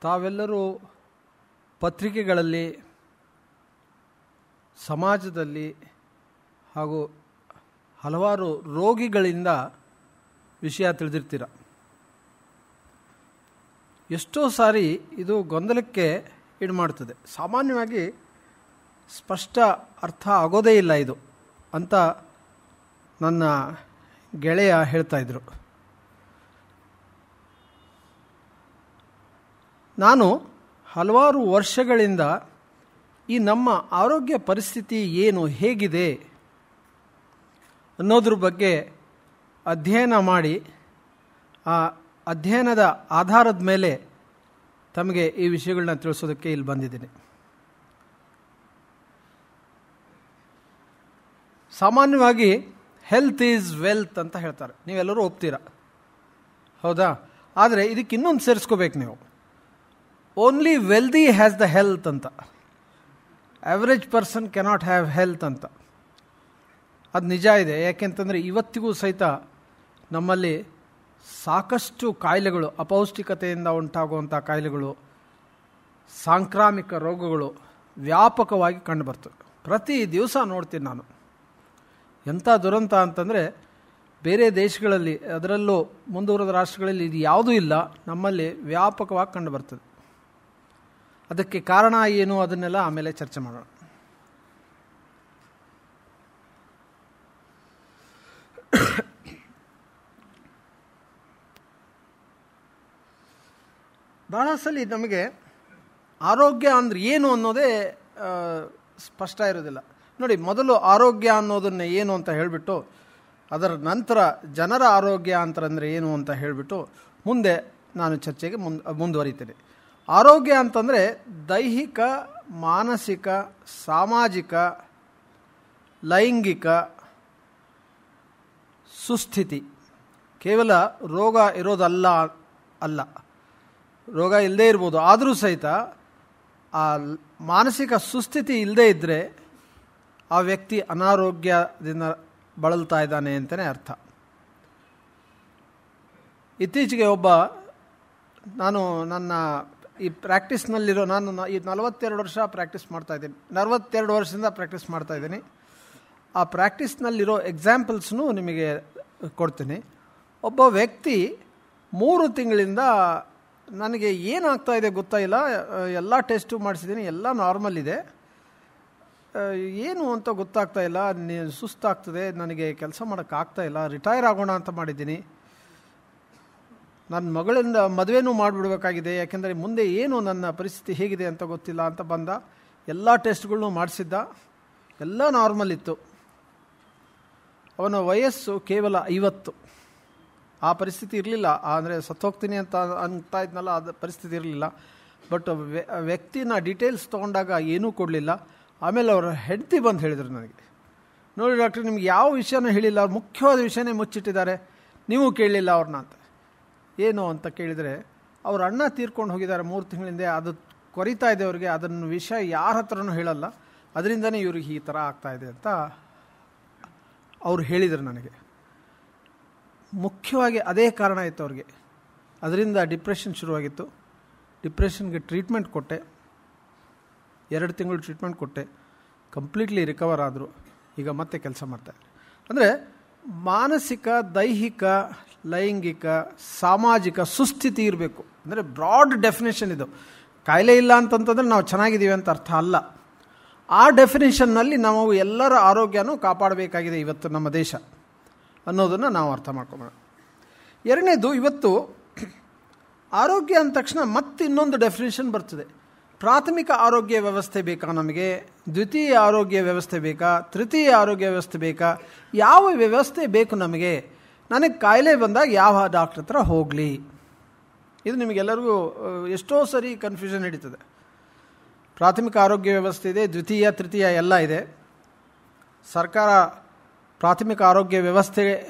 ತಾವೆಲ್ಲರೂ ಪತ್ರಿಕೆಗಳಲ್ಲಿ, ಸಮಾಜದಲ್ಲಿ ಹಾಗೂ ಹಲವಾರು ರೋಗಿಗಳಿಂದ ವಿಷಯ ತಿಳಿದಿರ್ತೀರ. ಎಷ್ಟೋ ಸಾರಿ ಇದು ಗೊಂದಲಕ್ಕೆ ಈಡು ಮಾಡ್ತದೆ. ಸಾಮಾನ್ಯವಾಗಿ ಸ್ಪಷ್ಟ ಅರ್ಥ ಆಗೋದೇ ಇಲ್ಲ ಇದು ಅಂತ ನನ್ನ ಗೆಳೆಯ ಹೇಳ್ತಾ ಇದ್ರು. ನಾನು ಹಲವಾರು ವರ್ಷಗಳಿಂದ ಈ ನಮ್ಮ ಆರೋಗ್ಯ ಪರಿಸ್ಥಿತಿ ಏನು, ಹೇಗಿದೆ ಅನ್ನೋದ್ರ ಬಗ್ಗೆ ಅಧ್ಯಯನ ಮಾಡಿ ಆ ಅಧ್ಯಯನದ ಆಧಾರದ ಮೇಲೆ ತಮಗೆ ಈ ವಿಷಯಗಳನ್ನ ತಿಳಿಸೋದಕ್ಕೆ ಇಲ್ಲಿ ಬಂದಿದ್ದೀನಿ. ಸಾಮಾನ್ಯವಾಗಿ ಹೆಲ್ತ್ ಈಸ್ ವೆಲ್ತ್ ಅಂತ ಹೇಳ್ತಾರೆ, ನೀವೆಲ್ಲರೂ ಒಪ್ತೀರ, ಹೌದಾ? ಆದರೆ ಇದಕ್ಕೆ ಇನ್ನೊಂದು ಸೇರಿಸ್ಕೋಬೇಕು ನೀವು. Only wealthy has the health ಅಂತ, average person cannot have health ಅಂತ. ಅದು ನಿಜ ಇದೆ. ಯಾಕೆಂತಂದರೆ ಇವತ್ತಿಗೂ ಸಹಿತ ನಮ್ಮಲ್ಲಿ ಸಾಕಷ್ಟು ಕಾಯಿಲೆಗಳು, ಅಪೌಷ್ಟಿಕತೆಯಿಂದ ಉಂಟಾಗುವಂಥ ಕಾಯಿಲೆಗಳು, ಸಾಂಕ್ರಾಮಿಕ ರೋಗಗಳು ವ್ಯಾಪಕವಾಗಿ ಕಂಡುಬರ್ತವೆ. ಪ್ರತಿ ದಿವಸ ನೋಡ್ತೀನಿ ನಾನು. ಎಂಥ ದುರಂತ ಅಂತಂದರೆ ಬೇರೆ ದೇಶಗಳಲ್ಲಿ, ಅದರಲ್ಲೂ ಮುಂದುವರೆದ ರಾಷ್ಟ್ರಗಳಲ್ಲಿ ಇದು ಯಾವುದೂ ಇಲ್ಲ, ನಮ್ಮಲ್ಲಿ ವ್ಯಾಪಕವಾಗಿ ಕಂಡುಬರ್ತದೆ. ಅದಕ್ಕೆ ಕಾರಣ ಏನು ಅದನ್ನೆಲ್ಲ ಆಮೇಲೆ ಚರ್ಚೆ ಮಾಡೋಣ. ಬಹಳ ಸಲ ನಮಗೆ ಆರೋಗ್ಯ ಅಂದರೆ ಏನು ಅನ್ನೋದೇ ಸ್ಪಷ್ಟ ಇರೋದಿಲ್ಲ. ನೋಡಿ, ಮೊದಲು ಆರೋಗ್ಯ ಅನ್ನೋದನ್ನು ಏನು ಅಂತ ಹೇಳಿಬಿಟ್ಟು ಅದರ ನಂತರ ಜನರ ಆರೋಗ್ಯ ಅಂತಂದರೆ ಏನು ಅಂತ ಹೇಳಿಬಿಟ್ಟು ಮುಂದೆ ನಾನು ಚರ್ಚೆಗೆ ಮುಂದುವರಿತೇನೆ. ಆರೋಗ್ಯ ಅಂತಂದರೆ ದೈಹಿಕ, ಮಾನಸಿಕ, ಸಾಮಾಜಿಕ, ಲೈಂಗಿಕ ಸುಸ್ಥಿತಿ. ಕೇವಲ ರೋಗ ಇರೋದಲ್ಲ ಅಲ್ಲ, ರೋಗ ಇಲ್ಲದೇ ಇರ್ಬೋದು, ಆದರೂ ಸಹಿತ ಆ ಮಾನಸಿಕ ಸುಸ್ಥಿತಿ ಇಲ್ಲದೇ ಇದ್ದರೆ ಆ ವ್ಯಕ್ತಿ ಅನಾರೋಗ್ಯದಿಂದ ಬಳಲ್ತಾ ಇದ್ದಾನೆ ಅಂತಲೇ ಅರ್ಥ. ಇತ್ತೀಚೆಗೆ ನಾನು ನನ್ನ ಈ ಪ್ರಾಕ್ಟೀಸ್ನಲ್ಲಿರೋ, ನಾನು ಈ 42 ವರ್ಷ ಪ್ರಾಕ್ಟೀಸ್ ಮಾಡ್ತಾಯಿದ್ದೀನಿ, 42 ವರ್ಷದಿಂದ ಪ್ರಾಕ್ಟೀಸ್ ಮಾಡ್ತಾಯಿದ್ದೀನಿ. ಆ ಪ್ರಾಕ್ಟೀಸ್ನಲ್ಲಿರೋ ಎಕ್ಸಾಂಪಲ್ಸ್ನು ನಿಮಗೆ ಕೊಡ್ತೀನಿ. ಒಬ್ಬ ವ್ಯಕ್ತಿ 3 ತಿಂಗಳಿಂದ ನನಗೆ ಏನಾಗ್ತಾ ಇದೆ ಗೊತ್ತಾಯಿಲ್ಲ, ಎಲ್ಲ ಟೆಸ್ಟು ಮಾಡಿಸಿದ್ದೀನಿ, ಎಲ್ಲ ನಾರ್ಮಲ್ ಇದೆ, ಏನು ಅಂತ ಗೊತ್ತಾಗ್ತಾ ಇಲ್ಲ, ಸುಸ್ತಾಗ್ತದೆ, ನನಗೆ ಕೆಲಸ ಮಾಡೋಕ್ಕಾಗ್ತಾಯಿಲ್ಲ, ರಿಟೈರ್ ಆಗೋಣ ಅಂತ ಮಾಡಿದ್ದೀನಿ, ನನ್ನ ಮಗಳಿಂದ ಮದುವೆನೂ ಮಾಡಿಬಿಡ್ಬೇಕಾಗಿದೆ, ಯಾಕೆಂದರೆ ಮುಂದೆ ಏನು ನನ್ನ ಪರಿಸ್ಥಿತಿ ಹೇಗಿದೆ ಅಂತ ಗೊತ್ತಿಲ್ಲ ಅಂತ ಬಂದ. ಎಲ್ಲ ಟೆಸ್ಟ್ಗಳನ್ನೂ ಮಾಡಿಸಿದ್ದ, ಎಲ್ಲ ನಾರ್ಮಲ್ ಇತ್ತು. ಅವನ ವಯಸ್ಸು ಕೇವಲ 50. ಆ ಪರಿಸ್ಥಿತಿ ಇರಲಿಲ್ಲ, ಅಂದರೆ ಸತ್ತೋಗ್ತೀನಿ ಅಂತ ಇದ್ನಲ್ಲ, ಅದು ಪರಿಸ್ಥಿತಿ ಇರಲಿಲ್ಲ. ಬಟ್ ವ್ಯಕ್ತಿನ ಡೀಟೇಲ್ಸ್ ತೊಗೊಂಡಾಗ ಏನೂ ಕೊಡಲಿಲ್ಲ. ಆಮೇಲೆ ಅವರ ಹೆಂಡತಿ ಬಂದು ಹೇಳಿದರು ನನಗೆ, ನೋಡಿ ಡಾಕ್ಟ್ರ್, ನಿಮ್ಗೆ ಯಾವ ವಿಷಯನೂ ಹೇಳಿಲ್ಲ, ಮುಖ್ಯವಾದ ವಿಷಯನೇ ಮುಚ್ಚಿಟ್ಟಿದ್ದಾರೆ, ನೀವು ಕೇಳಲಿಲ್ಲ ಅವ್ರನ್ನ ಅಂತ. ಏನು ಅಂತ ಕೇಳಿದರೆ, ಅವ್ರ ಅಣ್ಣ ತೀರ್ಕೊಂಡು ಹೋಗಿದ್ದಾರೆ 3 ತಿಂಗಳಿಂದ, ಅದು ಕೊರಿತಾ ಇದೆ ಅವ್ರಿಗೆ, ಅದನ್ನು ವಿಷಯ ಯಾರ ಹತ್ರನೂ ಹೇಳಲ್ಲ, ಅದರಿಂದನೇ ಇವ್ರಿಗೆ ಈ ಥರ ಆಗ್ತಾಯಿದೆ ಅಂತ ಅವ್ರು ಹೇಳಿದರು ನನಗೆ. ಮುಖ್ಯವಾಗಿ ಅದೇ ಕಾರಣ ಇತ್ತು ಅವ್ರಿಗೆ. ಅದರಿಂದ ಡಿಪ್ರೆಷನ್ ಶುರುವಾಗಿತ್ತು. ಡಿಪ್ರೆಷನ್ಗೆ ಟ್ರೀಟ್ಮೆಂಟ್ ಕೊಟ್ಟೆ, 2 ತಿಂಗಳು ಟ್ರೀಟ್ಮೆಂಟ್ ಕೊಟ್ಟೆ, ಕಂಪ್ಲೀಟ್ಲಿ ರಿಕವರ್ ಆದರು. ಈಗ ಮತ್ತೆ ಕೆಲಸ ಮಾಡ್ತಾಯಿದ್ದಾರೆ. ಅಂದರೆ ಮಾನಸಿಕ, ದೈಹಿಕ, ಲೈಂಗಿಕ, ಸಾಮಾಜಿಕ ಸುಸ್ಥಿತಿ ಇರಬೇಕು. ಅಂದರೆ ಬ್ರಾಡ್ ಡೆಫಿನೇಷನ್ ಇದು. ಕಾಯಿಲೆ ಇಲ್ಲ ಅಂತಂತಂದರೆ ನಾವು ಚೆನ್ನಾಗಿದ್ದೀವಿ ಅಂತ ಅರ್ಥ ಅಲ್ಲ. ಆ ಡೆಫಿನೇಷನ್ನಲ್ಲಿ ನಾವು ಎಲ್ಲರ ಆರೋಗ್ಯನೂ ಕಾಪಾಡಬೇಕಾಗಿದೆ ಇವತ್ತು ನಮ್ಮ ದೇಶ ಅನ್ನೋದನ್ನು ನಾವು ಅರ್ಥ ಮಾಡ್ಕೊಳ್ಳೋಣ. ಎರಡನೇದು, ಇವತ್ತು ಆರೋಗ್ಯ ಅಂದ ತಕ್ಷಣ ಮತ್ತೆ ಇನ್ನೊಂದು ಡೆಫಿನೇಷನ್ ಬರ್ತದೆ. ಪ್ರಾಥಮಿಕ ಆರೋಗ್ಯ ವ್ಯವಸ್ಥೆ ಬೇಕಾ ನಮಗೆ, ದ್ವಿತೀಯ ಆರೋಗ್ಯ ವ್ಯವಸ್ಥೆ ಬೇಕಾ, ತೃತೀಯ ಆರೋಗ್ಯ ವ್ಯವಸ್ಥೆ ಬೇಕಾ, ಯಾವ ವ್ಯವಸ್ಥೆ ಬೇಕು ನಮಗೆ, ನನಗೆ ಕಾಯಿಲೆ ಬಂದಾಗ ಯಾವ ಡಾಕ್ಟ್ರ್ ಹತ್ರ ಹೋಗಲಿ? ಇದು ನಿಮಗೆಲ್ಲರಿಗೂ ಎಷ್ಟೋ ಸರಿ ಕನ್ಫ್ಯೂಷನ್ ನಡೀತದೆ. ಪ್ರಾಥಮಿಕ ಆರೋಗ್ಯ ವ್ಯವಸ್ಥೆ ಇದೆ, ದ್ವಿತೀಯ, ತೃತೀಯ ಎಲ್ಲ ಇದೆ. ಸರ್ಕಾರ ಪ್ರಾಥಮಿಕ ಆರೋಗ್ಯ ವ್ಯವಸ್ಥೆ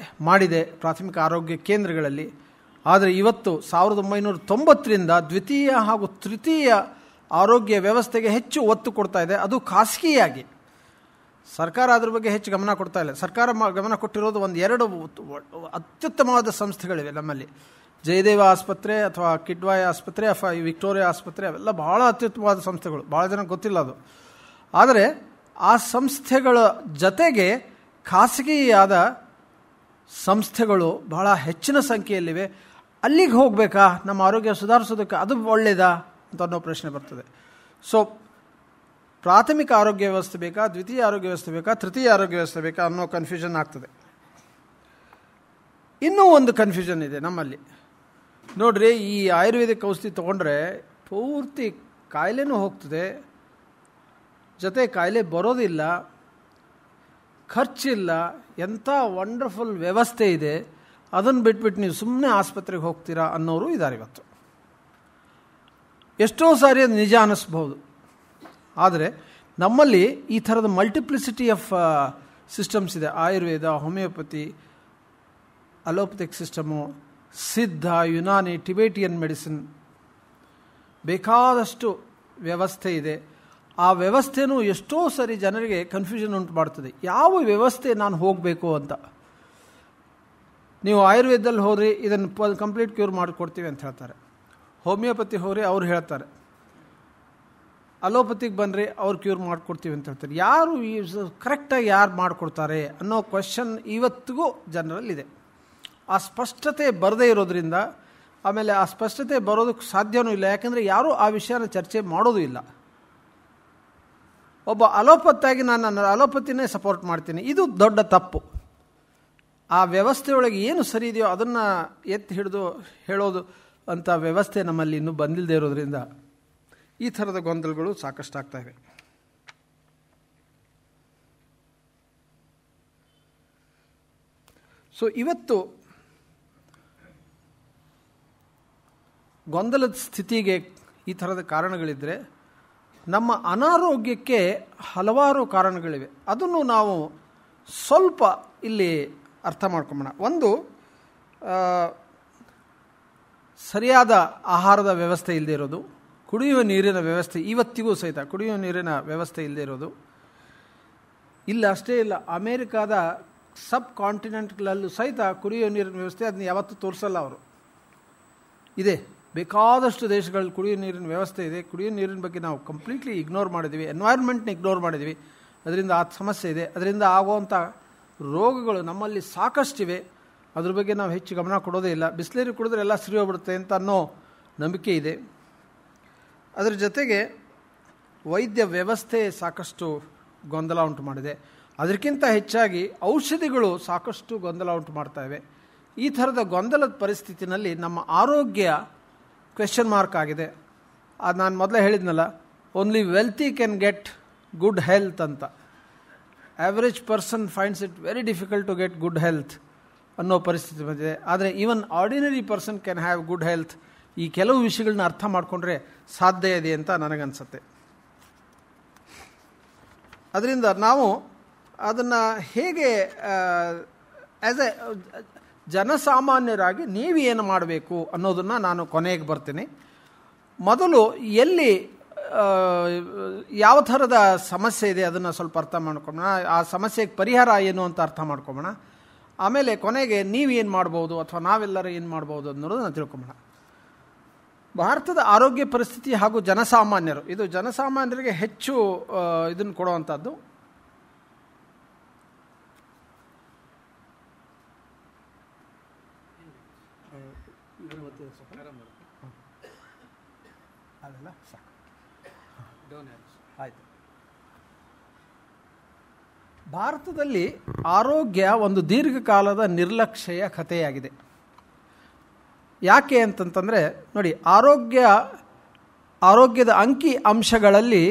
ಮಾಡಿದೆ ಪ್ರಾಥಮಿಕ ಆರೋಗ್ಯ ಕೇಂದ್ರಗಳಲ್ಲಿ. ಆದರೆ ಇವತ್ತು 1990ರಿಂದ ದ್ವಿತೀಯ ಹಾಗೂ ತೃತೀಯ ಆರೋಗ್ಯ ವ್ಯವಸ್ಥೆಗೆ ಹೆಚ್ಚು ಒತ್ತು ಕೊಡ್ತಾ ಇದೆ, ಅದು ಖಾಸಗಿಯಾಗಿ. ಸರ್ಕಾರ ಅದ್ರ ಬಗ್ಗೆ ಹೆಚ್ಚು ಗಮನ ಕೊಡ್ತಾ ಇಲ್ಲ. ಸರ್ಕಾರ ಗಮನ ಕೊಟ್ಟಿರೋದು 1-2 ಅತ್ಯುತ್ತಮವಾದ ಸಂಸ್ಥೆಗಳಿವೆ ನಮ್ಮಲ್ಲಿ. ಜಯದೇವ ಆಸ್ಪತ್ರೆ ಅಥವಾ ಕಿಡ್ವಾಯ್ ಆಸ್ಪತ್ರೆ ಅಥವಾ ವಿಕ್ಟೋರಿಯಾ ಆಸ್ಪತ್ರೆ ಅವೆಲ್ಲ ಬಹಳ ಅತ್ಯುತ್ತಮವಾದ ಸಂಸ್ಥೆಗಳು, ಭಾಳ ಜನಕ್ಕೆ ಗೊತ್ತಿಲ್ಲ ಅದು. ಆದರೆ ಆ ಸಂಸ್ಥೆಗಳ ಜೊತೆಗೆ ಖಾಸಗಿಯಾದ ಸಂಸ್ಥೆಗಳು ಬಹಳ ಹೆಚ್ಚಿನ ಸಂಖ್ಯೆಯಲ್ಲಿವೆ. ಅಲ್ಲಿಗೆ ಹೋಗಬೇಕಾ ನಮ್ಮ ಆರೋಗ್ಯ ಸುಧಾರಿಸೋದಕ್ಕೆ? ಅದು ಒಳ್ಳೆಯದಾ ಅಂತ ಅನ್ನೋ ಪ್ರಶ್ನೆ ಬರ್ತದೆ. ಸೊ ಪ್ರಾಥಮಿಕ ಆರೋಗ್ಯ ವ್ಯವಸ್ಥೆ ಬೇಕಾ, ದ್ವಿತೀಯ ಆರೋಗ್ಯ ವ್ಯವಸ್ಥೆ ಬೇಕಾ, ತೃತೀಯ ಆರೋಗ್ಯ ವ್ಯವಸ್ಥೆ ಬೇಕಾ ಅನ್ನೋ ಕನ್ಫ್ಯೂಷನ್ ಆಗ್ತದೆ. ಇನ್ನೂ ಒಂದು ಕನ್ಫ್ಯೂಷನ್ ಇದೆ ನಮ್ಮಲ್ಲಿ. ನೋಡ್ರಿ, ಈ ಆಯುರ್ವೇದಿಕ್ ಔಷಧಿ ತೊಗೊಂಡ್ರೆ ಪೂರ್ತಿ ಕಾಯಿಲೆನೂ ಹೋಗ್ತದೆ, ಜೊತೆ ಕಾಯಿಲೆ ಬರೋದಿಲ್ಲ, ಖರ್ಚಿಲ್ಲ, ಎಂಥ ವಂಡರ್ಫುಲ್ ವ್ಯವಸ್ಥೆ ಇದೆ, ಅದನ್ನು ಬಿಟ್ಬಿಟ್ಟು ನೀವು ಸುಮ್ಮನೆ ಆಸ್ಪತ್ರೆಗೆ ಹೋಗ್ತೀರಾ ಅನ್ನೋರು ಇದ್ದಾರೆ ಇವತ್ತು. ಎಷ್ಟೋ ಸಾರಿ ಅದು ನಿಜ ಅನ್ನಿಸ್ಬಹುದು. ಆದರೆ ನಮ್ಮಲ್ಲಿ ಈ ಥರದ ಮಲ್ಟಿಪ್ಲಿಸಿಟಿ ಆಫ್ ಸಿಸ್ಟಮ್ಸ್ ಇದೆ. ಆಯುರ್ವೇದ, ಹೋಮಿಯೋಪತಿ, ಅಲೋಪತಿಕ್ ಸಿಸ್ಟಮು, ಸಿದ್ಧ, ಯುನಾನಿ, ಟಿಬೇಟಿಯನ್ ಮೆಡಿಸಿನ್, ಬೇಕಾದಷ್ಟು ವ್ಯವಸ್ಥೆ ಇದೆ. ಆ ವ್ಯವಸ್ಥೆನೂ ಎಷ್ಟೋ ಸರಿ ಜನರಿಗೆ ಕನ್ಫ್ಯೂಷನ್ ಉಂಟು ಮಾಡ್ತದೆ. ಯಾವ ವ್ಯವಸ್ಥೆ ನಾನು ಹೋಗಬೇಕು ಅಂತ. ನೀವು ಆಯುರ್ವೇದದಲ್ಲಿ ಹೋದ್ರಿ, ಇದನ್ನು ಕಂಪ್ಲೀಟ್ ಕ್ಯೂರ್ ಮಾಡಿಕೊಡ್ತೀವಿ ಅಂತ ಹೇಳ್ತಾರೆ. ಹೋಮಿಯೋಪತಿ ಹೋಗ್ರಿ, ಅವ್ರು ಹೇಳ್ತಾರೆ. ಅಲೋಪತಿಗೆ ಬನ್ನಿರಿ, ಅವ್ರು ಕ್ಯೂರ್ ಮಾಡಿಕೊಡ್ತೀವಿ ಅಂತ ಹೇಳ್ತಾರೆ. ಯಾರು ಕರೆಕ್ಟಾಗಿ ಯಾರು ಮಾಡಿಕೊಡ್ತಾರೆ ಅನ್ನೋ ಕ್ವೆಶ್ಚನ್ ಇವತ್ತಿಗೂ ಜನರಲ್ಲಿದೆ. ಆ ಸ್ಪಷ್ಟತೆ ಬರದೇ ಇರೋದ್ರಿಂದ, ಆಮೇಲೆ ಆ ಸ್ಪಷ್ಟತೆ ಬರೋದಕ್ಕೆ ಸಾಧ್ಯವೂ ಇಲ್ಲ. ಯಾಕೆಂದರೆ ಯಾರೂ ಆ ವಿಷಯನ ಚರ್ಚೆ ಮಾಡೋದು ಇಲ್ಲ. ಒಬ್ಬ ಅಲೋಪತಿಯಾಗಿ ನಾನು ನನ್ನ ಅಲೋಪತಿನೇ ಸಪೋರ್ಟ್ ಮಾಡ್ತೀನಿ, ಇದು ದೊಡ್ಡ ತಪ್ಪು. ಆ ವ್ಯವಸ್ಥೆಯೊಳಗೆ ಏನು ಸರಿ ಇದೆಯೋ ಅದನ್ನು ಎತ್ತಿ ಹಿಡಿದು ಹೇಳೋದು ಅಂತ ವ್ಯವಸ್ಥೆ ನಮ್ಮಲ್ಲಿ ಇನ್ನೂ ಬಂದಿಲ್ಲದೆ ಇರೋದ್ರಿಂದ ಈ ಥರದ ಗೊಂದಲಗಳು ಸಾಕಷ್ಟು ಆಗ್ತಾ ಇವೆ. ಸೊ ಇವತ್ತು ಗೊಂದಲದ ಸ್ಥಿತಿಗೆ ಈ ಥರದ ಕಾರಣಗಳಿದ್ದರೆ ನಮ್ಮ ಅನಾರೋಗ್ಯಕ್ಕೆ ಹಲವಾರು ಕಾರಣಗಳಿವೆ. ಅದನ್ನು ನಾವು ಸ್ವಲ್ಪ ಇಲ್ಲಿ ಅರ್ಥ ಮಾಡ್ಕೊಂಬೋಣ. ಒಂದು, ಸರಿಯಾದ ಆಹಾರದ ವ್ಯವಸ್ಥೆ ಇಲ್ಲದೆ ಇರೋದು, ಕುಡಿಯುವ ನೀರಿನ ವ್ಯವಸ್ಥೆ ಇವತ್ತಿಗೂ ಸಹಿತ ಕುಡಿಯುವ ನೀರಿನ ವ್ಯವಸ್ಥೆ ಇಲ್ಲದೆ ಇರೋದು. ಇಲ್ಲ ಅಷ್ಟೇ ಇಲ್ಲ, ಅಮೇರಿಕಾದ ಸಬ್ ಕಾಂಟಿನೆಂಟ್ಗಳಲ್ಲೂ ಸಹಿತ ಕುಡಿಯುವ ನೀರಿನ ವ್ಯವಸ್ಥೆ ಅದನ್ನ ಯಾವತ್ತೂ ತೋರಿಸಲ್ಲ ಅವರು. ಇದೆ, ಬೇಕಾದಷ್ಟು ದೇಶಗಳಲ್ಲಿ ಕುಡಿಯುವ ನೀರಿನ ವ್ಯವಸ್ಥೆ ಇದೆ. ಕುಡಿಯುವ ನೀರಿನ ಬಗ್ಗೆ ನಾವು ಕಂಪ್ಲೀಟ್ಲಿ ಇಗ್ನೋರ್ ಮಾಡಿದ್ದೀವಿ, ಎನ್ವೈರ್ಮೆಂಟ್ನ ಇಗ್ನೋರ್ ಮಾಡಿದ್ದೀವಿ. ಅದರಿಂದ ಆ ಸಮಸ್ಯೆ ಇದೆ. ಅದರಿಂದ ಆಗುವಂಥ ರೋಗಗಳು ನಮ್ಮಲ್ಲಿ ಸಾಕಷ್ಟಿವೆ. ಅದ್ರ ಬಗ್ಗೆ ನಾವು ಹೆಚ್ಚು ಗಮನ ಕೊಡೋದೇ ಇಲ್ಲ. ಬಿಸ್ಲೇರಿ ಕುಡಿದ್ರೆ ಎಲ್ಲ ಸರಿ ಹೋಗ್ಬಿಡುತ್ತೆ ಅಂತ ಅನ್ನೋ ನಂಬಿಕೆ ಇದೆ. ಅದರ ಜೊತೆಗೆ ವೈದ್ಯ ವ್ಯವಸ್ಥೆ ಸಾಕಷ್ಟು ಗೊಂದಲ ಉಂಟು ಮಾಡಿದೆ. ಅದಕ್ಕಿಂತ ಹೆಚ್ಚಾಗಿ ಔಷಧಿಗಳು ಸಾಕಷ್ಟು ಗೊಂದಲ ಉಂಟು ಮಾಡ್ತಾ ಇವೆ. ಈ ಥರದ ಗೊಂದಲದ ಪರಿಸ್ಥಿತಿನಲ್ಲಿ ನಮ್ಮ ಆರೋಗ್ಯ ಕ್ವೆಶ್ಚನ್ ಮಾರ್ಕ್ ಆಗಿದೆ. ಅದು ನಾನು ಮೊದಲೇ ಹೇಳಿದ್ನಲ್ಲ, only wealthy can get good health ಅಂತ. Average person finds it very difficult to get good health ಅನ್ನೋ ಪರಿಸ್ಥಿತಿ ಬಂದಿದೆ. ಆದರೆ even ordinary person can have good health. ಈ ಕೆಲವು ವಿಷಯಗಳನ್ನ ಅರ್ಥ ಮಾಡಿಕೊಂಡ್ರೆ ಸಾಧ್ಯ ಇದೆ ಅಂತ ನನಗನ್ಸುತ್ತೆ. ಅದರಿಂದ ನಾವು ಅದನ್ನು ಹೇಗೆ ಆ್ಯಸ್ ಎ ಜನಸಾಮಾನ್ಯರಾಗಿ ನೀವೇನು ಮಾಡಬೇಕು ಅನ್ನೋದನ್ನು ನಾನು ಕೊನೆಗೆ ಬರ್ತೀನಿ. ಮೊದಲು ಎಲ್ಲಿ ಯಾವ ಥರದ ಸಮಸ್ಯೆ ಇದೆ ಅದನ್ನು ಸ್ವಲ್ಪ ಅರ್ಥ ಮಾಡ್ಕೊಳ್ಳೋಣ. ಆ ಸಮಸ್ಯೆಗೆ ಪರಿಹಾರ ಏನು ಅಂತ ಅರ್ಥ ಮಾಡ್ಕೊಳ್ಳೋಣ. ಆಮೇಲೆ ಕೊನೆಗೆ ನೀವೇನು ಮಾಡ್ಬೋದು ಅಥವಾ ನಾವೆಲ್ಲರೂ ಏನು ಮಾಡ್ಬೋದು ಅನ್ನೋದನ್ನು ತಿಳ್ಕೊಂಬೋಣ. ಭಾರತದ ಆರೋಗ್ಯ ಪರಿಸ್ಥಿತಿ ಹಾಗೂ ಜನಸಾಮಾನ್ಯರು, ಇದು ಜನಸಾಮಾನ್ಯರಿಗೆ ಹೆಚ್ಚು ಇದನ್ನು ಕೊಡುವಂಥದ್ದು. ಆಯಿತು. ಭಾರತದಲ್ಲಿ ಆರೋಗ್ಯ ಒಂದು ದೀರ್ಘಕಾಲದ ನಿರ್ಲಕ್ಷ್ಯ ಕಥೆಯಾಗಿದೆ. ಯಾಕೆ ಅಂತಂತಂದರೆ ನೋಡಿ, ಆರೋಗ್ಯದ ಅಂಕಿ ಅಂಶಗಳಲ್ಲಿ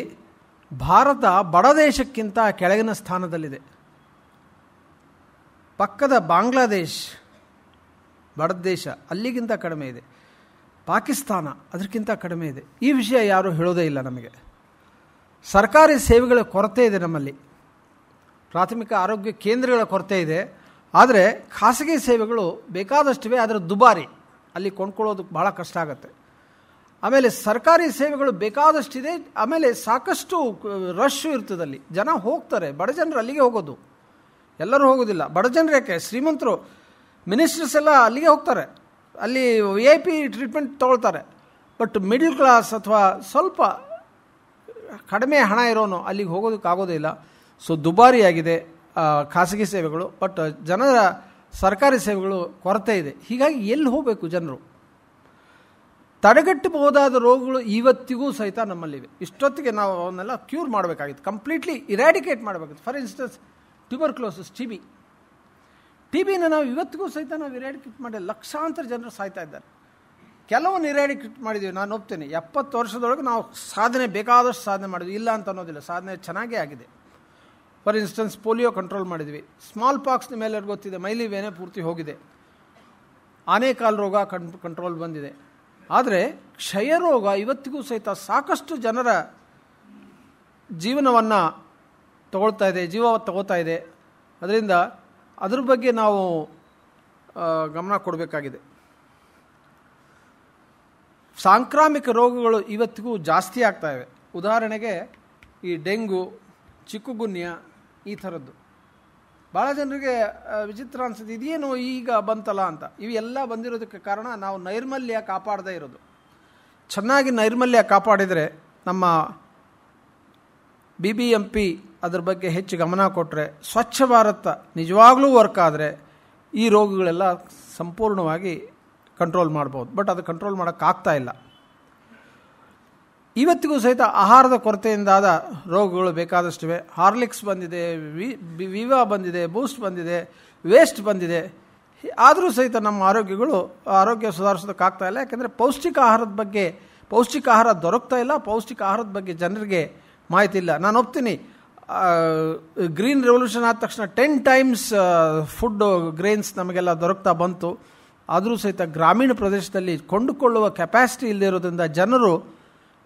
ಭಾರತ ಬಡ ದೇಶಕ್ಕಿಂತ ಕೆಳಗಿನ ಸ್ಥಾನದಲ್ಲಿದೆ. ಪಕ್ಕದ ಬಾಂಗ್ಲಾದೇಶ್ ಬಡ ದೇಶ, ಅಲ್ಲಿಗಿಂತ ಕಡಿಮೆ ಇದೆ. ಪಾಕಿಸ್ತಾನ ಅದಕ್ಕಿಂತ ಕಡಿಮೆ ಇದೆ. ಈ ವಿಷಯ ಯಾರೂ ಹೇಳೋದೇ ಇಲ್ಲ ನಮಗೆ. ಸರ್ಕಾರಿ ಸೇವೆಗಳ ಕೊರತೆ ಇದೆ ನಮ್ಮಲ್ಲಿ. ಪ್ರಾಥಮಿಕ ಆರೋಗ್ಯ ಕೇಂದ್ರಗಳ ಕೊರತೆ ಇದೆ. ಆದರೆ ಖಾಸಗಿ ಸೇವೆಗಳು ಬೇಕಾದಷ್ಟಿವೆ, ಅದರ ದುಬಾರಿ, ಅಲ್ಲಿ ಕೊಂಡ್ಕೊಳ್ಳೋದಕ್ಕೆ ಭಾಳ ಕಷ್ಟ ಆಗುತ್ತೆ. ಆಮೇಲೆ ಸರ್ಕಾರಿ ಸೇವೆಗಳು ಬೇಕಾದಷ್ಟಿದೆ. ಆಮೇಲೆ ಸಾಕಷ್ಟು ರಶ್ಶು ಇರ್ತದಲ್ಲಿ, ಜನ ಹೋಗ್ತಾರೆ. ಬಡ ಜನರು ಅಲ್ಲಿಗೆ ಹೋಗೋದು, ಎಲ್ಲರೂ ಹೋಗೋದಿಲ್ಲ. ಬಡ ಜನರು ಯಾಕೆ, ಶ್ರೀಮಂತರು ಮಿನಿಸ್ಟರ್ಸ್ ಎಲ್ಲ ಅಲ್ಲಿಗೆ ಹೋಗ್ತಾರೆ. ಅಲ್ಲಿ VIP ಟ್ರೀಟ್ಮೆಂಟ್ ತೊಗೊಳ್ತಾರೆ. ಬಟ್ ಮಿಡ್ಲ್ ಕ್ಲಾಸ್ ಅಥವಾ ಸ್ವಲ್ಪ ಕಡಿಮೆ ಹಣ ಇರೋನು ಅಲ್ಲಿಗೆ ಹೋಗೋದಕ್ಕಾಗೋದೇ ಇಲ್ಲ. ಸೊ ದುಬಾರಿಯಾಗಿದೆ ಖಾಸಗಿ ಸೇವೆಗಳು. ಬಟ್ ಜನರ ಸರ್ಕಾರಿ ಸೇವೆಗಳು ಕೊರತೆ ಇದೆ. ಹೀಗಾಗಿ ಎಲ್ಲಿ ಹೋಗಬೇಕು ಜನರು? ತಡೆಗಟ್ಟಬಹುದಾದ ರೋಗಗಳು ಇವತ್ತಿಗೂ ಸಹಿತ ನಮ್ಮಲ್ಲಿವೆ. ಇಷ್ಟೊತ್ತಿಗೆ ನಾವು ಅವನ್ನೆಲ್ಲ ಕ್ಯೂರ್ ಮಾಡಬೇಕಾಗಿತ್ತು, ಕಂಪ್ಲೀಟ್ಲಿ ಇರಾಡಿಕೇಟ್ ಮಾಡಬೇಕಾಗಿತ್ತು. ಫಾರ್ ಇನ್ಸ್ಟೆನ್ಸ್ ಟ್ಯೂಬರ್ಕ್ಲೋಸಿಸ್, TB ನಾವು ಇವತ್ತಿಗೂ ಸಹಿತ ನಾವು ಇರಾಡಿಕೇಟ್ ಮಾಡಿ ಲಕ್ಷಾಂತರ ಜನರು ಸಾಯ್ತಾ ಇದ್ದಾರೆ. ಕೆಲವೊಂದು ಇರಾಡಿಕೇಟ್ ಮಾಡಿದ್ದೀವಿ, ನಾನು ಒಪ್ತೇನೆ. 70 ವರ್ಷದೊಳಗೆ ನಾವು ಬೇಕಾದಷ್ಟು ಸಾಧನೆ ಮಾಡಿದ್ವಿ, ಇಲ್ಲ ಅಂತ ಅನ್ನೋದಿಲ್ಲ, ಸಾಧನೆ ಚೆನ್ನಾಗೇ ಆಗಿದೆ. ಫಾರ್ ಇನ್ಸ್ಟೆನ್ಸ್ ಪೋಲಿಯೋ ಕಂಟ್ರೋಲ್ ಮಾಡಿದ್ವಿ, ಸ್ಮಾಲ್ ಪಾಕ್ಸ್ ಮೇಲೆ ಗೊತ್ತಿದೆ, ಮೈಲಿ ವೇನೆ ಪೂರ್ತಿ ಹೋಗಿದೆ, ಆನೆಕಾಲು ರೋಗ ಕಂಟ್ರೋಲ್ ಬಂದಿದೆ. ಆದರೆ ಕ್ಷಯ ರೋಗ ಇವತ್ತಿಗೂ ಸಹಿತ ಸಾಕಷ್ಟು ಜನರ ಜೀವನವನ್ನು ತಗೋತಾ ಇದೆ. ಅದರಿಂದ ಅದ್ರ ಬಗ್ಗೆ ನಾವು ಗಮನ ಕೊಡಬೇಕಾಗಿದೆ. ಸಾಂಕ್ರಾಮಿಕ ರೋಗಗಳು ಇವತ್ತಿಗೂ ಜಾಸ್ತಿ ಆಗ್ತಾ ಇವೆ. ಉದಾಹರಣೆಗೆ ಈ ಡೆಂಗು, ಚಿಕ್ಕುಗುನ್ಯ, ಈ ಥರದ್ದು ಭಾಳ ಜನರಿಗೆ ವಿಚಿತ್ರ ಅನಿಸುತ್ತೆ, ಇದೇನು ಈಗ ಬಂತಲ್ಲ ಅಂತ. ಇವೆಲ್ಲ ಬಂದಿರೋದಕ್ಕೆ ಕಾರಣ ನಾವು ನೈರ್ಮಲ್ಯ ಕಾಪಾಡದೇ ಇರೋದು. ಚೆನ್ನಾಗಿ ನೈರ್ಮಲ್ಯ ಕಾಪಾಡಿದರೆ, ನಮ್ಮ BBMP ಅದ್ರ ಬಗ್ಗೆ ಹೆಚ್ಚು ಗಮನ ಕೊಟ್ಟರೆ, ಸ್ವಚ್ಛ ಭಾರತ ನಿಜವಾಗ್ಲೂ ವರ್ಕ್ ಆದರೆ ಈ ರೋಗಗಳೆಲ್ಲ ಸಂಪೂರ್ಣವಾಗಿ ಕಂಟ್ರೋಲ್ ಮಾಡ್ಬೋದು. ಬಟ್ ಅದು ಕಂಟ್ರೋಲ್ ಮಾಡೋಕ್ಕಾಗ್ತಾ ಇಲ್ಲ. ಇವತ್ತಿಗೂ ಸಹಿತ ಆಹಾರದ ಕೊರತೆಯಿಂದಾದ ರೋಗಗಳು ಬೇಕಾದಷ್ಟಿವೆ. ಹಾರ್ಲಿಕ್ಸ್ ಬಂದಿದೆ, ವಿವಾ ಬಂದಿದೆ, ಬೂಸ್ಟ್ ಬಂದಿದೆ, ವೇಸ್ಟ್ ಬಂದಿದೆ. ಆದರೂ ಸಹಿತ ನಮ್ಮ ಆರೋಗ್ಯ ಸುಧಾರಿಸೋದಕ್ಕಾಗ್ತಾ ಇಲ್ಲ. ಯಾಕೆಂದರೆ ಪೌಷ್ಟಿಕ ಆಹಾರ ದೊರಕ್ತಾ ಇಲ್ಲ. ಪೌಷ್ಟಿಕ ಆಹಾರದ ಬಗ್ಗೆ ಜನರಿಗೆ ಮಾಹಿತಿ ಇಲ್ಲ. ನಾನು ಒಪ್ತೀನಿ, ಗ್ರೀನ್ ರೆವಲ್ಯೂಷನ್ ಆದ ತಕ್ಷಣ 10 times ಫುಡ್ ಗ್ರೇನ್ಸ್ ನಮಗೆಲ್ಲ ದೊರಕ್ತಾ ಬಂತು. ಆದರೂ ಸಹಿತ ಗ್ರಾಮೀಣ ಪ್ರದೇಶದಲ್ಲಿ ಕೊಂಡುಕೊಳ್ಳುವ ಕೆಪಾಸಿಟಿ ಇಲ್ಲದೆ ಇರೋದ್ರಿಂದ ಜನರು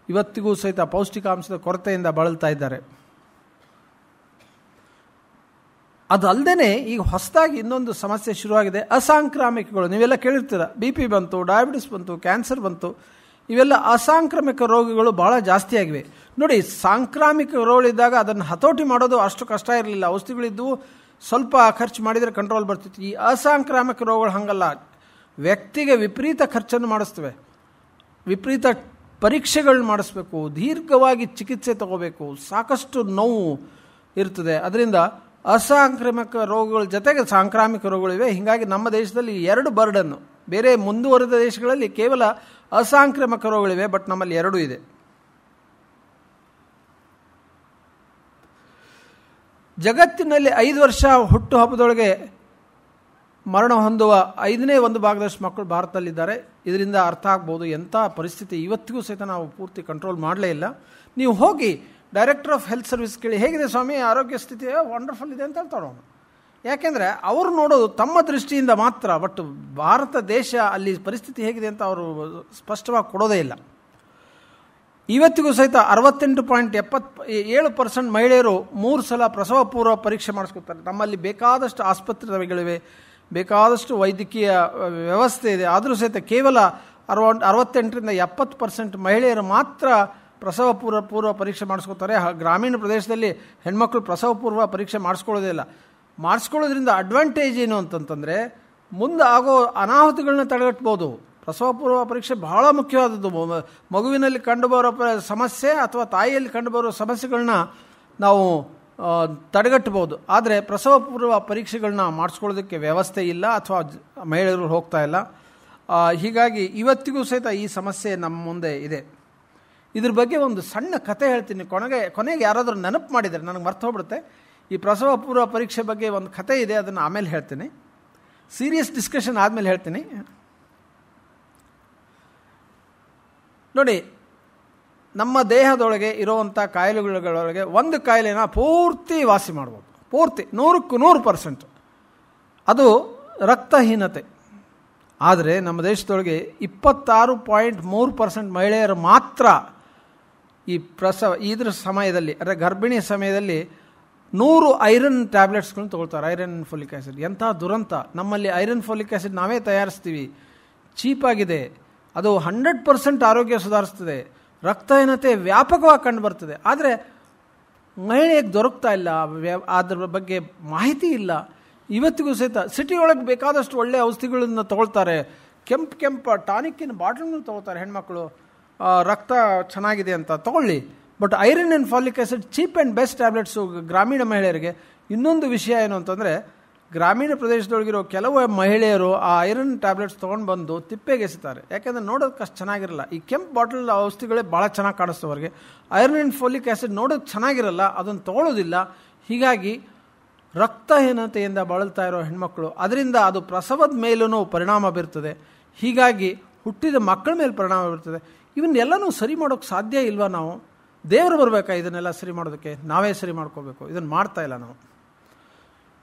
ಇವತ್ತಿಗೂ ಸಹಿತ ಪೌಷ್ಟಿಕಾಂಶದ ಕೊರತೆಯಿಂದ ಬಳಲ್ತಾ ಇದ್ದಾರೆ. ಅದು ಅಲ್ಲದೆ ಈಗ ಹೊಸದಾಗಿ ಇನ್ನೊಂದು ಸಮಸ್ಯೆ ಶುರುವಾಗಿದೆ, ಅಸಾಂಕ್ರಾಮಿಕಗಳು. ನೀವೆಲ್ಲ ಕೇಳಿರ್ತೀರ, BP ಬಂತು, ಡಯಾಬಿಟಿಸ್ ಬಂತು, ಕ್ಯಾನ್ಸರ್ ಬಂತು. ಇವೆಲ್ಲ ಅಸಾಂಕ್ರಾಮಿಕ ರೋಗಗಳು ಭಾಳ ಜಾಸ್ತಿ ಆಗಿವೆ. ನೋಡಿ, ಸಾಂಕ್ರಾಮಿಕ ರೋಗಗಳಿದ್ದಾಗ ಅದನ್ನು ಹತೋಟಿ ಮಾಡೋದು ಅಷ್ಟು ಕಷ್ಟ ಇರಲಿಲ್ಲ. ಔಷಧಿಗಳಿದ್ದವು, ಸ್ವಲ್ಪ ಖರ್ಚು ಮಾಡಿದರೆ ಕಂಟ್ರೋಲ್ ಬರ್ತಿತ್ತು. ಈ ಅಸಾಂಕ್ರಾಮಿಕ ರೋಗಗಳು ಹಾಗಲ್ಲ, ವ್ಯಕ್ತಿಗೆ ವಿಪರೀತ ಖರ್ಚನ್ನು ಮಾಡಿಸ್ತವೆ, ವಿಪರೀತ ಪರೀಕ್ಷೆಗಳನ್ನ ಮಾಡಿಸ್ಬೇಕು, ದೀರ್ಘವಾಗಿ ಚಿಕಿತ್ಸೆ ತಗೋಬೇಕು, ಸಾಕಷ್ಟು ನೋವು ಇರ್ತದೆ. ಅದರಿಂದ ಅಸಾಂಕ್ರಾಮಿಕ ರೋಗಗಳ ಜೊತೆಗೆ ಸಾಂಕ್ರಾಮಿಕ ರೋಗಗಳಿವೆ. ಹೀಗಾಗಿ ನಮ್ಮ ದೇಶದಲ್ಲಿ 2 ಬರ್ಡನ್ನು, ಬೇರೆ ಮುಂದುವರೆದ ದೇಶಗಳಲ್ಲಿ ಕೇವಲ ಅಸಾಂಕ್ರಾಮಿಕ ರೋಗಗಳಿವೆ, ಬಟ್ ನಮ್ಮಲ್ಲಿ 2 ಇದೆ. ಜಗತ್ತಿನಲ್ಲಿ 5 ವರ್ಷ ಹುಟ್ಟುಹಬ್ಬದೊಳಗೆ ಮರಣ ಹೊಂದುವ 5ನೇ 1 ಭಾಗದಷ್ಟು ಮಕ್ಕಳು ಭಾರತದಲ್ಲಿದ್ದಾರೆ. ಇದರಿಂದ ಅರ್ಥ ಆಗ್ಬೋದು ಎಂಥ ಪರಿಸ್ಥಿತಿ. ಇವತ್ತಿಗೂ ಸಹಿತ ನಾವು ಪೂರ್ತಿ ಕಂಟ್ರೋಲ್ ಮಾಡಲೇ ಇಲ್ಲ. ನೀವು ಹೋಗಿ ಡೈರೆಕ್ಟರ್ ಆಫ್ ಹೆಲ್ತ್ ಸರ್ವಿಸ್ ಕೇಳಿ, ಹೇಗಿದೆ ಸ್ವಾಮಿ ಆರೋಗ್ಯ ಸ್ಥಿತಿ? ವಂಡರ್ಫುಲ್ ಇದೆ ಅಂತ ಹೇಳ್ತಾಳೆ ಅವನು. ಯಾಕೆಂದರೆ ಅವರು ನೋಡೋದು ತಮ್ಮ ದೃಷ್ಟಿಯಿಂದ ಮಾತ್ರ, ಬಟ್ ಭಾರತ ದೇಶ ಅಲ್ಲಿ ಪರಿಸ್ಥಿತಿ ಹೇಗಿದೆ ಅಂತ ಅವರು ಸ್ಪಷ್ಟವಾಗಿ ಕೊಡೋದೇ ಇಲ್ಲ. ಇವತ್ತಿಗೂ ಸಹಿತ 68.77% ಮಹಿಳೆಯರು 3 ಸಲ ಪ್ರಸವ ಪೂರ್ವ ಪರೀಕ್ಷೆ ಮಾಡಿಸ್ಕೊತಾರೆ. ನಮ್ಮಲ್ಲಿ ಬೇಕಾದಷ್ಟು ಆಸ್ಪತ್ರೆಗಳಿವೆ, ಬೇಕಾದಷ್ಟು ವೈದ್ಯಕೀಯ ವ್ಯವಸ್ಥೆ ಇದೆ. ಆದರೂ ಸಹಿತ ಕೇವಲ 68-70% ಮಹಿಳೆಯರು ಮಾತ್ರ ಪ್ರಸವ ಪೂರ್ವ ಪರೀಕ್ಷೆ ಮಾಡಿಸ್ಕೊತಾರೆ. ಗ್ರಾಮೀಣ ಪ್ರದೇಶದಲ್ಲಿ ಹೆಣ್ಮಕ್ಳು ಪ್ರಸವ ಪೂರ್ವ ಪರೀಕ್ಷೆ ಮಾಡಿಸ್ಕೊಳ್ಳೋದೇ ಇಲ್ಲ. ಮಾಡಿಸ್ಕೊಳ್ಳೋದ್ರಿಂದ ಅಡ್ವಾಂಟೇಜ್ ಏನು ಅಂತಂತಂದರೆ, ಮುಂದೆ ಆಗೋ ಅನಾಹುತಗಳನ್ನ ತಡೆಗಟ್ಬೋದು. ಪ್ರಸವ ಪೂರ್ವ ಪರೀಕ್ಷೆ ಬಹಳ ಮುಖ್ಯವಾದದ್ದು. ಮಗುವಿನಲ್ಲಿ ಕಂಡುಬರೋ ಸಮಸ್ಯೆ ಅಥವಾ ತಾಯಿಯಲ್ಲಿ ಕಂಡುಬರೋ ಸಮಸ್ಯೆಗಳನ್ನ ನಾವು ತಡೆಗಟ್ಟಬಹುದು. ಆದರೆ ಪ್ರಸವ ಪೂರ್ವ ಪರೀಕ್ಷೆಗಳನ್ನ ಮಾಡಿಸ್ಕೊಳ್ಳೋದಕ್ಕೆ ವ್ಯವಸ್ಥೆ ಇಲ್ಲ ಅಥವಾ ಮಹಿಳೆಯರು ಹೋಗ್ತಾ ಇಲ್ಲ. ಹೀಗಾಗಿ ಇವತ್ತಿಗೂ ಸಹಿತ ಈ ಸಮಸ್ಯೆ ನಮ್ಮ ಮುಂದೆ ಇದೆ. ಇದ್ರ ಬಗ್ಗೆ ಒಂದು ಸಣ್ಣ ಕತೆ ಹೇಳ್ತೀನಿ. ಕೊನೆಗೆ ಯಾರಾದರೂ ನೆನಪು ಮಾಡಿದರೆ, ನನಗೆ ಮರ್ತು ಹೋಗ್ಬಿಡುತ್ತೆ. ಈ ಪ್ರಸವ ಪೂರ್ವ ಪರೀಕ್ಷೆ ಬಗ್ಗೆ ಒಂದು ಕತೆ ಇದೆ, ಅದನ್ನು ಆಮೇಲೆ ಹೇಳ್ತೀನಿ. ಸೀರಿಯಸ್ ಡಿಸ್ಕಷನ್ ಆದಮೇಲೆ ಹೇಳ್ತೀನಿ. ನೋಡಿ, ನಮ್ಮ ದೇಹದೊಳಗೆ ಇರುವಂಥ ಕಾಯಿಲೆಗಳೊಳಗೆ ಒಂದು ಕಾಯಿಲೆನ ಪೂರ್ತಿ ವಾಸಿ ಮಾಡ್ಬೋದು, ಪೂರ್ತಿ 100% ಅದು ರಕ್ತಹೀನತೆ. ಆದರೆ ನಮ್ಮ ದೇಶದೊಳಗೆ 26.3% ಮಹಿಳೆಯರು ಮಾತ್ರ ಇದ್ರ ಸಮಯದಲ್ಲಿ, ಅಂದರೆ ಗರ್ಭಿಣಿ ಸಮಯದಲ್ಲಿ 100 ಐರನ್ ಟ್ಯಾಬ್ಲೆಟ್ಸ್ಗಳನ್ನು ತೊಗೊಳ್ತಾರೆ, ಐರನ್ ಫೋಲಿಕ್ ಆ್ಯಸಿಡ್. ಎಂಥ ದುರಂತ! ನಮ್ಮಲ್ಲಿ ಐರನ್ ಫೋಲಿಕ್ ಆ್ಯಸಿಡ್ ನಾವೇ ತಯಾರಿಸ್ತೀವಿ, ಚೀಪಾಗಿದೆ, ಅದು 100% ಆರೋಗ್ಯ ಸುಧಾರಿಸ್ತದೆ, ರಕ್ತಹೀನತೆ ವ್ಯಾಪಕವಾಗಿ ಕಂಡು ಬರ್ತದೆ. ಆದರೆ ಮಹಿಳೆಗೆ ದೊರಕ್ತಾ ಇಲ್ಲ, ಅದ್ರ ಬಗ್ಗೆ ಮಾಹಿತಿ ಇಲ್ಲ. ಇವತ್ತಿಗೂ ಸಹಿತ ಸಿಟಿ ಒಳಗೆ ಬೇಕಾದಷ್ಟು ಒಳ್ಳೆಯ ಔಷಧಿಗಳನ್ನು ತಗೊಳ್ತಾರೆ, ಕೆಂಪು ಟಾನಿಕ್ಕಿನ ಬಾಟ್ಲನ್ನು ತೊಗೋತಾರೆ ಹೆಣ್ಮಕ್ಳು, ರಕ್ತ ಚೆನ್ನಾಗಿದೆ ಅಂತ ತೊಗೊಳ್ಳಿ. But iron and folic acid cheap and best tablets ಗ್ರಾಮೀಣ ಮಹಿಳೆಯರಿಗೆ. ಇನ್ನೊಂದು ವಿಷಯ ಏನು ಅಂತಂದರೆ, ಗ್ರಾಮೀಣ ಪ್ರದೇಶದೊಳಗಿರೋ ಕೆಲವು ಮಹಿಳೆಯರು ಆ ಐರನ್ ಟ್ಯಾಬ್ಲೆಟ್ಸ್ ತೊಗೊಂಡು ಬಂದು ತಿಪ್ಪೆಗೆ ಎಸಿತಾರೆ. ಯಾಕೆಂದರೆ ನೋಡೋದಕ್ಕೆ ಅಷ್ಟು ಚೆನ್ನಾಗಿರಲ್ಲ. ಈ ಕೆಂಪು ಬಾಟಲ್ ಔಷಧಿಗಳೇ ಭಾಳ ಚೆನ್ನಾಗಿ ಕಾಣಿಸ್ತವೆ ಅವ್ರಿಗೆ. ಐರನ್ ಆ್ಯಂಡ್ ಫಾಲಿಕ್ ಆ್ಯಸಿಡ್ ನೋಡೋದು ಚೆನ್ನಾಗಿರಲ್ಲ, ಅದನ್ನು ತೊಗೊಳ್ಳೋದಿಲ್ಲ. ಹೀಗಾಗಿ ರಕ್ತಹೀನತೆಯಿಂದ ಬಳಲ್ತಾ ಇರೋ ಹೆಣ್ಮಕ್ಳು, ಅದರಿಂದ ಅದು ಪ್ರಸವದ ಮೇಲೂ ಪರಿಣಾಮ ಬೀರ್ತದೆ. ಹೀಗಾಗಿ ಹುಟ್ಟಿದ ಮಕ್ಕಳ ಮೇಲೆ ಪರಿಣಾಮ ಬೀರ್ತದೆ. ಇವನ್ನೆಲ್ಲನೂ ಸರಿ ಮಾಡೋಕ್ಕೆ ಸಾಧ್ಯ ಇಲ್ವಾ? ನಾವು ದೇವರು ಬರಬೇಕಾ ಇದನ್ನೆಲ್ಲ ಸರಿ ಮಾಡೋದಕ್ಕೆ? ನಾವೇ ಸರಿ ಮಾಡ್ಕೋಬೇಕು. ಇದನ್ನು ಮಾಡ್ತಾ ಇಲ್ಲ ನಾವು.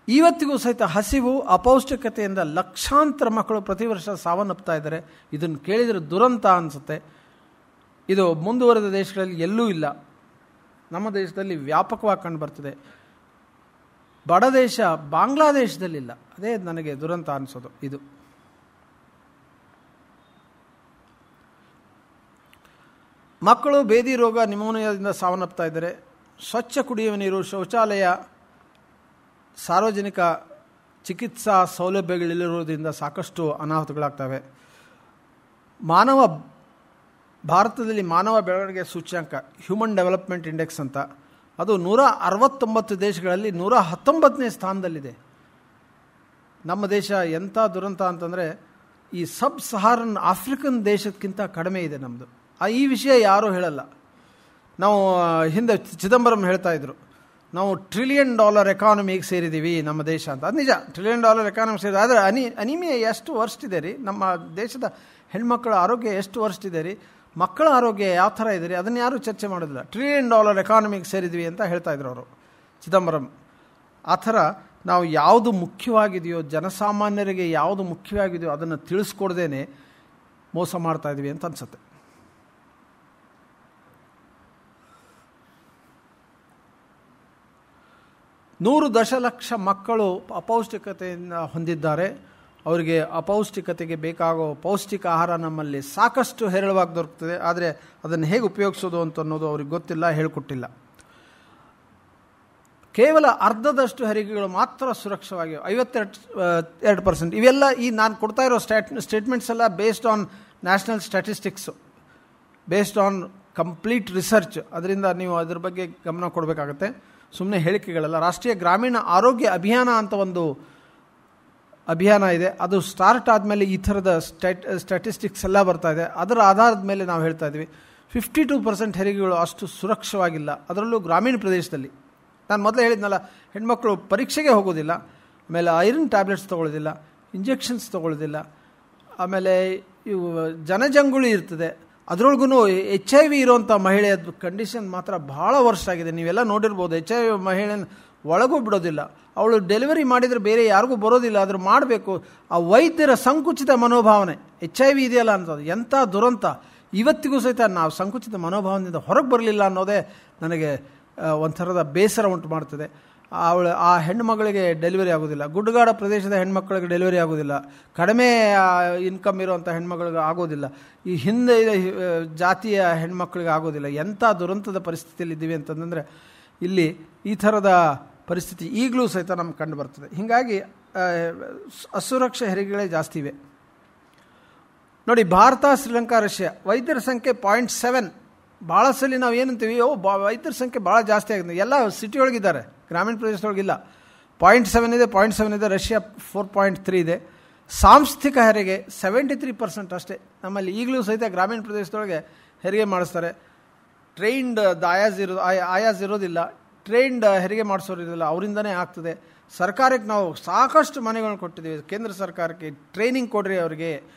ಇವತ್ತಿಗೂ ಸಹಿತ ಹಸಿವು, ಅಪೌಷ್ಟಿಕತೆಯಿಂದ ಲಕ್ಷಾಂತರ ಮಕ್ಕಳು ಪ್ರತಿ ವರ್ಷ ಸಾವನ್ನಪ್ತಾ ಇದ್ದಾರೆ. ಇದನ್ನು ಕೇಳಿದರೆ ದುರಂತ ಅನಿಸುತ್ತೆ. ಇದು ಮುಂದುವರೆದ ದೇಶಗಳಲ್ಲಿ ಎಲ್ಲೂ ಇಲ್ಲ, ನಮ್ಮ ದೇಶದಲ್ಲಿ ವ್ಯಾಪಕವಾಗಿ ಕಂಡು ಬರ್ತದೆ. ಬಡ ದೇಶ ಬಾಂಗ್ಲಾದೇಶದಲ್ಲಿಲ್ಲ. ಅದೇ ನನಗೆ ದುರಂತ ಅನಿಸೋದು. ಇದು ಮಕ್ಕಳು ಬೇದಿ ರೋಗ, ನಿಮೋನಿಯಾದಿಂದ ಸಾವನ್ನಪ್ತಾ ಇದ್ದಾರೆ. ಸ್ವಚ್ಛ ಕುಡಿಯುವ ನೀರು, ಶೌಚಾಲಯ, ಸಾರ್ವಜನಿಕ ಚಿಕಿತ್ಸಾ ಸೌಲಭ್ಯಗಳಿರುವುದರಿಂದ ಸಾಕಷ್ಟು ಅನಾಹುತಗಳಾಗ್ತವೆ. ಭಾರತದಲ್ಲಿ ಮಾನವ ಬೆಳವಣಿಗೆ ಸೂಚ್ಯಂಕ, ಹ್ಯೂಮನ್ ಡೆವಲಪ್ಮೆಂಟ್ ಇಂಡೆಕ್ಸ್ ಅಂತ, ಅದು 169 ದೇಶಗಳಲ್ಲಿ 119ನೇ ಸ್ಥಾನದಲ್ಲಿದೆ. ನಮ್ಮ ದೇಶ ಎಂಥ ದುರಂತ ಅಂತಂದರೆ, ಈ ಸಬ್ ಸಹಾರನ್ ಆಫ್ರಿಕನ್ ದೇಶಕ್ಕಿಂತ ಕಡಿಮೆ ಇದೆ ನಮ್ಮದು. ಈ ವಿಷಯ ಯಾರೂ ಹೇಳಲ್ಲ. ನಾವು ಹಿಂದೆ ಚಿದಂಬರಂ ಹೇಳ್ತಾ ಇದ್ರು, ನಾವು $1 ಟ್ರಿಲಿಯನ್ ಎಕಾನಮಿಗೆ ಸೇರಿದ್ದೀವಿ ನಮ್ಮ ದೇಶ ಅಂತ. ಅದು ನಿಜ, $1 ಟ್ರಿಲಿಯನ್ ಎಕಾನಮಿ ಸೇರಿದೆ. ಆದರೆ ಅನಿಮಿಯಾ ಎಷ್ಟು ವರ್ಸ್ಟ್ ಇದೆ ರೀ, ನಮ್ಮ ದೇಶದ ಹೆಣ್ಮಕ್ಕಳ ಆರೋಗ್ಯ ಎಷ್ಟು ವರ್ಸ್ಟ್ ಇದೆ ರೀ, ಮಕ್ಕಳ ಆರೋಗ್ಯ ಯಾವ ಥರ ಇದೆ ರೀ, ಅದನ್ನು ಯಾರೂ ಚರ್ಚೆ ಮಾಡೋದಿಲ್ಲ. $1 ಟ್ರಿಲಿಯನ್ ಎಕಾನಮಿಗೆ ಸೇರಿದ್ವಿ ಅಂತ ಹೇಳ್ತಾ ಇದ್ರು ಅವರು, ಚಿದಂಬರಂ. ಆ ಥರ ನಾವು ಯಾವುದು ಮುಖ್ಯವಾಗಿದೆಯೋ, ಜನಸಾಮಾನ್ಯರಿಗೆ ಯಾವುದು ಮುಖ್ಯವಾಗಿದೆಯೋ ಅದನ್ನು ತಿಳಿಸ್ಕೊಡ್ದೇನೆ ಮೋಸ ಮಾಡ್ತಾ ಇದ್ವಿ ಅಂತ ಅನ್ಸುತ್ತೆ. $100 ದಶಲಕ್ಷ ಮಕ್ಕಳು ಅಪೌಷ್ಟಿಕತೆಯಿಂದ ಹೊಂದಿದ್ದಾರೆ. ಅವರಿಗೆ ಅಪೌಷ್ಟಿಕತೆಗೆ ಬೇಕಾಗೋ ಪೌಷ್ಟಿಕ ಆಹಾರ ನಮ್ಮಲ್ಲಿ ಸಾಕಷ್ಟು ಹೇರಳವಾಗಿ ದೊರಕುತ್ತದೆ. ಆದರೆ ಅದನ್ನು ಹೇಗೆ ಉಪಯೋಗಿಸೋದು ಅಂತ ಅನ್ನೋದು ಅವ್ರಿಗೆ ಗೊತ್ತಿಲ್ಲ, ಹೇಳಿಕೊಟ್ಟಿಲ್ಲ. ಕೇವಲ ಅರ್ಧದಷ್ಟು ಹೆರಿಗೆಗಳು ಮಾತ್ರ ಸುರಕ್ಷವಾಗಿವೆ, 52%. ಇವೆಲ್ಲ ಈ ನಾನು ಕೊಡ್ತಾ ಇರೋ ಸ್ಟೇಟ್ಮೆಂಟ್ಸ್ ಎಲ್ಲ based on national statistics, based on complete research. ಅದರಿಂದ ನೀವು ಅದ್ರ ಬಗ್ಗೆ ಗಮನ ಕೊಡಬೇಕಾಗತ್ತೆ, ಸುಮ್ಮನೆ ಹೇಳಿಕೆಗಳಲ್ಲ. ರಾಷ್ಟ್ರೀಯ ಗ್ರಾಮೀಣ ಆರೋಗ್ಯ ಅಭಿಯಾನ ಅಂತ ಒಂದು ಅಭಿಯಾನ ಇದೆ. ಅದು ಸ್ಟಾರ್ಟ್ ಆದಮೇಲೆ ಈ ಥರದ ಸ್ಟ್ಯಾಟಿಸ್ಟಿಕ್ಸ್ ಎಲ್ಲ ಬರ್ತಾ ಇದೆ. ಅದರ ಆಧಾರದ ಮೇಲೆ ನಾವು ಹೇಳ್ತಾ ಇದ್ವಿ 52% ಹೆರಿಗೆಗಳು ಅಷ್ಟು ಸುರಕ್ಷವಾಗಿಲ್ಲ, ಅದರಲ್ಲೂ ಗ್ರಾಮೀಣ ಪ್ರದೇಶದಲ್ಲಿ. ನಾನು ಮೊದಲೇ ಹೇಳಿದ್ನಲ್ಲ, ಹೆಣ್ಮಕ್ಳು ಪರೀಕ್ಷೆಗೆ ಹೋಗೋದಿಲ್ಲ, ಆಮೇಲೆ ಐರನ್ ಟ್ಯಾಬ್ಲೆಟ್ಸ್ ತೊಗೊಳ್ಳೋದಿಲ್ಲ, ಇಂಜೆಕ್ಷನ್ಸ್ ತೊಗೊಳ್ಳೋದಿಲ್ಲ, ಆಮೇಲೆ ಇವು ಜನಜಂಗುಳಿ ಇರ್ತದೆ. ಅದರೊಳಗೂ HIV ಇರೋವಂಥ ಮಹಿಳೆಯ ಕಂಡೀಷನ್ ಮಾತ್ರ ಭಾಳ ವರ್ಷ ಆಗಿದೆ. ನೀವೆಲ್ಲ ನೋಡಿರ್ಬೋದು, HIV ಮಹಿಳೆಯನ್ನು ಒಳಗೂ ಬಿಡೋದಿಲ್ಲ. ಅವಳು ಡೆಲಿವರಿ ಮಾಡಿದರೆ ಬೇರೆ ಯಾರಿಗೂ ಬರೋದಿಲ್ಲ, ಆದರೂ ಮಾಡಬೇಕು. ಆ ವೈದ್ಯರ ಸಂಕುಚಿತ ಮನೋಭಾವನೆ, HIV ಇದೆಯಲ್ಲ ಅಂತದ್ದು ಎಂಥ ದುರಂತ. ಇವತ್ತಿಗೂ ಸಹಿತ ನಾವು ಸಂಕುಚಿತ ಮನೋಭಾವನೆಯಿಂದ ಹೊರಗೆ ಬರಲಿಲ್ಲ ಅನ್ನೋದೇ ನನಗೆ ಒಂಥರದ ಬೇಸರ ಉಂಟು ಮಾಡ್ತದೆ. ಆ ಹೆಣ್ಣುಮಗಳಿಗೆ ಡೆಲಿವರಿ ಆಗೋದಿಲ್ಲ, ಗುಡ್ಡಗಾಡ ಪ್ರದೇಶದ ಹೆಣ್ಮಕ್ಳಿಗೆ ಡೆಲಿವರಿ ಆಗೋದಿಲ್ಲ, ಕಡಿಮೆ ಇನ್ಕಮ್ ಇರುವಂಥ ಹೆಣ್ಮಕ್ಳಿಗೆ ಆಗೋದಿಲ್ಲ, ಈ ಹಿಂದೆ ಜಾತಿಯ ಹೆಣ್ಮಕ್ಳಿಗೆ ಆಗೋದಿಲ್ಲ. ಎಂಥ ದುರಂತದ ಪರಿಸ್ಥಿತಿಯಲ್ಲಿದ್ದೀವಿ ಅಂತಂದರೆ ಇಲ್ಲಿ ಈ ಥರದ ಪರಿಸ್ಥಿತಿ ಈಗಲೂ ಸಹಿತ ನಮ್ಗೆ ಕಂಡು ಬರ್ತದೆ. ಹೀಗಾಗಿ ಅಸುರಕ್ಷ ಹೆರಿಗೆಗಳೇ ಜಾಸ್ತಿ ಇವೆ. ನೋಡಿ, ಭಾರತ, ಶ್ರೀಲಂಕಾ, ರಷ್ಯಾ ವೈದ್ಯರ ಸಂಖ್ಯೆ 0.7. ಭಾಳ ಸಲ ನಾವು ಏನಂತೀವಿ, ವೈದ್ಯರ ಸಂಖ್ಯೆ ಭಾಳ ಜಾಸ್ತಿ ಆಗಿದೆ. ಎಲ್ಲ ಸಿಟಿ ಒಳಗಿದ್ದಾರೆ, ಗ್ರಾಮೀಣ ಪ್ರದೇಶದೊಳಗಿಲ್ಲ. 0.7 ಇದೆ, 0.7 ಇದೆ. ರಷ್ಯಾ 4.3 ಇದೆ. ಸಾಂಸ್ಥಿಕ ಹೆರಿಗೆ 73% ಅಷ್ಟೇ. ನಮ್ಮಲ್ಲಿ ಈಗಲೂ ಸಹಿತ ಗ್ರಾಮೀಣ ಪ್ರದೇಶದೊಳಗೆ ಹೆರಿಗೆ ಮಾಡಿಸ್ತಾರೆ. ಟ್ರೈನ್ಡ್ ಆಯಾಸ್ ಇರೋದಿಲ್ಲ, ಟ್ರೈನ್ಡ್ ಹೆರಿಗೆ ಮಾಡಿಸೋರು ಇರೋದಿಲ್ಲ, ಅವರಿಂದನೇ ಆಗ್ತದೆ. ಸರ್ಕಾರಕ್ಕೆ ನಾವು ಸಾಕಷ್ಟು ಮನೆಗಳನ್ನ ಕೊಟ್ಟಿದ್ದೀವಿ. ಕೇಂದ್ರ ಸರ್ಕಾರಕ್ಕೆ ಟ್ರೈನಿಂಗ್ ಕೊಡ್ರಿ, ಅವರಿಗೆ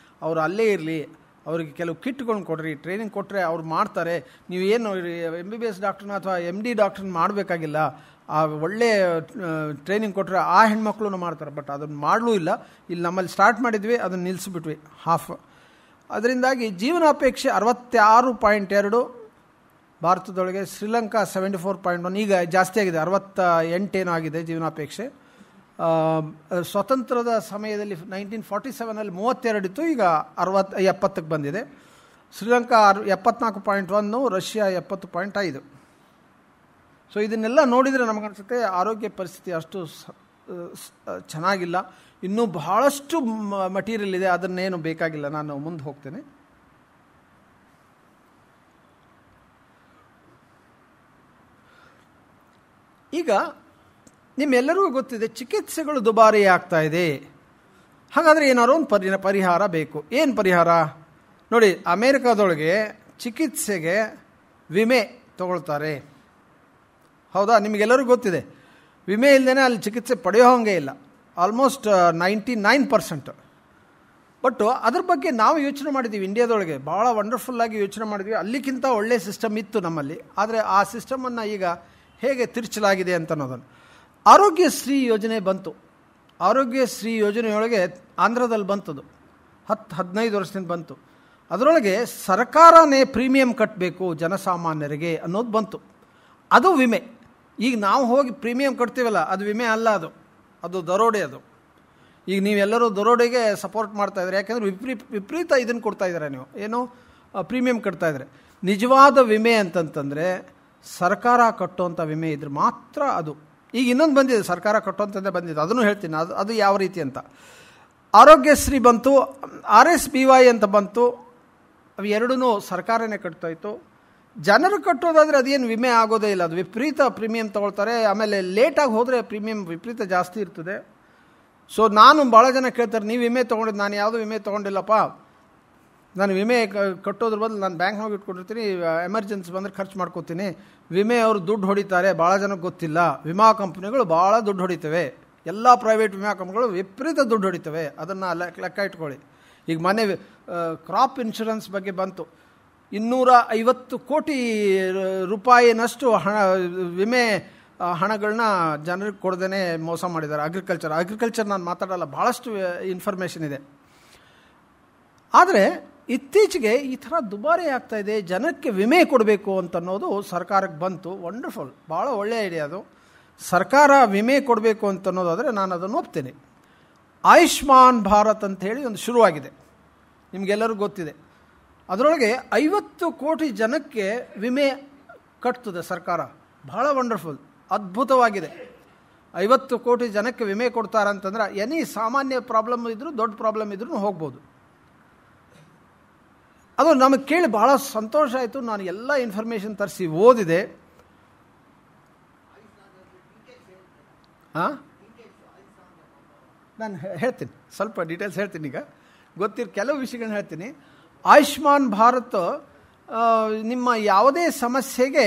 ಅವರು ಅಲ್ಲೇ ಇರಲಿ, ಅವರಿಗೆ ಕೆಲವು ಕಿಟ್ಗಳನ್ನ ಕೊಡ್ರಿ, ಟ್ರೈನಿಂಗ್ ಕೊಟ್ಟರೆ ಅವ್ರು ಮಾಡ್ತಾರೆ. ನೀವು ಏನು MBBS ಡಾಕ್ಟ್ರನ್ನ ಅಥವಾ MD ಡಾಕ್ಟ್ರನ್ನ ಮಾಡಬೇಕಾಗಿಲ್ಲ, ಆ ಒಳ್ಳೆ ಟ್ರೈನಿಂಗ್ ಕೊಟ್ಟರೆ ಆ ಹೆಣ್ಮಕ್ಳು ಮಾಡ್ತಾರೆ. ಬಟ್ ಅದನ್ನು ಮಾಡಲೂ ಇಲ್ಲ. ಇಲ್ಲಿ ನಮ್ಮಲ್ಲಿ ಸ್ಟಾರ್ಟ್ ಮಾಡಿದ್ವಿ, ಅದನ್ನು ನಿಲ್ಲಿಸ್ಬಿಟ್ವಿ ಹಾಫ್. ಅದರಿಂದಾಗಿ ಜೀವನಾಪೇಕ್ಷೆ 66.2 ಭಾರತದೊಳಗೆ. ಶ್ರೀಲಂಕಾ 74.1, ಈಗ ಜಾಸ್ತಿ ಆಗಿದೆ, 68 ಏನೋ ಆಗಿದೆ ಜೀವನಾಪೇಕ್ಷೆ. ಸ್ವತಂತ್ರದ ಸಮಯದಲ್ಲಿ 1947 32 ಇತ್ತು, ಈಗ 70ಕ್ಕೆ ಬಂದಿದೆ. ಶ್ರೀಲಂಕಾ 74.1, ರಷ್ಯಾ 70.5. ಸೊ ಇದನ್ನೆಲ್ಲ ನೋಡಿದರೆ ನಮಗನ್ಸುತ್ತೆ ಆರೋಗ್ಯ ಪರಿಸ್ಥಿತಿ ಅಷ್ಟು ಚೆನ್ನಾಗಿಲ್ಲ. ಇನ್ನೂ ಬಹಳಷ್ಟು ಮಟೀರಿಯಲ್ ಇದೆ, ಅದನ್ನೇನು ಬೇಕಾಗಿಲ್ಲ, ನಾನು ಮುಂದೆ ಹೋಗ್ತೇನೆ. ಈಗ ನಿಮ್ಮೆಲ್ಲರಿಗೂ ಗೊತ್ತಿದೆ ಚಿಕಿತ್ಸೆಗಳು ದುಬಾರಿ ಆಗ್ತಾ ಇದೆ. ಹಾಗಾದರೆ ಏನಾದ್ರು ಒಂದು ಪರಿಹಾರ ಬೇಕು. ಏನು ಪರಿಹಾರ ನೋಡಿ, ಅಮೇರಿಕಾದೊಳಗೆ ಚಿಕಿತ್ಸೆಗೆ ವಿಮೆ ತಗೊಳ್ತಾರೆ. ಹೌದಾ? ನಿಮಗೆಲ್ಲರಿಗೂ ಗೊತ್ತಿದೆ. ವಿಮೆ ಇಲ್ಲದೇ ಅಲ್ಲಿ ಚಿಕಿತ್ಸೆ ಪಡೆಯೋ ಹಾಗೆ ಇಲ್ಲ, ಆಲ್ಮೋಸ್ಟ್ 99%. ಬಟ್ ಅದ್ರ ಬಗ್ಗೆ ನಾವು ಯೋಚನೆ ಮಾಡಿದ್ದೀವಿ ಇಂಡಿಯಾದೊಳಗೆ, ಭಾಳ ವಂಡರ್ಫುಲ್ಲಾಗಿ ಯೋಚನೆ ಮಾಡಿದ್ವಿ. ಅಲ್ಲಿಗಿಂತ ಒಳ್ಳೆಯ ಸಿಸ್ಟಮ್ ಇತ್ತು ನಮ್ಮಲ್ಲಿ. ಆದರೆ ಆ ಸಿಸ್ಟಮನ್ನು ಈಗ ಹೇಗೆ ತಿರುಚಲಾಗಿದೆ ಅಂತ ಅನ್ನೋದನ್ನು. ಆರೋಗ್ಯಶ್ರೀ ಯೋಜನೆ ಬಂತು. ಆರೋಗ್ಯಶ್ರೀ ಯೋಜನೆಯೊಳಗೆ ಆಂಧ್ರದಲ್ಲಿ ಬಂತದು, 10-15 ವರ್ಷದಿಂದ ಬಂತು. ಅದರೊಳಗೆ ಸರ್ಕಾರನೇ ಪ್ರೀಮಿಯಂ ಕಟ್ಟಬೇಕು ಜನಸಾಮಾನ್ಯರಿಗೆ ಅನ್ನೋದು ಬಂತು. ಅದು ವಿಮೆ. ಈಗ ನಾವು ಹೋಗಿ ಪ್ರೀಮಿಯಂ ಕಟ್ತೀವಲ್ಲ, ಅದು ವಿಮೆ ಅಲ್ಲ, ಅದು ದರೋಡೆ. ಅದು ಈಗ ನೀವೆಲ್ಲರೂ ದರೋಡೆಗೆ ಸಪೋರ್ಟ್ ಮಾಡ್ತಾಯಿದ್ರೆ, ಯಾಕೆಂದರೆ ವಿಪರೀತ ಇದನ್ನು ಕೊಡ್ತಾಯಿದ್ದಾರೆ. ನೀವು ಏನೋ ಪ್ರೀಮಿಯಂ ಕಟ್ತಾಯಿದ್ರೆ. ನಿಜವಾದ ವಿಮೆ ಅಂತಂತಂದರೆ ಸರ್ಕಾರ ಕಟ್ಟುವಂಥ ವಿಮೆ ಇದ್ರೆ ಮಾತ್ರ ಅದು. ಈಗ ಇನ್ನೊಂದು ಬಂದಿದೆ, ಸರ್ಕಾರ ಕಟ್ಟುವಂಥದ್ದೇ ಬಂದಿದೆ, ಅದನ್ನು ಹೇಳ್ತೀನಿ. ಅದು ಯಾವ ರೀತಿ ಅಂತ. ಆರೋಗ್ಯಶ್ರೀ ಬಂತು, RSBY ಅಂತ ಬಂತು. ಅವು ಎರಡೂ ಸರ್ಕಾರನೇ ಕಟ್ತಾಯಿತ್ತು. ಜನರು ಕಟ್ಟೋದಾದರೆ ಅದೇನು ವಿಮೆ ಆಗೋದೇ ಇಲ್ಲ, ಅದು ವಿಪರೀತ ಪ್ರೀಮಿಯಂ ತೊಗೊಳ್ತಾರೆ. ಆಮೇಲೆ ಲೇಟಾಗಿ ಹೋದರೆ ಪ್ರೀಮಿಯಂ ವಿಪರೀತ ಜಾಸ್ತಿ ಇರ್ತದೆ. ಸೊ ನಾನು ಭಾಳ ಜನ ಕೇಳ್ತಾರೆ, ನೀವು ವಿಮೆ ತೊಗೊಂಡಿದ್ದು. ನಾನು ಯಾವುದೂ ವಿಮೆ ತೊಗೊಂಡಿಲ್ಲಪ್ಪ, ನಾನು ವಿಮೆ ಕಟ್ಟೋದ್ರ ಬದಲು ನಾನು ಬ್ಯಾಂಕ್ನಾಗ ಇಟ್ಕೊಂಡಿರ್ತೀನಿ, ಎಮರ್ಜೆನ್ಸಿ ಬಂದರೆ ಖರ್ಚು ಮಾಡ್ಕೋತೀನಿ. ವಿಮೆ ಅವರು ದುಡ್ಡು ಹೊಡಿತಾರೆ, ಭಾಳ ಜನಕ್ಕೆ ಗೊತ್ತಿಲ್ಲ. ವಿಮಾ ಕಂಪ್ನಿಗಳು ಭಾಳ ದುಡ್ಡು ಹೊಡಿತವೆ. ಎಲ್ಲ ಪ್ರೈವೇಟ್ ವಿಮಾ ಕಂಪ್ನಿಗಳು ವಿಪರೀತ ದುಡ್ಡು ಹೊಡಿತವೆ. ಅದನ್ನು ಲೆಕ್ಕ ಇಟ್ಕೊಳ್ಳಿ. ಈಗ ಮೊನ್ನೆ ಕ್ರಾಪ್ ಇನ್ಶೂರೆನ್ಸ್ ಬಗ್ಗೆ ಬಂತು. 250 ಕೋಟಿ ರೂಪಾಯಿನಷ್ಟು ವಿಮೆ ಹಣಗಳನ್ನ ಜನರಿಗೆ ಕೊಡದೇ ಮೋಸ ಮಾಡಿದ್ದಾರೆ. ಅಗ್ರಿಕಲ್ಚರ್ ನಾನು ಮಾತಾಡಲ್ಲ, ಭಾಳಷ್ಟು ಇನ್ಫಾರ್ಮೇಷನ್ ಇದೆ. ಆದರೆ ಇತ್ತೀಚೆಗೆ ಈ ಥರ ದುಬಾರಿ ಆಗ್ತಾಯಿದೆ, ಜನಕ್ಕೆ ವಿಮೆ ಕೊಡಬೇಕು ಅಂತನ್ನೋದು ಸರ್ಕಾರಕ್ಕೆ ಬಂತು. ವಂಡರ್ಫುಲ್, ಭಾಳ ಒಳ್ಳೆಯ ಐಡಿಯಾ ಅದು. ಸರ್ಕಾರ ವಿಮೆ ಕೊಡಬೇಕು ಅಂತನ್ನೋದಾದರೆ ನಾನು ಅದನ್ನು ಒಪ್ತೇನೆ. ಆಯುಷ್ಮಾನ್ ಭಾರತ್ ಅಂಥೇಳಿ ಒಂದು ಶುರುವಾಗಿದೆ, ನಿಮಗೆಲ್ಲರಿಗೂ ಗೊತ್ತಿದೆ. ಅದರೊಳಗೆ 50 ಕೋಟಿ ಜನಕ್ಕೆ ವಿಮೆ ಕಟ್ತದೆ ಸರ್ಕಾರ. ಭಾಳ ವಂಡರ್ಫುಲ್, ಅದ್ಭುತವಾಗಿದೆ. 50 ಕೋಟಿ ಜನಕ್ಕೆ ವಿಮೆ ಕೊಡ್ತಾರಂತಂದ್ರೆ ಎನಿ ಸಾಮಾನ್ಯ ಪ್ರಾಬ್ಲಮ್ ಇದ್ದರೂ ದೊಡ್ಡ ಪ್ರಾಬ್ಲಮ್ ಇದ್ರೂ ಹೋಗ್ಬೋದು. ಅದು ನಮಗೆ ಕೇಳಿ ಭಾಳ ಸಂತೋಷ ಆಯಿತು. ನಾನು ಎಲ್ಲ ಇನ್ಫಾರ್ಮೇಷನ್ ತರಿಸಿ ಓದಿದೆ. ನಾನು ಹೇಳ್ತೀನಿ, ಸ್ವಲ್ಪ ಡೀಟೇಲ್ಸ್ ಹೇಳ್ತೀನಿ. ಈಗ ಕೆಲವು ವಿಷಯಗಳನ್ನ ಹೇಳ್ತೀನಿ. ಆಯುಷ್ಮಾನ್ ಭಾರತ್ ನಿಮ್ಮ ಯಾವುದೇ ಸಮಸ್ಯೆಗೆ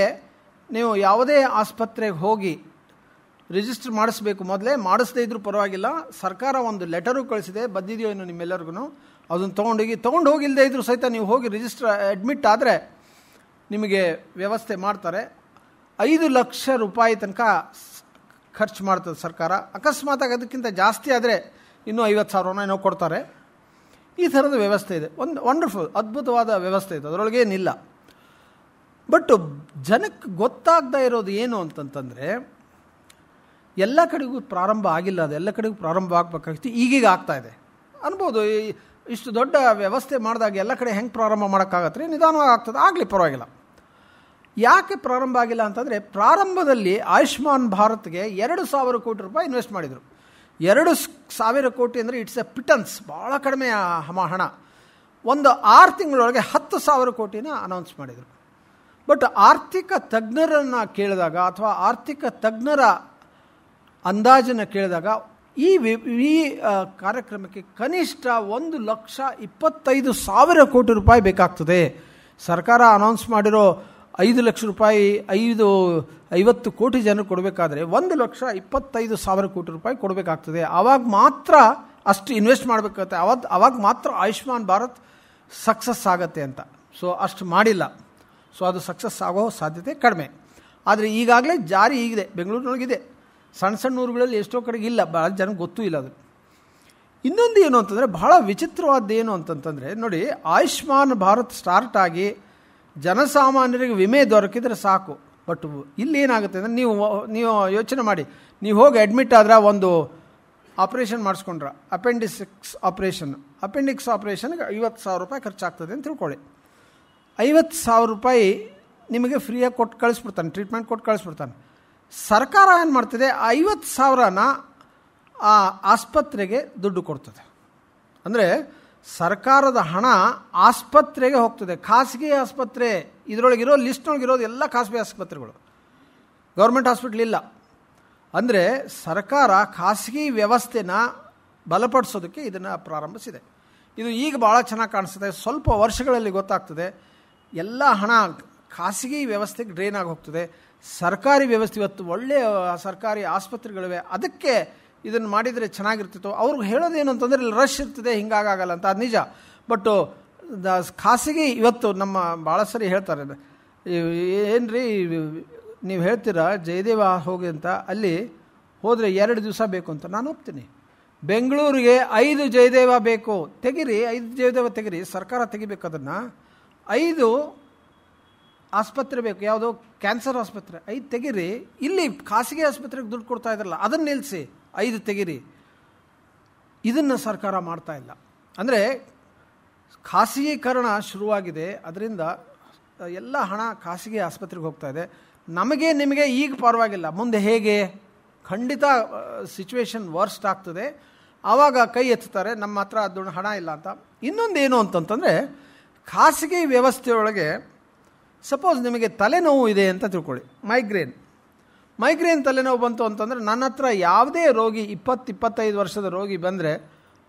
ನೀವು ಯಾವುದೇ ಆಸ್ಪತ್ರೆಗೆ ಹೋಗಿ ರಿಜಿಸ್ಟರ್ ಮಾಡಿಸ್ಬೇಕು. ಮೊದಲೇ ಮಾಡಿಸದೇ ಇದ್ರೂ ಪರವಾಗಿಲ್ಲ, ಸರ್ಕಾರ ಒಂದು ಲೆಟರು ಕಳಿಸಿದೆ, ಬಂದಿದೆಯೋ ಇನ್ನು ನಿಮ್ಮೆಲ್ಲರಿಗೂ. ಅದನ್ನು ತೊಗೊಂಡು ಹೋಗಿಲ್ಲದೆ ಇದ್ರೂ ಸಹಿತ ನೀವು ಹೋಗಿ ರಿಜಿಸ್ಟರ್ ಅಡ್ಮಿಟ್ ಆದರೆ ನಿಮಗೆ ವ್ಯವಸ್ಥೆ ಮಾಡ್ತಾರೆ. 5 ಲಕ್ಷ ರೂಪಾಯಿ ತನಕ ಖರ್ಚು ಮಾಡ್ತದೆ ಸರ್ಕಾರ. ಅಕಸ್ಮಾತಾಗಿ ಅದಕ್ಕಿಂತ ಜಾಸ್ತಿ ಆದರೆ ಇನ್ನೂ 50,000 ಏನೋ ಕೊಡ್ತಾರೆ. ಈ ಥರದ ವ್ಯವಸ್ಥೆ ಇದೆ. ಒಂದು ವಂಡರ್ಫುಲ್, ಅದ್ಭುತವಾದ ವ್ಯವಸ್ಥೆ ಇದೆ, ಅದರೊಳಗೇನಿಲ್ಲ. ಬಟ್ ಜನಕ್ಕೆ ಗೊತ್ತಾಗದೇ ಇರೋದು ಏನು ಅಂತಂತಂದರೆ, ಎಲ್ಲ ಕಡೆಗೂ ಪ್ರಾರಂಭ ಆಗಿಲ್ಲ. ಅದು ಎಲ್ಲ ಕಡೆಗೂ ಪ್ರಾರಂಭ ಆಗಬೇಕಾಗಿತ್ತು, ಈಗೀಗ ಆಗ್ತಾಯಿದೆ ಅನ್ಬೋದು. ಇಷ್ಟು ದೊಡ್ಡ ವ್ಯವಸ್ಥೆ ಮಾಡಿದಾಗ ಎಲ್ಲ ಕಡೆ ಹೆಂಗೆ ಪ್ರಾರಂಭ ಮಾಡೋಕ್ಕಾಗತ್ತೆ? ನಿಧಾನವಾಗಿ ಆಗ್ತದೆ, ಆಗಲಿ ಪರವಾಗಿಲ್ಲ. ಯಾಕೆ ಪ್ರಾರಂಭ ಆಗಿಲ್ಲ ಅಂತಂದರೆ, ಪ್ರಾರಂಭದಲ್ಲಿ ಆಯುಷ್ಮಾನ್ ಭಾರತ್ಗೆ 2,000 ಕೋಟಿ ರೂಪಾಯಿ ಇನ್ವೆಸ್ಟ್ ಮಾಡಿದರು. 2,000 ಕೋಟಿ ಅಂದರೆ ಇಟ್ಸ್ ಎ ಪಿಟನ್ಸ್, ಭಾಳ ಕಡಿಮೆ ಹಣ. ಒಂದು 6 ತಿಂಗಳೊಳಗೆ 10,000 ಕೋಟಿನ ಅನೌನ್ಸ್ ಮಾಡಿದರು. ಬಟ್ ಆರ್ಥಿಕ ತಜ್ಞರನ್ನು ಕೇಳಿದಾಗ, ಅಥವಾ ಆರ್ಥಿಕ ತಜ್ಞರ ಅಂದಾಜನ್ನು ಕೇಳಿದಾಗ, ಈ ಕಾರ್ಯಕ್ರಮಕ್ಕೆ ಕನಿಷ್ಠ 1,25,000 ಕೋಟಿ ರೂಪಾಯಿ ಬೇಕಾಗ್ತದೆ. ಸರ್ಕಾರ ಅನೌನ್ಸ್ ಮಾಡಿರೋ 5 ಲಕ್ಷ ರೂಪಾಯಿ 50 ಕೋಟಿ ಜನರು ಕೊಡಬೇಕಾದ್ರೆ 1,25,000 ಕೋಟಿ ರೂಪಾಯಿ ಕೊಡಬೇಕಾಗ್ತದೆ. ಆವಾಗ ಮಾತ್ರ ಅಷ್ಟು ಇನ್ವೆಸ್ಟ್ ಮಾಡಬೇಕಾಗತ್ತೆ. ಆವಾಗ ಮಾತ್ರ ಆಯುಷ್ಮಾನ್ ಭಾರತ್ ಸಕ್ಸಸ್ ಆಗತ್ತೆ ಅಂತ. ಸೊ ಅಷ್ಟು ಮಾಡಿಲ್ಲ. ಸೊ ಅದು ಸಕ್ಸಸ್ ಆಗೋ ಸಾಧ್ಯತೆ ಕಡಿಮೆ. ಆದರೆ ಈಗಾಗಲೇ ಜಾರಿ ಈಗಿದೆ, ಬೆಂಗಳೂರಿನೊಳಗಿದೆ. ಸಣ್ಣ ಊರುಗಳಲ್ಲಿ ಎಷ್ಟೋ ಕಡೆಗೆ ಇಲ್ಲ, ಭಾಳ ಜನಕ್ಕೆ ಗೊತ್ತೂ ಇಲ್ಲ ಅದು. ಇನ್ನೊಂದು ಏನು ಅಂತಂದರೆ, ಬಹಳ ವಿಚಿತ್ರವಾದ್ದೇನು ಅಂತಂತಂದರೆ, ನೋಡಿ, ಆಯುಷ್ಮಾನ್ ಭಾರತ್ ಸ್ಟಾರ್ಟ್ ಆಗಿ ಜನಸಾಮಾನ್ಯರಿಗೆ ವಿಮೆ ದೊರಕಿದರೆ ಸಾಕು. ಬಟ್ ಇಲ್ಲಿ ಏನಾಗುತ್ತೆ ಅಂದರೆ, ನೀವು ಯೋಚನೆ ಮಾಡಿ, ನೀವು ಹೋಗಿ ಅಡ್ಮಿಟ್ ಆದ್ರೆ ಒಂದು ಆಪ್ರೇಷನ್ ಮಾಡಿಸ್ಕೊಂಡ್ರೆ, ಅಪೆಂಡಿಕ್ಸ್ ಆಪ್ರೇಷನ್ಗೆ 50,000 ರೂಪಾಯಿ ಖರ್ಚಾಗ್ತದೆ ಅಂತ ತಿಳ್ಕೊಳ್ಳಿ. 50,000 ರೂಪಾಯಿ ನಿಮಗೆ ಫ್ರೀಯಾಗಿ ಕೊಟ್ಟು ಕಳಿಸ್ಬಿಡ್ತಾನೆ, ಟ್ರೀಟ್ಮೆಂಟ್ ಕೊಟ್ಟು ಕಳಿಸ್ಬಿಡ್ತಾನೆ. ಸರ್ಕಾರ ಏನು ಮಾಡ್ತಿದೆ, 50,000ನ ಆ ಆಸ್ಪತ್ರೆಗೆ ದುಡ್ಡು ಕೊಡ್ತದೆ. ಅಂದರೆ ಸರ್ಕಾರದ ಹಣ ಆಸ್ಪತ್ರೆಗೆ ಹೋಗ್ತದೆ. ಖಾಸಗಿ ಆಸ್ಪತ್ರೆ ಇದರೊಳಗಿರೋ ಲಿಸ್ಟ್ನೊಳಗಿರೋದು ಎಲ್ಲ ಖಾಸಗಿ ಆಸ್ಪತ್ರೆಗಳು, ಗೌರ್ಮೆಂಟ್ ಹಾಸ್ಪಿಟ್ಲ್ ಇಲ್ಲ. ಅಂದರೆ ಸರ್ಕಾರ ಖಾಸಗಿ ವ್ಯವಸ್ಥೆನ ಬಲಪಡಿಸೋದಕ್ಕೆ ಇದನ್ನು ಪ್ರಾರಂಭಿಸಿದೆ. ಇದು ಈಗ ಭಾಳ ಚೆನ್ನಾಗಿ ಕಾಣಿಸ್ತದೆ. ಸ್ವಲ್ಪ ವರ್ಷಗಳಲ್ಲಿ ಗೊತ್ತಾಗ್ತದೆ ಎಲ್ಲ ಹಣ ಖಾಸಗಿ ವ್ಯವಸ್ಥೆಗೆ ಡ್ರೈನ್ ಆಗಿ ಹೋಗ್ತದೆ. ಸರ್ಕಾರಿ ವ್ಯವಸ್ಥೆ ಇವತ್ತು ಒಳ್ಳೆಯ ಸರ್ಕಾರಿ ಆಸ್ಪತ್ರೆಗಳಿವೆ, ಅದಕ್ಕೆ ಇದನ್ನು ಮಾಡಿದರೆ ಚೆನ್ನಾಗಿರ್ತಿತ್ತು. ಅವ್ರಿಗೆ ಹೇಳೋದೇನು ಅಂತಂದರೆ ಇಲ್ಲಿ ರಶ್ ಇರ್ತದೆ, ಹಿಂಗಾಗಲ್ಲ ಅಂತ. ಅದು ನಿಜ. ಬಟ್ ಖಾಸಗಿ ಇವತ್ತು ನಮ್ಮ ಭಾಳ ಸರಿ ಹೇಳ್ತಾರೆ, ಏನು ರೀ ನೀವು ಹೇಳ್ತೀರಾ ಜಯದೇವ ಹೋಗಿ ಅಂತ, ಅಲ್ಲಿ ಹೋದರೆ 2 ದಿವಸ ಬೇಕು ಅಂತ. ನಾನು ಒಪ್ತೀನಿ. ಬೆಂಗಳೂರಿಗೆ 5 ಜಯದೇವ ಬೇಕು, ತೆಗಿರಿ, 5 ಜಯದೇವ ತೆಗಿರಿ, ಸರ್ಕಾರ ತೆಗಿಬೇಕು ಅದನ್ನು. 5 ಆಸ್ಪತ್ರೆ ಬೇಕು, ಯಾವುದೋ ಕ್ಯಾನ್ಸರ್ ಆಸ್ಪತ್ರೆ 5 ತೆಗಿರಿ. ಇಲ್ಲಿ ಖಾಸಗಿ ಆಸ್ಪತ್ರೆಗೆ ದುಡ್ಡು ಕೊಡ್ತಾ ಇದ್ರಲ್ಲ ಅದನ್ನು ನಿಲ್ಲಿಸಿ, 5 ತೆಗಿರಿ. ಇದನ್ನು ಸರ್ಕಾರ ಮಾಡ್ತಾ ಇಲ್ಲ. ಅಂದರೆ ಖಾಸಗೀಕರಣ ಶುರುವಾಗಿದೆ, ಅದರಿಂದ ಎಲ್ಲ ಹಣ ಖಾಸಗಿ ಆಸ್ಪತ್ರೆಗೆ ಹೋಗ್ತಾ ಇದೆ. ನಮಗೆ ನಿಮಗೆ ಈಗ ಪರವಾಗಿಲ್ಲ, ಮುಂದೆ ಹೇಗೆ ಖಂಡಿತ ಸಿಚುವೇಶನ್ ವರ್ಸ್ಟ್ ಆಗ್ತದೆ. ಆವಾಗ ಕೈ ಎತ್ತುತ್ತಾರೆ ನಮ್ಮ ಹತ್ರ ಅದು ಹಣ ಇಲ್ಲ ಅಂತ. ಇನ್ನೊಂದೇನು ಅಂತಂತಂದರೆ ಖಾಸಗಿ ವ್ಯವಸ್ಥೆಯೊಳಗೆ ಸಪೋಸ್ ನಿಮಗೆ ತಲೆನೋವು ಇದೆ ಅಂತ ತಿಳ್ಕೊಳ್ಳಿ, ಮೈಗ್ರೇನ್ ತಲೆನೋವು ಬಂತು ಅಂತಂದರೆ ನನ್ನ ಹತ್ರ ಯಾವುದೇ ರೋಗಿ 20-25 ವರ್ಷದ ರೋಗಿ ಬಂದರೆ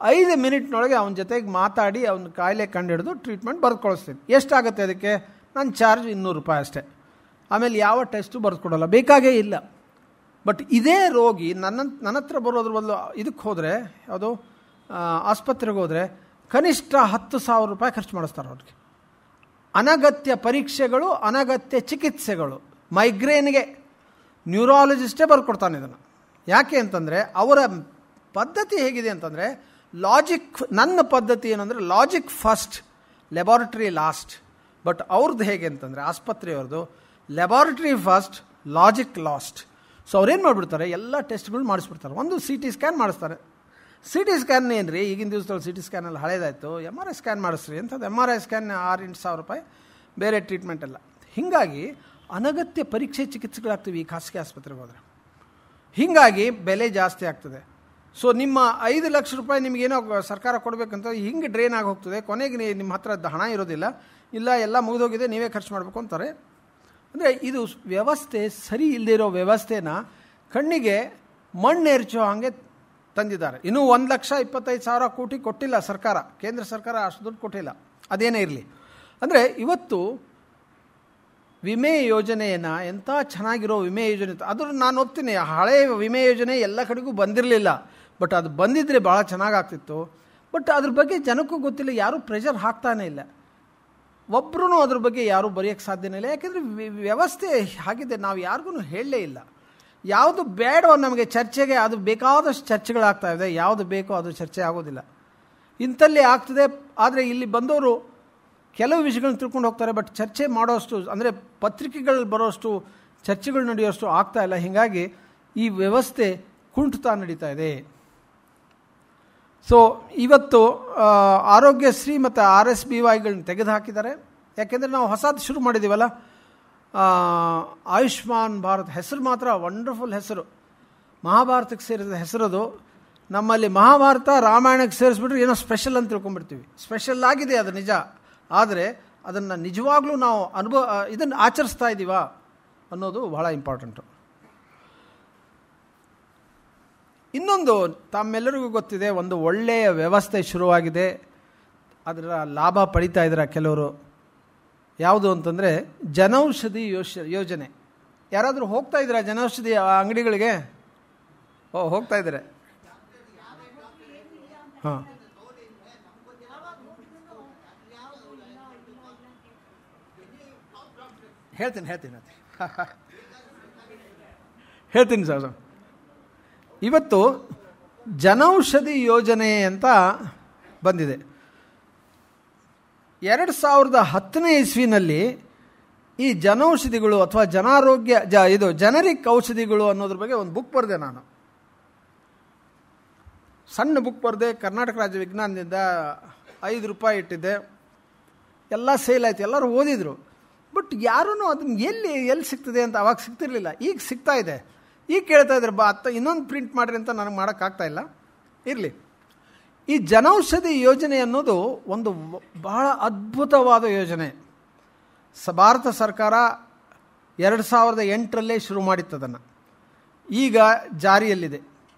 5 ಮಿನಿಟ್ನೊಳಗೆ ಅವನ ಜೊತೆಗೆ ಮಾತಾಡಿ ಅವನ ಕಾಯಿಲೆ ಕಂಡುಹಿಡಿದು ಟ್ರೀಟ್ಮೆಂಟ್ ಬರೆದು ಕಳಿಸ್ತೀನಿ. ಎಷ್ಟಾಗುತ್ತೆ ಅದಕ್ಕೆ? ನನ್ನ ಚಾರ್ಜ್ 200 ರೂಪಾಯಿ ಅಷ್ಟೇ. ಆಮೇಲೆ ಯಾವ ಟೆಸ್ಟು ಬರೆದು ಕೊಡೋಲ್ಲ, ಬೇಕಾಗೇ ಇಲ್ಲ. ಬಟ್ ಇದೇ ರೋಗಿ ನನ್ನ ಹತ್ರ ಬರೋದ್ರ ಬದಲು ಇದಕ್ಕೆ ಹೋದರೆ, ಯಾವುದೋ ಆಸ್ಪತ್ರೆಗೆ ಹೋದರೆ ಕನಿಷ್ಠ 10,000 ರೂಪಾಯಿ ಖರ್ಚು ಮಾಡಿಸ್ತಾರೆ ಅವ್ರಿಗೆ. ಅನಗತ್ಯ ಪರೀಕ್ಷೆಗಳು, ಅನಗತ್ಯ ಚಿಕಿತ್ಸೆಗಳು. ಮೈಗ್ರೇನ್ಗೆ ನ್ಯೂರಾಲಜಿಸ್ಟೇ ಬರ್ಕೊಡ್ತಾನೆ ಇದನ್ನು. ಯಾಕೆ ಅಂತಂದರೆ ಅವರ ಪದ್ಧತಿ ಹೇಗಿದೆ ಅಂತಂದರೆ ಲಾಜಿಕ್. ನನ್ನ ಪದ್ಧತಿ ಏನಂದರೆ ಲಾಜಿಕ್ ಫಸ್ಟ್, ಲ್ಯಾಬಾರೆಟರಿ ಲಾಸ್ಟ್. ಬಟ್ ಅವ್ರದ್ದು ಹೇಗೆ ಅಂತಂದರೆ ಆಸ್ಪತ್ರೆಯವ್ರದ್ದು ಲ್ಯಾಬಾರೆಟರಿ ಫಸ್ಟ್, ಲಾಜಿಕ್ ಲಾಸ್ಟ್. ಸೊ ಅವ್ರೇನು ಮಾಡಿಬಿಡ್ತಾರೆ, ಎಲ್ಲ ಟೆಸ್ಟ್ಗಳು ಮಾಡಿಸ್ಬಿಡ್ತಾರೆ. ಒಂದು CT ಸ್ಕ್ಯಾನ್ ಮಾಡಿಸ್ತಾರೆ. CT ಸ್ಕ್ಯಾನ್ ಏನು ರೀ, ಈಗಿನ ದಿವಸದಲ್ಲಿ CT ಸ್ಕ್ಯಾನಲ್ಲಿ ಹಳೇದಾಯಿತು, MRI ಸ್ಕ್ಯಾನ್ ಮಾಡಿಸ್ರಿ ಅಂತದ್ದು. MRI ಸ್ಕ್ಯಾನ್ 6-8 ರೂಪಾಯಿ, ಬೇರೆ ಟ್ರೀಟ್ಮೆಂಟ್ ಎಲ್ಲ. ಹೀಗಾಗಿ ಅನಗತ್ಯ ಪರೀಕ್ಷೆ ಚಿಕಿತ್ಸೆಗಳಾಗ್ತವೆ ಈ ಖಾಸಗಿ ಆಸ್ಪತ್ರೆಗೆ ಹೋದರೆ. ಹೀಗಾಗಿ ಬೆಲೆ ಜಾಸ್ತಿ ಆಗ್ತದೆ. ಸೊ ನಿಮ್ಮ 5 ಲಕ್ಷ ರೂಪಾಯಿ ನಿಮಗೇನೋ ಸರ್ಕಾರ ಕೊಡಬೇಕಂತ ಹಿಂಗೆ ಡ್ರೈನ್ ಆಗಿ ಹೋಗ್ತದೆ. ಕೊನೆಗೆ ನಿಮ್ಮ ಹತ್ರ ಹಣ ಇರೋದಿಲ್ಲ, ಇಲ್ಲ ಎಲ್ಲ ಮುಗಿದೋಗಿದೆ, ನೀವೇ ಖರ್ಚು ಮಾಡಬೇಕು ಅಂತಾರೆ. ಅಂದರೆ ಇದು ವ್ಯವಸ್ಥೆ ಸರಿ ಇಲ್ಲದಿರೋ ವ್ಯವಸ್ಥೆನ ಕಣ್ಣಿಗೆ ಮಣ್ಣು ಎರಚೋ ಹಾಗೆ ತಂದಿದ್ದಾರೆ. ಇನ್ನೂ 1,25,000 ಕೋಟಿ ಕೊಟ್ಟಿಲ್ಲ ಸರ್ಕಾರ, ಕೇಂದ್ರ ಸರ್ಕಾರ ಅಷ್ಟು ದುಡ್ಡು ಕೊಟ್ಟಿಲ್ಲ. ಅದೇನೇ ಇರಲಿ, ಅಂದರೆ ಇವತ್ತು ವಿಮೆ ಯೋಜನೆಯನ್ನು ಎಂಥ ಚೆನ್ನಾಗಿರೋ ವಿಮೆ ಯೋಜನೆ, ಅದ್ರ ನಾನು ಒಪ್ತೀನಿ, ಹಳೆಯ ವಿಮೆ ಯೋಜನೆ ಎಲ್ಲ ಕಡೆಗೂ ಬಂದಿರಲಿಲ್ಲ. ಬಟ್ ಅದು ಬಂದಿದ್ದರೆ ಭಾಳ ಚೆನ್ನಾಗಾಗ್ತಿತ್ತು. ಬಟ್ ಅದ್ರ ಬಗ್ಗೆ ಜನಕ್ಕೂ ಗೊತ್ತಿಲ್ಲ, ಯಾರೂ ಪ್ರೆಷರ್ ಹಾಕ್ತಾನೇ ಇಲ್ಲ. ಒಬ್ಬರೂ ಅದ್ರ ಬಗ್ಗೆ ಯಾರೂ ಬರೆಯೋಕ್ಕೆ ಸಾಧ್ಯನೇ ಇಲ್ಲ. ಯಾಕೆಂದರೆ ವ್ಯವಸ್ಥೆ ಆಗಿದೆ, ನಾವು ಯಾರಿಗೂ ಹೇಳಲೇ ಇಲ್ಲ. ಯಾವುದು ಬೇಡವೋ ನಮಗೆ ಚರ್ಚೆಗೆ, ಅದು ಬೇಕಾದಷ್ಟು ಚರ್ಚೆಗಳಾಗ್ತಾಯಿದೆ. ಯಾವುದು ಬೇಕೋ ಅದು ಚರ್ಚೆ ಆಗೋದಿಲ್ಲ. ಇಂಥಲ್ಲಿ ಆಗ್ತದೆ. ಆದರೆ ಇಲ್ಲಿ ಬಂದವರು ಕೆಲವು ವಿಷಯಗಳನ್ನ ತಿಳ್ಕೊಂಡು ಹೋಗ್ತಾರೆ. ಬಟ್ ಚರ್ಚೆ ಮಾಡೋಷ್ಟು, ಅಂದರೆ ಪತ್ರಿಕೆಗಳಲ್ಲಿ ಬರೋಷ್ಟು, ಚರ್ಚೆಗಳು ನಡೆಯೋಷ್ಟು ಆಗ್ತಾಯಿಲ್ಲ. ಹೀಗಾಗಿ ಈ ವ್ಯವಸ್ಥೆ ಕುಂಠಿತ ನಡೀತಾ ಇದೆ. ಸೊ ಇವತ್ತು ಆರೋಗ್ಯಶ್ರೀ ಮತ್ತು RSBYಗಳನ್ನ ತೆಗೆದು ಹಾಕಿದ್ದಾರೆ. ಯಾಕೆಂದರೆ ನಾವು ಹೊಸದು ಶುರು ಮಾಡಿದ್ದೀವಲ್ಲ, ಆಯುಷ್ಮಾನ್ ಭಾರತ್ ಹೆಸರು ಮಾತ್ರ ವಂಡರ್ಫುಲ್ ಹೆಸರು, ಮಹಾಭಾರತಕ್ಕೆ ಸೇರಿದ ಹೆಸರದು. ನಮ್ಮಲ್ಲಿ ಮಹಾಭಾರತ ರಾಮಾಯಣಕ್ಕೆ ಸೇರಿಸ್ಬಿಟ್ರೆ ಏನೋ ಸ್ಪೆಷಲ್ ಅಂತ ತಿಳ್ಕೊಂಡ್ಬಿಡ್ತೀವಿ. ಸ್ಪೆಷಲ್ ಆಗಿದೆ ಅದು ನಿಜ, ಆದರೆ ಅದನ್ನು ನಿಜವಾಗ್ಲೂ ನಾವು ಇದನ್ನು ಆಚರಿಸ್ತಾ ಇದ್ದೀವಾ ಅನ್ನೋದು ಬಹಳ ಇಂಪಾರ್ಟೆಂಟು. ಇನ್ನೊಂದು ತಮ್ಮೆಲ್ಲರಿಗೂ ಗೊತ್ತಿದೆ, ಒಂದು ಒಳ್ಳೆಯ ವ್ಯವಸ್ಥೆ ಶುರುವಾಗಿದೆ, ಅದರ ಲಾಭ ಪಡಿತಾ ಇದ್ದಾರೆ ಕೆಲವರು. ಯಾವುದು ಅಂತಂದರೆ ಜನೌಷಧಿ ಯೋಜನೆ. ಯಾರಾದರೂ ಹೋಗ್ತಾ ಇದ್ದೀರಾ ಜನೌಷಧಿ ಅಂಗಡಿಗಳಿಗೆ? ಹೋಗ್ತಾ ಇದ್ದಾರೆ. ಹಾಂ, ಹೇಳ್ತೀನಿ ಸರ್. ಇವತ್ತು ಜನೌಷಧಿ ಯೋಜನೆ ಅಂತ ಬಂದಿದೆ. 2010ನೇ ಇಸ್ವಿನಲ್ಲಿ ಈ ಜನೌಷಧಿಗಳು ಅಥವಾ ಜನಾರೋಗ್ಯ ಇದು ಜನರಿಕ್ ಔಷಧಿಗಳು ಅನ್ನೋದ್ರ ಬಗ್ಗೆ ಒಂದು ಬುಕ್ ಬರೆದೆ ನಾನು. ಸಣ್ಣ ಬುಕ್ ಬರೆದೆ, ಕರ್ನಾಟಕ ರಾಜ್ಯ ವಿಜ್ಞಾನದಿಂದ 5 ರೂಪಾಯಿ ಇಟ್ಟಿದ್ದೆ. ಎಲ್ಲ ಸೇಲ್ ಆಯಿತು, ಎಲ್ಲರೂ ಓದಿದರು. ಬಟ್ ಯಾರೂ ಅದನ್ನು ಎಲ್ಲಿ ಸಿಗ್ತದೆ ಅಂತ ಅವಾಗ ಸಿಗ್ತಿರ್ಲಿಲ್ಲ. ಈಗ ಸಿಗ್ತಾ ಇದೆ. ಈಗ ಕೇಳ್ತಾ ಇದ್ದಾರೆ ಇನ್ನೊಂದು ಪ್ರಿಂಟ್ ಮಾಡಿರಿ ಅಂತ ನನಗೆ ಮಾಡೋಕ್ಕಾಗ್ತಾ ಇಲ್ಲ. ಇರಲಿ. ಈ ಜನೌಷಧಿ ಯೋಜನೆ ಅನ್ನೋದು ಒಂದು ಬಹಳ ಅದ್ಭುತವಾದ ಯೋಜನೆ. ಭಾರತ ಸರ್ಕಾರ 2008 ಶುರು ಮಾಡಿತ್ತದನ್ನು, ಈಗ ಜಾರಿಯಲ್ಲಿದೆ.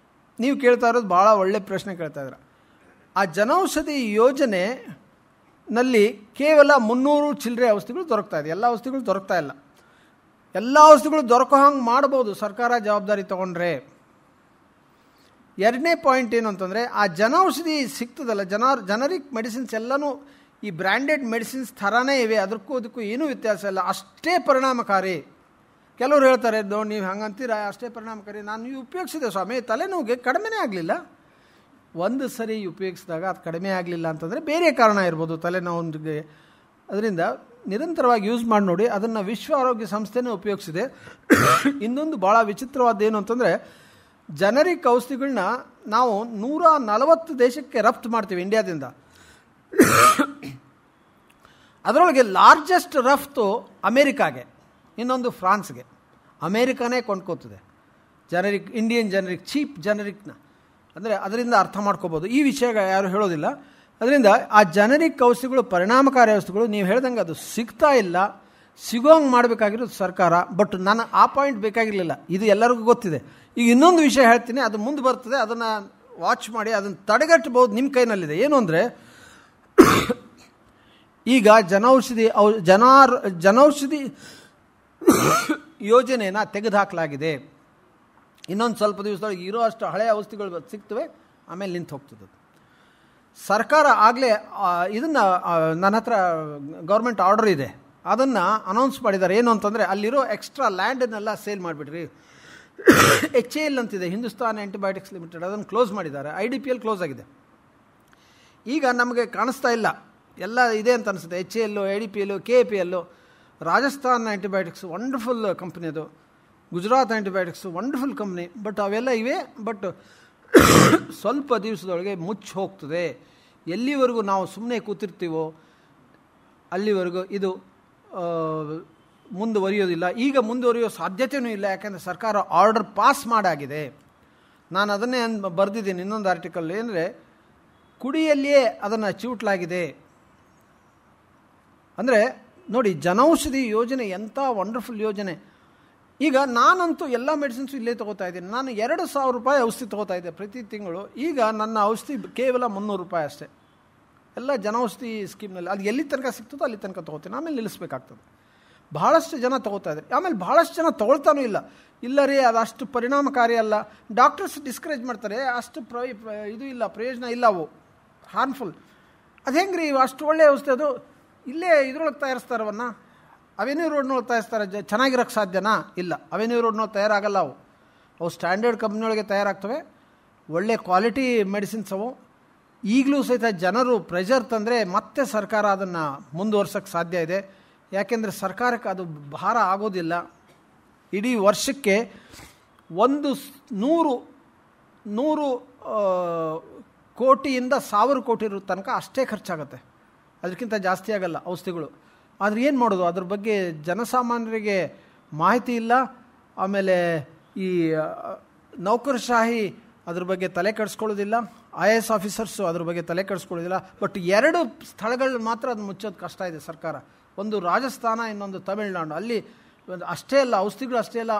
ನೀವು ಕೇಳ್ತಾ ಇರೋದು ಭಾಳ ಒಳ್ಳೆ ಪ್ರಶ್ನೆ ಕೇಳ್ತಾ ಇದ್ದೀರ. ಆ ಜನೌಷಧಿ ಯೋಜನೆಯಲ್ಲಿ ಕೇವಲ 300 ಚಿಲ್ಲರೆ ಔಷಧಿಗಳು ದೊರಕ್ತಾ ಇದೆ. ಎಲ್ಲ ಔಷಧಿಗಳು ದೊರಕ್ತಾ ಇಲ್ಲ. ಎಲ್ಲ ಔಷಧಿಗಳು ದೊರಕೋ ಹಂಗೆ ಮಾಡ್ಬೋದು ಸರ್ಕಾರ ಜವಾಬ್ದಾರಿ ತೊಗೊಂಡ್ರೆ. ಎರಡನೇ ಪಾಯಿಂಟ್ ಏನು ಅಂತಂದರೆ, ಆ ಜನೌಷಧಿ ಸಿಗ್ತದಲ್ಲ, ಜನರಿಕ್ ಮೆಡಿಸಿನ್ಸ್ ಎಲ್ಲನೂ ಈ ಬ್ರ್ಯಾಂಡೆಡ್ ಮೆಡಿಸಿನ್ಸ್ ಥರನೇ ಇವೆ, ಅದಕ್ಕೂ ಏನೂ ವ್ಯತ್ಯಾಸ ಇಲ್ಲ, ಅಷ್ಟೇ ಪರಿಣಾಮಕಾರಿ. ಕೆಲವರು ಹೇಳ್ತಾರೆ, ನೀವು ಹಂಗಂತೀರ ಅಷ್ಟೇ ಪರಿಣಾಮಕಾರಿ. ನಾನು ಉಪಯೋಗಿಸಿದೆ ಸ್ವಾಮಿ, ತಲೆನೋವಿಗೆ ಕಡಿಮೆನೇ ಆಗಲಿಲ್ಲ. ಒಂದು ಸರಿ ಉಪಯೋಗಿಸಿದಾಗ ಅದು ಕಡಿಮೆ ಆಗಲಿಲ್ಲ ಅಂತಂದರೆ ಬೇರೆ ಕಾರಣ ಇರ್ಬೋದು ತಲೆನೋವಿಗೆ. ಅದರಿಂದ ನಿರಂತರವಾಗಿ ಯೂಸ್ ಮಾಡಿ ನೋಡಿ. ಅದನ್ನು ವಿಶ್ವ ಆರೋಗ್ಯ ಸಂಸ್ಥೆನೇ ಉಪಯೋಗಿಸಿದೆ. ಇನ್ನೊಂದು ಭಾಳ ವಿಚಿತ್ರವಾದ್ದೇನು ಅಂತಂದರೆ, ಜನರಿಕ್ ಔಷಧಿಗಳನ್ನ ನಾವು 140 ದೇಶಕ್ಕೆ ರಫ್ತು ಮಾಡ್ತೀವಿ ಇಂಡಿಯಾದಿಂದ. ಅದರೊಳಗೆ ಲಾರ್ಜೆಸ್ಟ್ ರಫ್ತು ಅಮೇರಿಕಾಗೆ, ಇನ್ನೊಂದು ಫ್ರಾನ್ಸ್ಗೆ. ಅಮೇರಿಕಾನೇ ಕೊಂಡ್ಕೋತದೆ ಇಂಡಿಯನ್ ಜನರಿಕ್, ಚೀಪ್ ಜನರಿಕ್ನ. ಅಂದರೆ ಅದರಿಂದ ಅರ್ಥ ಮಾಡ್ಕೋಬೋದು. ಈ ವಿಷಯ ಯಾರು ಹೇಳೋದಿಲ್ಲ. ಅದರಿಂದ ಆ ಜನರಿಕ್ ಔಷಧಿಗಳು ಪರಿಣಾಮಕಾರಿ ಔಷಧಿಗಳು ನೀವು ಹೇಳ್ದಂಗೆ ಅದು ಸಿಗ್ತಾ ಇಲ್ಲ. ಸಿಗೋಂಗೆ ಮಾಡಬೇಕಾಗಿರೋದು ಸರ್ಕಾರ. ಬಟ್ ನಾನು ಆ ಪಾಯಿಂಟ್ ಬೇಕಾಗಿರಲಿಲ್ಲ, ಇದು ಎಲ್ಲರಿಗೂ ಗೊತ್ತಿದೆ. ಈಗ ಇನ್ನೊಂದು ವಿಷಯ ಹೇಳ್ತೀನಿ, ಅದು ಮುಂದೆ ಬರ್ತದೆ, ಅದನ್ನು ವಾಚ್ ಮಾಡಿ, ಅದನ್ನು ತಡೆಗಟ್ಟಬಹುದು, ನಿಮ್ಮ ಕೈನಲ್ಲಿದೆ. ಏನು ಅಂದರೆ, ಈಗ ಜನೌಷಧಿ ಯೋಜನೆಯನ್ನು ತೆಗೆದುಹಾಕಲಾಗಿದೆ. ಇನ್ನೊಂದು ಸ್ವಲ್ಪ ದಿವಸದೊಳಗೆ ಇರೋ ಅಷ್ಟು ಹಳೆಯ ಔಷಧಿಗಳು ಸಿಗ್ತವೆ, ಆಮೇಲೆ ನಿಂತು ಹೋಗ್ತದೆ. ಸರ್ಕಾರ ಆಗಲೇ ಇದನ್ನು ನನ್ನ ಹತ್ರ ಗೌರ್ಮೆಂಟ್ ಆರ್ಡರ್ ಇದೆ, ಅದನ್ನು ಅನೌನ್ಸ್ ಮಾಡಿದ್ದಾರೆ. ಏನು ಅಂತಂದರೆ, ಅಲ್ಲಿರೋ ಎಕ್ಸ್ಟ್ರಾ ಲ್ಯಾಂಡನ್ನೆಲ್ಲ ಸೇಲ್ ಮಾಡಿಬಿಟ್ರಿ. HAL ಅಂತಿದೆ, ಹಿಂದೂಸ್ತಾನ್ ಆ್ಯಂಟಿಬಯೋಟಿಕ್ಸ್ ಲಿಮಿಟೆಡ್, ಅದನ್ನು ಕ್ಲೋಸ್ ಮಾಡಿದ್ದಾರೆ. IDPL ಕ್ಲೋಸ್ ಆಗಿದೆ. ಈಗ ನಮಗೆ ಕಾಣಿಸ್ತಾ ಇಲ್ಲ, ಎಲ್ಲ ಇದೆ ಅಂತ ಅನಿಸುತ್ತೆ. HAL, IDPL, KAPL, Rajasthan antibiotics wonderful company, ಅದು Gujarat antibiotics wonderful company. But ಅವೆಲ್ಲ ಇವೆ, ಬಟ್ ಸ್ವಲ್ಪ ದಿವಸದೊಳಗೆ ಮುಚ್ಚಿ ಹೋಗ್ತದೆ. ಎಲ್ಲಿವರೆಗೂ ನಾವು ಸುಮ್ಮನೆ ಕೂತಿರ್ತೀವೋ ಅಲ್ಲಿವರೆಗೂ ಇದು ಮುಂದುವರಿಯೋದಿಲ್ಲ. ಈಗ ಮುಂದುವರಿಯೋ ಸಾಧ್ಯತೆಯೂ ಇಲ್ಲ, ಯಾಕೆಂದರೆ ಸರ್ಕಾರ ಆರ್ಡರ್ ಪಾಸ್ ಮಾಡಾಗಿದೆ. ನಾನು ಅದನ್ನೇ ಬರೆದಿದ್ದೀನಿ ಇನ್ನೊಂದು ಆರ್ಟಿಕಲ್. ಏನಂದರೆ, ಕುಡಿಯಲ್ಲಿಯೇ ಅದನ್ನು ಚಿವುಟ್ಲಾಗಿದೆ. ಅಂದರೆ ನೋಡಿ, ಜನೌಷಧಿ ಯೋಜನೆ ಎಂಥ ವಂಡರ್ಫುಲ್ ಯೋಜನೆ. ಈಗ ನಾನಂತೂ ಎಲ್ಲ ಮೆಡಿಸಿನ್ಸು ಇಲ್ಲೇ ತೊಗೋತಾ ಇದ್ದೀನಿ. ನಾನು 2,000 ರೂಪಾಯಿ ಔಷಧಿ ತೊಗೋತಾ ಇದ್ದೆ ಪ್ರತಿ ತಿಂಗಳು. ಈಗ ನನ್ನ ಔಷಧಿ ಕೇವಲ 300 ರೂಪಾಯಿ ಅಷ್ಟೇ. ಎಲ್ಲ ಜನೌಷಧಿ ಸ್ಕೀಮ್ನಲ್ಲಿ ಅದು ಎಲ್ಲಿ ತನಕ ಸಿಗ್ತದೋ ಅಲ್ಲಿ ತನಕ ತೊಗೋತೀನಿ, ಆಮೇಲೆ ನಿಲ್ಲಿಸಬೇಕಾಗ್ತದೆ. ಬಹಳಷ್ಟು ಜನ ತೊಗೋತಾ ಇದ್ದಾರೆ, ಆಮೇಲೆ ಬಹಳಷ್ಟು ಜನ ತೊಗೊಳ್ತಾನೂ ಇಲ್ಲ. ಇಲ್ಲ ರೀ, ಅದು ಅಷ್ಟು ಪರಿಣಾಮಕಾರಿ ಅಲ್ಲ. ಡಾಕ್ಟರ್ಸ್ ಡಿಸ್ಕರೇಜ್ ಮಾಡ್ತಾರೆ, ಅಷ್ಟು ಇದು ಇಲ್ಲ, ಪ್ರಯೋಜನ ಇಲ್ಲ, ಅವು ಹಾರ್ಮ್ಫುಲ್. ಅದು ಹೆಂಗೆ ರೀ, ಅಷ್ಟು ಒಳ್ಳೆಯ ಔಷಧಿ, ಅದು ಇಲ್ಲೇ ಇದ್ರೊಳಗೆ ತಯಾರಿಸ್ತಾರವನ್ನ, ಅವೆನ್ಯೂ ರೋಡ್ನೊಳಗೆ ತಯಾರಿಸ್ತಾರೆ, ಚೆನ್ನಾಗಿರೋಕ್ಕೆ ಸಾಧ್ಯನಾ? ಇಲ್ಲ, ಅವೆನ್ಯೂ ರೋಡ್ನೊಳಗೆ ತಯಾರಾಗಲ್ಲ. ಅವು ಸ್ಟ್ಯಾಂಡರ್ಡ್ ಕಂಪ್ನಿಯೊಳಗೆ ತಯಾರಾಗ್ತವೆ, ಒಳ್ಳೆ ಕ್ವಾಲಿಟಿ ಮೆಡಿಸಿನ್ಸ್ ಅವು. ಈಗಲೂ ಸಹಿತ ಜನರು ಪ್ರೆಷರ್ ತಂದರೆ ಮತ್ತೆ ಸರ್ಕಾರ ಅದನ್ನು ಮುಂದುವರ್ಸೋಕ್ಕೆ ಸಾಧ್ಯ ಇದೆ. ಯಾಕೆಂದರೆ ಸರ್ಕಾರಕ್ಕೆ ಅದು ಭಾರ ಆಗೋದಿಲ್ಲ. ಇಡೀ ವರ್ಷಕ್ಕೆ 100 ಕೋಟಿಯಿಂದ 1000 ಕೋಟಿ ಇರೋ ತನಕ ಅಷ್ಟೇ ಖರ್ಚಾಗುತ್ತೆ, ಅದಕ್ಕಿಂತ ಜಾಸ್ತಿ ಆಗಲ್ಲ ಔಷಧಿಗಳು. ಆದರೆ ಏನು ಮಾಡೋದು, ಅದ್ರ ಬಗ್ಗೆ ಜನಸಾಮಾನ್ಯರಿಗೆ ಮಾಹಿತಿ ಇಲ್ಲ. ಆಮೇಲೆ ಈ ನೌಕರಶಾಹಿ ಅದ್ರ ಬಗ್ಗೆ ತಲೆ ಕೆಡಿಸ್ಕೊಳ್ಳೋದಿಲ್ಲ, IAS ಆಫೀಸರ್ಸು ಅದ್ರ ಬಗ್ಗೆ ತಲೆ ಕೆಡಿಸ್ಕೊಳ್ಳೋದಿಲ್ಲ. ಬಟ್ 2 ಸ್ಥಳಗಳು ಮಾತ್ರ ಅದು ಮುಚ್ಚೋದು ಕಷ್ಟ ಇದೆ ಸರ್ಕಾರ. ಒಂದು ರಾಜಸ್ಥಾನ, ಇನ್ನೊಂದು ತಮಿಳುನಾಡು. ಅಲ್ಲಿ ಅಷ್ಟೇ ಅಲ್ಲ, ಔಷಧಿಗಳು ಅಷ್ಟೇ ಅಲ್ಲ,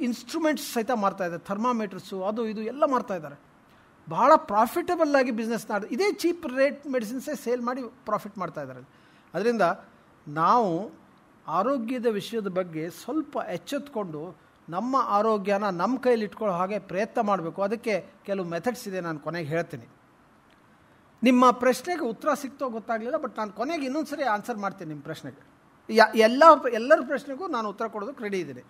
ಇನ್ಸ್ಟ್ರೂಮೆಂಟ್ಸ್ ಸಹಿತ ಮಾರ್ತಾಯಿದ್ದಾರೆ, ಥರ್ಮಾಮೀಟರ್ಸು, ಅದು ಇದು ಎಲ್ಲ ಮಾರ್ತಾಯಿದ್ದಾರೆ. ಭಾಳ ಪ್ರಾಫಿಟಬಲ್ ಆಗಿ ಬಿಸ್ನೆಸ್ ಇದೇ ಚೀಪ್ ರೇಟ್ ಮೆಡಿಸಿನ್ಸೇ ಸೇಲ್ ಮಾಡಿ ಪ್ರಾಫಿಟ್ ಮಾಡ್ತಾಯಿದ್ದಾರೆ. ಅದರಿಂದ ನಾವು ಆರೋಗ್ಯದ ವಿಷಯದ ಬಗ್ಗೆ ಸ್ವಲ್ಪ ಎಚ್ಚೆತ್ಕೊಂಡು ನಮ್ಮ ಆರೋಗ್ಯನ ನಮ್ಮ ಕೈಲಿ ಇಟ್ಕೊಳ್ಳೋ ಹಾಗೆ ಪ್ರಯತ್ನ ಮಾಡಬೇಕು. ಅದಕ್ಕೆ ಕೆಲವು ಮೆಥಡ್ಸ್ ಇದೆ, ನಾನು ಕೊನೆಗೆ ಹೇಳ್ತೀನಿ. ನಿಮ್ಮ ಪ್ರಶ್ನೆಗೆ ಉತ್ತರ ಸಿಕ್ತೋ ಗೊತ್ತಾಗಲಿಲ್ಲ, ಬಟ್ ನಾನು ಕೊನೆಗೆ ಇನ್ನೊಂದು ಸರಿ ಆನ್ಸರ್ ಮಾಡ್ತೀನಿ ನಿಮ್ಮ ಪ್ರಶ್ನೆಗೆ. ಎಲ್ಲರ ಪ್ರಶ್ನೆಗೂ ನಾನು ಉತ್ತರ ಕೊಡೋದಕ್ಕೆ ರೆಡಿ ಇದ್ದೀನಿ.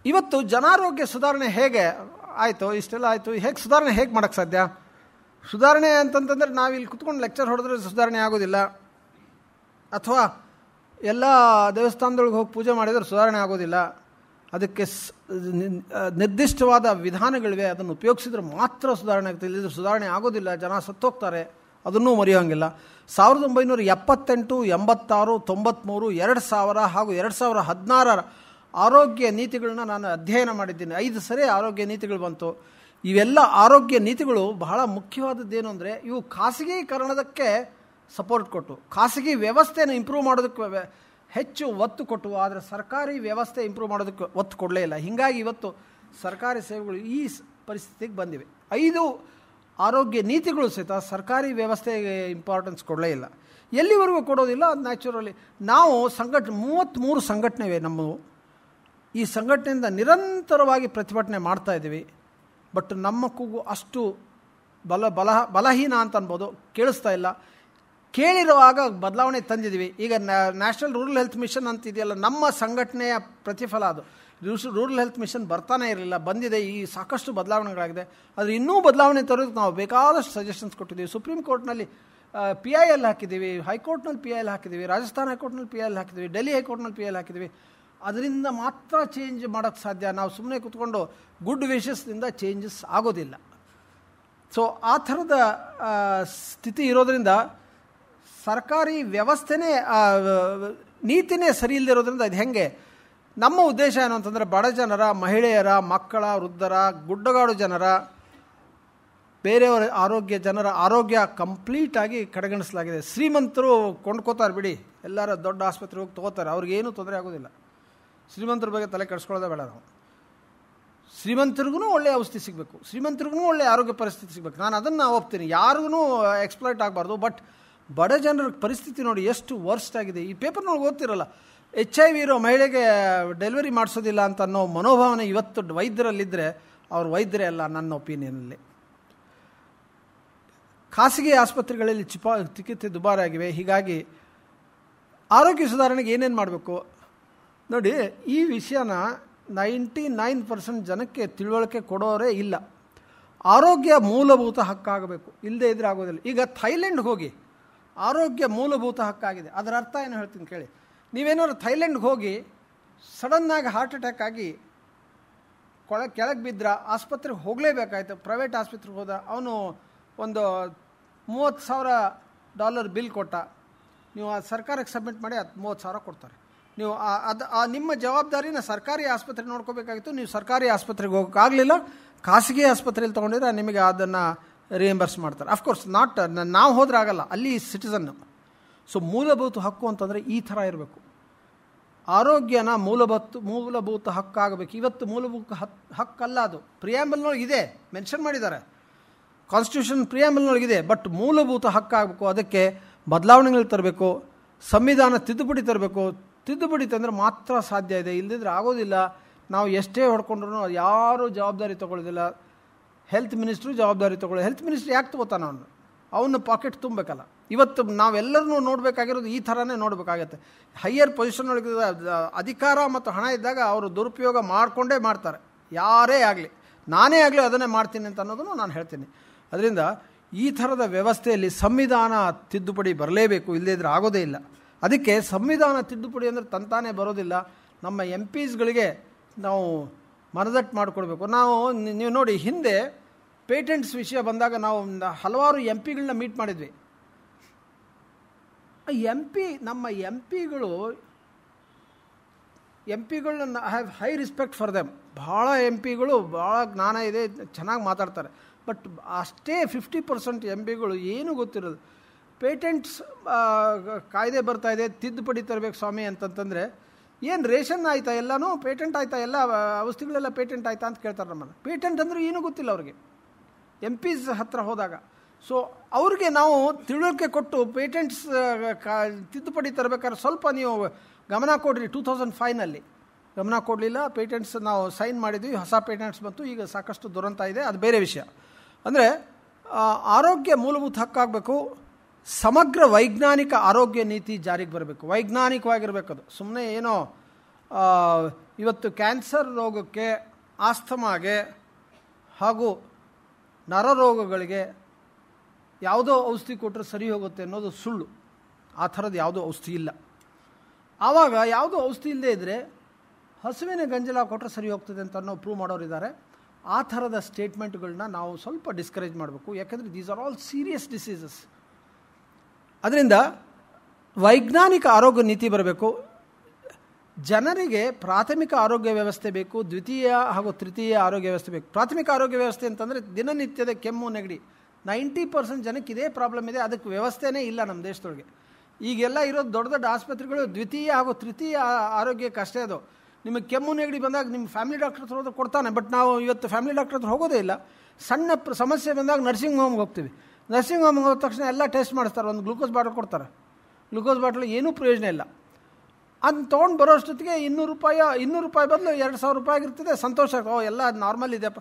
ಇವತ್ತು ಜನಾರೋಗ್ಯ ಸುಧಾರಣೆ ಹೇಗೆ ಆಯಿತು, ಇಷ್ಟೆಲ್ಲ ಆಯಿತು, ಸುಧಾರಣೆ ಹೇಗೆ ಮಾಡೋಕ್ಕೆ ಸಾಧ್ಯ? ಸುಧಾರಣೆ ಅಂತಂತಂದರೆ ನಾವಿಲ್ಲಿ ಕುತ್ಕೊಂಡು ಲೆಕ್ಚರ್ ಹೊಡೆದ್ರೆ ಸುಧಾರಣೆ ಆಗೋದಿಲ್ಲ, ಅಥವಾ ಎಲ್ಲ ದೇವಸ್ಥಾನದೊಳಗೆ ಹೋಗಿ ಪೂಜೆ ಮಾಡಿದರೆ ಸುಧಾರಣೆ ಆಗೋದಿಲ್ಲ. ಅದಕ್ಕೆ ನಿರ್ದಿಷ್ಟವಾದ ವಿಧಾನಗಳಿವೆ, ಅದನ್ನು ಉಪಯೋಗಿಸಿದ್ರೆ ಮಾತ್ರ ಸುಧಾರಣೆ ಆಗ್ತದೆ, ಇಲ್ಲದ್ರೆ ಸುಧಾರಣೆ ಆಗೋದಿಲ್ಲ, ಜನ ಸತ್ತೋಗ್ತಾರೆ. ಅದನ್ನೂ ಮರೆಯೋಂಗಿಲ್ಲ. 1978, 86, 93, 2000 ಹಾಗೂ 2016 ಆರೋಗ್ಯ ನೀತಿಗಳನ್ನ ನಾನು ಅಧ್ಯಯನ ಮಾಡಿದ್ದೀನಿ. 5 ಸರಿ ಆರೋಗ್ಯ ನೀತಿಗಳು ಬಂತು. ಇವೆಲ್ಲ ಆರೋಗ್ಯ ನೀತಿಗಳು ಬಹಳ ಮುಖ್ಯವಾದದ್ದೇನು ಅಂದರೆ ಇವು ಖಾಸಗೀಕರಣದಕ್ಕೆ ಸಪೋರ್ಟ್ ಕೊಟ್ಟು, ಖಾಸಗಿ ವ್ಯವಸ್ಥೆನ ಇಂಪ್ರೂವ್ ಮಾಡೋದಕ್ಕೆ ಹೆಚ್ಚು ಒತ್ತು ಕೊಟ್ಟು, ಆದರೆ ಸರ್ಕಾರಿ ವ್ಯವಸ್ಥೆ ಇಂಪ್ರೂವ್ ಮಾಡೋದಕ್ಕೆ ಒತ್ತು ಕೊಡಲೇ ಇಲ್ಲ. ಹೀಗಾಗಿ ಇವತ್ತು ಸರ್ಕಾರಿ ಸೇವೆಗಳು ಈ ಪರಿಸ್ಥಿತಿಗೆ ಬಂದಿವೆ. 5 ಆರೋಗ್ಯ ನೀತಿಗಳು ಸಹಿತ ಸರ್ಕಾರಿ ವ್ಯವಸ್ಥೆಗೆ ಇಂಪಾರ್ಟೆನ್ಸ್ ಕೊಡಲೇ ಇಲ್ಲ. ಎಲ್ಲಿವರೆಗೂ ಕೊಡೋದಿಲ್ಲ, ಅದು ನ್ಯಾಚುರಲಿ. ನಾವು 33 ಸಂಘಟನೆವೆ ನಮ್ಮವು. ಈ ಸಂಘಟನೆಯಿಂದ ನಿರಂತರವಾಗಿ ಪ್ರತಿಭಟನೆ ಮಾಡ್ತಾಯಿದ್ದೀವಿ. ಬಟ್ ನಮ್ಮ ಕೂಗು ಅಷ್ಟು ಬಲಹೀನ ಅಂತ ಅನ್ಬೋದು, ಕೇಳಿಸ್ತಾ ಇಲ್ಲ. ಕೇಳಿರುವಾಗ ಬದಲಾವಣೆ ತಂದಿದ್ದೀವಿ. ಈಗ ನ್ಯಾಷನಲ್ ರೂರಲ್ ಹೆಲ್ತ್ ಮಿಷನ್ ಅಂತ ಇದೆಯಲ್ಲ, ನಮ್ಮ ಸಂಘಟನೆಯ ಪ್ರತಿಫಲ ಅದು. ರೂರಲ್ ಹೆಲ್ತ್ ಮಿಷನ್ ಬರ್ತಾನೆ ಇರಲಿಲ್ಲ, ಬಂದಿದೆ. ಈ ಸಾಕಷ್ಟು ಬದಲಾವಣೆಗಳಾಗಿದೆ. ಆದರೆ ಇನ್ನೂ ಬದಲಾವಣೆ ತರೋದಕ್ಕೆ ನಾವು ಬೇಕಾದಷ್ಟು ಸಜೆಷನ್ಸ್ ಕೊಟ್ಟಿದ್ದೀವಿ. ಸುಪ್ರೀಂ ಕೋರ್ಟ್ನಲ್ಲಿ PIL ಹಾಕಿದ್ದೀವಿ, ಹೈಕೋರ್ಟ್ನಲ್ಲಿ PIL ಹಾಕಿದ್ದೀವಿ, ರಾಜಸ್ಥಾನ ಹೈಕೋರ್ಟ್ನಲ್ಲಿ PIL ಹಾಕಿದ್ದೀವಿ, ಡೆಲ್ಲಿ ಹೈಕೋರ್ಟ್ನಲ್ಲಿ PIL ಹಾಕಿದ್ದೀವಿ. ಅದರಿಂದ ಮಾತ್ರ ಚೇಂಜ್ ಮಾಡೋಕ್ಕೆ ಸಾಧ್ಯ. ನಾವು ಸುಮ್ಮನೆ ಕೂತ್ಕೊಂಡು ಗುಡ್ ವಿಷಸ್ನಿಂದ ಚೇಂಜಸ್ ಆಗೋದಿಲ್ಲ. ಸೊ ಆ ಥರದ ಸ್ಥಿತಿ ಇರೋದರಿಂದ ಸರ್ಕಾರಿ ವ್ಯವಸ್ಥೆನೇ ನೀತಿನೇ ಸರಿ ಇಲ್ಲದಿರೋದ್ರಿಂದ ಅದು ಹೆಂಗೆ? ನಮ್ಮ ಉದ್ದೇಶ ಏನು ಅಂತಂದರೆ ಬಡ ಜನರ, ಮಹಿಳೆಯರ, ಮಕ್ಕಳ, ವೃದ್ಧರ, ಗುಡ್ಡಗಾಡು ಜನರ, ಬೇರೆಯವರ ಜನರ ಆರೋಗ್ಯ ಕಂಪ್ಲೀಟಾಗಿ ಕಡೆಗಣಿಸಲಾಗಿದೆ. ಶ್ರೀಮಂತರು ಕೊಂಡ್ಕೋತಾರೆ ಬಿಡಿ, ಎಲ್ಲರ ದೊಡ್ಡ ಆಸ್ಪತ್ರೆಗೆ ಹೋಗಿ ತೊಗೋತಾರೆ, ಅವ್ರಿಗೇನೂ ತೊಂದರೆ ಆಗೋದಿಲ್ಲ. ಶ್ರೀಮಂತರ ಬಗ್ಗೆ ತಲೆ ಕೆಡಿಸ್ಕೊಳ್ಳೋದೇ ಬೇಡ ನಾವು. ಶ್ರೀಮಂತರಿಗೂ ಒಳ್ಳೆಯ ಔಷಧಿ ಸಿಗಬೇಕು, ಶ್ರೀಮಂತರಿಗೂ ಒಳ್ಳೆಯ ಆರೋಗ್ಯ ಪರಿಸ್ಥಿತಿ ಸಿಗಬೇಕು. ನಾನು ಅದನ್ನು ಒಪ್ತೀನಿ, ಯಾರಿಗೂ ಎಕ್ಸ್ಪ್ಲಾಯ್ಟ್ ಆಗಬಾರ್ದು. ಬಟ್ ಬಡ ಜನರ ಪರಿಸ್ಥಿತಿ ನೋಡಿ ಎಷ್ಟು ವರ್ಸ್ಟ್ ಆಗಿದೆ. ಈ ಪೇಪರ್ನೊಳಗೆ ಓದ್ತಿರಲ್ಲ, HIV ಇರೋ ಮಹಿಳೆಗೆ ಡೆಲಿವರಿ ಮಾಡಿಸೋದಿಲ್ಲ ಅಂತ ಅನ್ನೋ ಮನೋಭಾವನೆ ಇವತ್ತು ವೈದ್ಯರಲ್ಲಿದ್ದರೆ ಅವ್ರು ವೈದ್ಯರೇ ಅಲ್ಲ ನನ್ನ ಒಪಿನಿಯನಲ್ಲಿ. ಖಾಸಗಿ ಆಸ್ಪತ್ರೆಗಳಲ್ಲಿ ಚಿಕಿತ್ಸೆ ದುಬಾರಿಯಾಗಿವೆ. ಹೀಗಾಗಿ ಆರೋಗ್ಯ ಸುಧಾರಣೆಗೆ ಏನೇನು ಮಾಡಬೇಕು ನೋಡಿ. ಈ ವಿಷಯನ 99% ಜನಕ್ಕೆ ತಿಳುವಳಿಕೆ ಕೊಡೋರೇ ಇಲ್ಲ. ಆರೋಗ್ಯ ಮೂಲಭೂತ ಹಕ್ಕಾಗಬೇಕು, ಇಲ್ಲದೇ ಇದ್ರೆ ಆಗೋದಿಲ್ಲ. ಈಗ ಥೈಲ್ಯಾಂಡ್ಗೆ ಹೋಗಿ ಆರೋಗ್ಯ ಮೂಲಭೂತ ಹಕ್ಕಾಗಿದೆ. ಅದರ ಅರ್ಥ ಏನು ಹೇಳ್ತೀನಿ ಕೇಳಿ. ನೀವೇನಾದ್ರು ಥೈಲ್ಯಾಂಡ್ಗೆ ಹೋಗಿ ಸಡನ್ನಾಗಿ ಹಾರ್ಟ್ ಅಟ್ಯಾಕ್ ಆಗಿ ಕೆಳಗೆ ಬಿದ್ದರೆ ಆಸ್ಪತ್ರೆಗೆ ಹೋಗಲೇಬೇಕಾಯ್ತು. ಪ್ರೈವೇಟ್ ಆಸ್ಪತ್ರೆಗೆ ಹೋದ ಅವನು ಒಂದು $30,000 ಬಿಲ್ ಕೊಟ್ಟ. ನೀವು ಆ ಸರ್ಕಾರಕ್ಕೆ ಸಬ್ಮಿಟ್ ಮಾಡಿ ಅದು $30,000 ಕೊಡ್ತಾರೆ. ನೀವು ನಿಮ್ಮ ಜವಾಬ್ದಾರಿನ ಸರ್ಕಾರಿ ಆಸ್ಪತ್ರೆ ನೋಡ್ಕೋಬೇಕಾಗಿತ್ತು. ನೀವು ಸರ್ಕಾರಿ ಆಸ್ಪತ್ರೆಗೆ ಹೋಗೋಕ್ಕಾಗಲಿಲ್ಲ, ಖಾಸಗಿ ಆಸ್ಪತ್ರೆಯಲ್ಲಿ ತೊಗೊಂಡಿದ್ರೆ ನಿಮಗೆ ಅದನ್ನು ರಿಯಂಬರ್ಸ್ ಮಾಡ್ತಾರೆ. ಅಫ್ಕೋರ್ಸ್ ನಾಟ್ ನಾವು ಹೋದ್ರೆ ಆಗಲ್ಲ, ಅಲ್ಲಿ ಸಿಟಿಸನ್ನು. ಸೊ ಮೂಲಭೂತ ಹಕ್ಕು ಅಂತಂದರೆ ಈ ಥರ ಇರಬೇಕು. ಆರೋಗ್ಯನ ಮೂಲಭೂತ ಹಕ್ಕಾಗಬೇಕು. ಇವತ್ತು ಮೂಲಭೂತ ಹಕ್ಕಲ್ಲ, ಅದು ಪ್ರಿಯಾಂಬಲ್ನೊಳಗೆ ಇದೆ, ಮೆನ್ಷನ್ ಮಾಡಿದ್ದಾರೆ, ಕಾನ್ಸ್ಟಿಟ್ಯೂಷನ್ ಪ್ರಿಯಾಂಬಲ್ನೊಳಗಿದೆ. ಬಟ್ ಮೂಲಭೂತ ಹಕ್ಕಾಗಬೇಕು. ಅದಕ್ಕೆ ಬದಲಾವಣೆಗಳು ತರಬೇಕು, ಸಂವಿಧಾನ ತಿದ್ದುಪಡಿ ತರಬೇಕು. ತಿದ್ದುಪಡಿ ತಂದರೆ ಮಾತ್ರ ಸಾಧ್ಯ ಇದೆ, ಇಲ್ಲದಿದ್ದರೆ ಆಗೋದಿಲ್ಲ. ನಾವು ಎಷ್ಟೇ ಹೊಡ್ಕೊಂಡ್ರೂ ಯಾರೂ ಜವಾಬ್ದಾರಿ ತೊಗೊಳ್ಳೋದಿಲ್ಲ. ಹೆಲ್ತ್ ಮಿನಿಸ್ಟ್ರು ಜವಾಬ್ದಾರಿ ತೊಗೊಳ್ಳೋದು. ಹೆಲ್ತ್ ಮಿನಿಸ್ಟ್ರು ಯಾಕೆ ತೊಗೋತಾನೆ? ಅವನ ಪಾಕೆಟ್ ತುಂಬಬೇಕಲ್ಲ. ಇವತ್ತು ನಾವೆಲ್ಲರೂ ನೋಡಬೇಕಾಗಿರೋದು ಈ ಥರನೇ ನೋಡಬೇಕಾಗತ್ತೆ. ಹೈಯರ್ ಪೊಸಿಷನ್ನೊಳಗೆ ಅಧಿಕಾರ ಮತ್ತು ಹಣ ಇದ್ದಾಗ ಅವರು ದುರುಪಯೋಗ ಮಾಡಿಕೊಂಡೇ ಮಾಡ್ತಾರೆ. ಯಾರೇ ಆಗಲಿ, ನಾನೇ ಆಗಲಿ ಅದನ್ನೇ ಮಾಡ್ತೀನಿ ಅಂತ ಅನ್ನೋದನ್ನು ನಾನು ಹೇಳ್ತೀನಿ. ಅದರಿಂದ ಈ ಥರದ ವ್ಯವಸ್ಥೆಯಲ್ಲಿ ಸಂವಿಧಾನ ತಿದ್ದುಪಡಿ ಬರಲೇಬೇಕು, ಇಲ್ಲದೇ ಇದ್ರೆ ಆಗೋದೇ ಇಲ್ಲ. ಅದಕ್ಕೆ ಸಂವಿಧಾನ ತಿದ್ದುಪಡಿ ಅಂದರೆ ತಂತಾನೇ ಬರೋದಿಲ್ಲ. ನಮ್ಮ MPsಗಳಿಗೆ ನಾವು ಮನದಟ್ಟು ಮಾಡಿಕೊಡ್ಬೇಕು. ನೀವು ನೋಡಿ, ಹಿಂದೆ ಪೇಟೆಂಟ್ಸ್ ವಿಷಯ ಬಂದಾಗ ನಾವು ಹಲವಾರು MPಗಳನ್ನ ಮೀಟ್ ಮಾಡಿದ್ವಿ. ನಮ್ಮ MPಗಳನ್ನ I have high respect for them. ಭಾಳ MPಗಳು ಭಾಳ ಜ್ಞಾನ ಇದೆ, ಚೆನ್ನಾಗಿ ಮಾತಾಡ್ತಾರೆ. ಬಟ್ ಅಷ್ಟೇ 50% MPಗಳು ಏನೂ ಗೊತ್ತಿರೋದು. ಪೇಟೆಂಟ್ಸ್ ಕಾಯ್ದೆ ಬರ್ತಾಯಿದೆ, ತಿದ್ದುಪಡಿ ತರಬೇಕು ಸ್ವಾಮಿ ಅಂತಂತಂದರೆ ಏನು ರೇಷನ್ ಆಯಿತಾ, ಎಲ್ಲನೂ ಪೇಟೆಂಟ್ ಆಯಿತಾ, ಎಲ್ಲ ಔಷಧಿಗಳೆಲ್ಲ ಪೇಟೆಂಟ್ ಆಯಿತಾ ಅಂತ ಕೇಳ್ತಾರೆ ನಮ್ಮನ್ನು. ಪೇಟೆಂಟ್ ಅಂದರೆ ಏನೂ ಗೊತ್ತಿಲ್ಲ ಅವ್ರಿಗೆ MPs ಹತ್ರ ಹೋದಾಗ. ಸೊ ಅವ್ರಿಗೆ ನಾವು ತಿಳುವಳಿಕೆ ಕೊಟ್ಟು ಪೇಟೆಂಟ್ಸ್ ತಿದ್ದುಪಡಿ ತರಬೇಕಾದ್ರೆ ಸ್ವಲ್ಪ ನೀವು ಗಮನ ಕೊಡ್ರಿ. 2005ನಲ್ಲಿ ಗಮನ ಕೊಡಲಿಲ್ಲ. ಪೇಟೆಂಟ್ಸ್ ನಾವು ಸೈನ್ ಮಾಡಿದ್ವಿ, ಹೊಸ ಪೇಟೆಂಟ್ಸ್ ಬಂತು. ಈಗ ಸಾಕಷ್ಟು ದುರಂತ ಇದೆ, ಅದು ಬೇರೆ ವಿಷಯ. ಅಂದರೆ ಆರೋಗ್ಯ ಮೂಲಭೂತ ಹಕ್ಕಾಗಬೇಕು. ಸಮಗ್ರ ವೈಜ್ಞಾನಿಕ ಆರೋಗ್ಯ ನೀತಿ ಜಾರಿಗೆ ಬರಬೇಕು. ವೈಜ್ಞಾನಿಕವಾಗಿರಬೇಕು ಅದು. ಸುಮ್ಮನೆ ಏನೋ ಇವತ್ತು ಕ್ಯಾನ್ಸರ್ ರೋಗಕ್ಕೆ, ಆಸ್ತಮಾಗೆ ಹಾಗೂ ನರರೋಗಗಳಿಗೆ ಯಾವುದೋ ಔಷಧಿ ಕೊಟ್ಟರೆ ಸರಿ ಹೋಗುತ್ತೆ ಅನ್ನೋದು ಸುಳ್ಳು. ಆ ಥರದ್ದು ಯಾವುದೋ ಔಷಧಿ ಇಲ್ಲ. ಆವಾಗ ಯಾವುದೋ ಔಷಧಿ ಇಲ್ಲದೆ ಇದ್ದರೆ ಹಸುವಿನ ಗಂಜಲ ಕೊಟ್ಟರೆ ಸರಿ ಹೋಗ್ತದೆ ಅಂತ ಅನ್ನೋ ಪ್ರೂವ್ ಮಾಡೋರಿದ್ದಾರೆ. ಆ ಥರದ ಸ್ಟೇಟ್ಮೆಂಟ್ಗಳನ್ನ ನಾವು ಸ್ವಲ್ಪ ಡಿಸ್ಕರೇಜ್ ಮಾಡಬೇಕು. ಯಾಕೆಂದರೆ these are all serious diseases. ಅದರಿಂದ ವೈಜ್ಞಾನಿಕ ಆರೋಗ್ಯ ನೀತಿ ಬರಬೇಕು. ಜನರಿಗೆ ಪ್ರಾಥಮಿಕ ಆರೋಗ್ಯ ವ್ಯವಸ್ಥೆ ಬೇಕು, ದ್ವಿತೀಯ ಹಾಗೂ ತೃತೀಯ ಆರೋಗ್ಯ ವ್ಯವಸ್ಥೆ ಬೇಕು. ಪ್ರಾಥಮಿಕ ಆರೋಗ್ಯ ವ್ಯವಸ್ಥೆ ಅಂತಂದರೆ ದಿನನಿತ್ಯದ ಕೆಮ್ಮು ನೆಗಡಿ 90% ಜನಕ್ಕೆ ಇದೇ ಪ್ರಾಬ್ಲಮ್ ಇದೆ. ಅದಕ್ಕೆ ವ್ಯವಸ್ಥೆನೇ ಇಲ್ಲ ನಮ್ಮ ದೇಶದೊಳಗೆ. ಈಗೆಲ್ಲ ಇರೋದು ದೊಡ್ಡ ದೊಡ್ಡ ಆಸ್ಪತ್ರೆಗಳು ದ್ವಿತೀಯ ಹಾಗೂ ತೃತೀಯ ಆರೋಗ್ಯಕ್ಕೆ ಅಷ್ಟೇ. ಅದು ನಿಮಗೆ ಕೆಮ್ಮು ನೆಗಡಿ ಬಂದಾಗ ನಿಮ್ಮ ಫ್ಯಾಮಿಲಿ ಡಾಕ್ಟರ್ ಹತ್ರ ಹೋದ್ರೆ ಕೊಡ್ತಾನೆ. ಬಟ್ ನಾವು ಇವತ್ತು ಫ್ಯಾಮಿಲಿ ಡಾಕ್ಟರ್ ಹತ್ರ ಹೋಗೋದೇ ಇಲ್ಲ. ಸಣ್ಣ ಸಮಸ್ಯೆ ಬಂದಾಗ ನರ್ಸಿಂಗ್ ಹೋಮ್ಗೆ ಹೋಗ್ತೀವಿ. ನರ್ಸಿಂಗ್ ಹೋಮ್ಗೆ ಹೋದ ತಕ್ಷಣ ಎಲ್ಲ ಟೆಸ್ಟ್ ಮಾಡಿಸ್ತಾರೆ, ಒಂದು ಗ್ಲೂಕೋಸ್ ಬಾಟಲ್ ಕೊಡ್ತಾರೆ. ಗ್ಲೂಕೋಸ್ ಬಾಟಲ್ ಏನೂ ಪ್ರಯೋಜನ ಇಲ್ಲ. ಅದನ್ನ ತೊಗೊಂಡು ಬರೋ ಅಷ್ಟೊತ್ತಿಗೆ $200 ಬದಲು $2,000 ಆಗಿರ್ತದೆ. ಸಂತೋಷ, ಎಲ್ಲ ನಾರ್ಮಲ್ ಇದೆಯಪ್ಪ.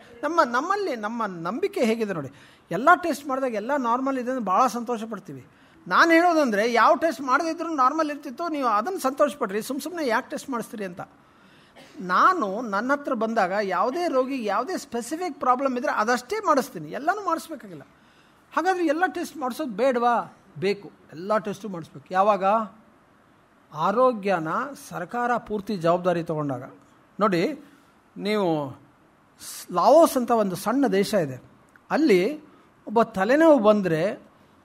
ನಮ್ಮಲ್ಲಿ ನಮ್ಮ ನಂಬಿಕೆ ಹೇಗಿದೆ ನೋಡಿ, ಎಲ್ಲ ಟೆಸ್ಟ್ ಮಾಡಿದಾಗ ಎಲ್ಲ ನಾರ್ಮಲ್ ಇದೆ ಅಂದರೆ ಭಾಳ ಸಂತೋಷ ಪಡ್ತೀವಿ. ನಾನು ಹೇಳೋದಂದರೆ ಯಾವ ಟೆಸ್ಟ್ ಮಾಡದಿದ್ರೂ ನಾರ್ಮಲ್ ಇರ್ತಿತ್ತು, ನೀವು ಅದನ್ನು ಸಂತೋಷಪಡ್ರಿ, ಸುಮ್ಮನೆ ಯಾಕೆ ಟೆಸ್ಟ್ ಮಾಡಿಸ್ತೀರಿ ಅಂತ. ನಾನು ನನ್ನ ಹತ್ರ ಬಂದಾಗ ಯಾವುದೇ ರೋಗಿಗೆ ಯಾವುದೇ ಸ್ಪೆಸಿಫಿಕ್ ಪ್ರಾಬ್ಲಮ್ ಇದ್ದರೆ ಅದಷ್ಟೇ ಮಾಡಿಸ್ತೀನಿ, ಎಲ್ಲನೂ ಮಾಡಿಸ್ಬೇಕಾಗಿಲ್ಲ. ಹಾಗಾದರೆ ಎಲ್ಲ ಟೆಸ್ಟ್ ಮಾಡಿಸೋದು ಬೇಡವಾ? ಬೇಕು, ಎಲ್ಲ ಟೆಸ್ಟು ಮಾಡಿಸ್ಬೇಕು. ಯಾವಾಗ? ಆರೋಗ್ಯನ ಸರ್ಕಾರ ಪೂರ್ತಿ ಜವಾಬ್ದಾರಿ ತಗೊಂಡಾಗ. ನೋಡಿ, ನೀವು ಲಾವೋಸ್ ಅಂತ ಒಂದು ಸಣ್ಣ ದೇಶ ಇದೆ, ಅಲ್ಲಿ ಒಬ್ಬ ತಲೆನೋವು ಬಂದರೆ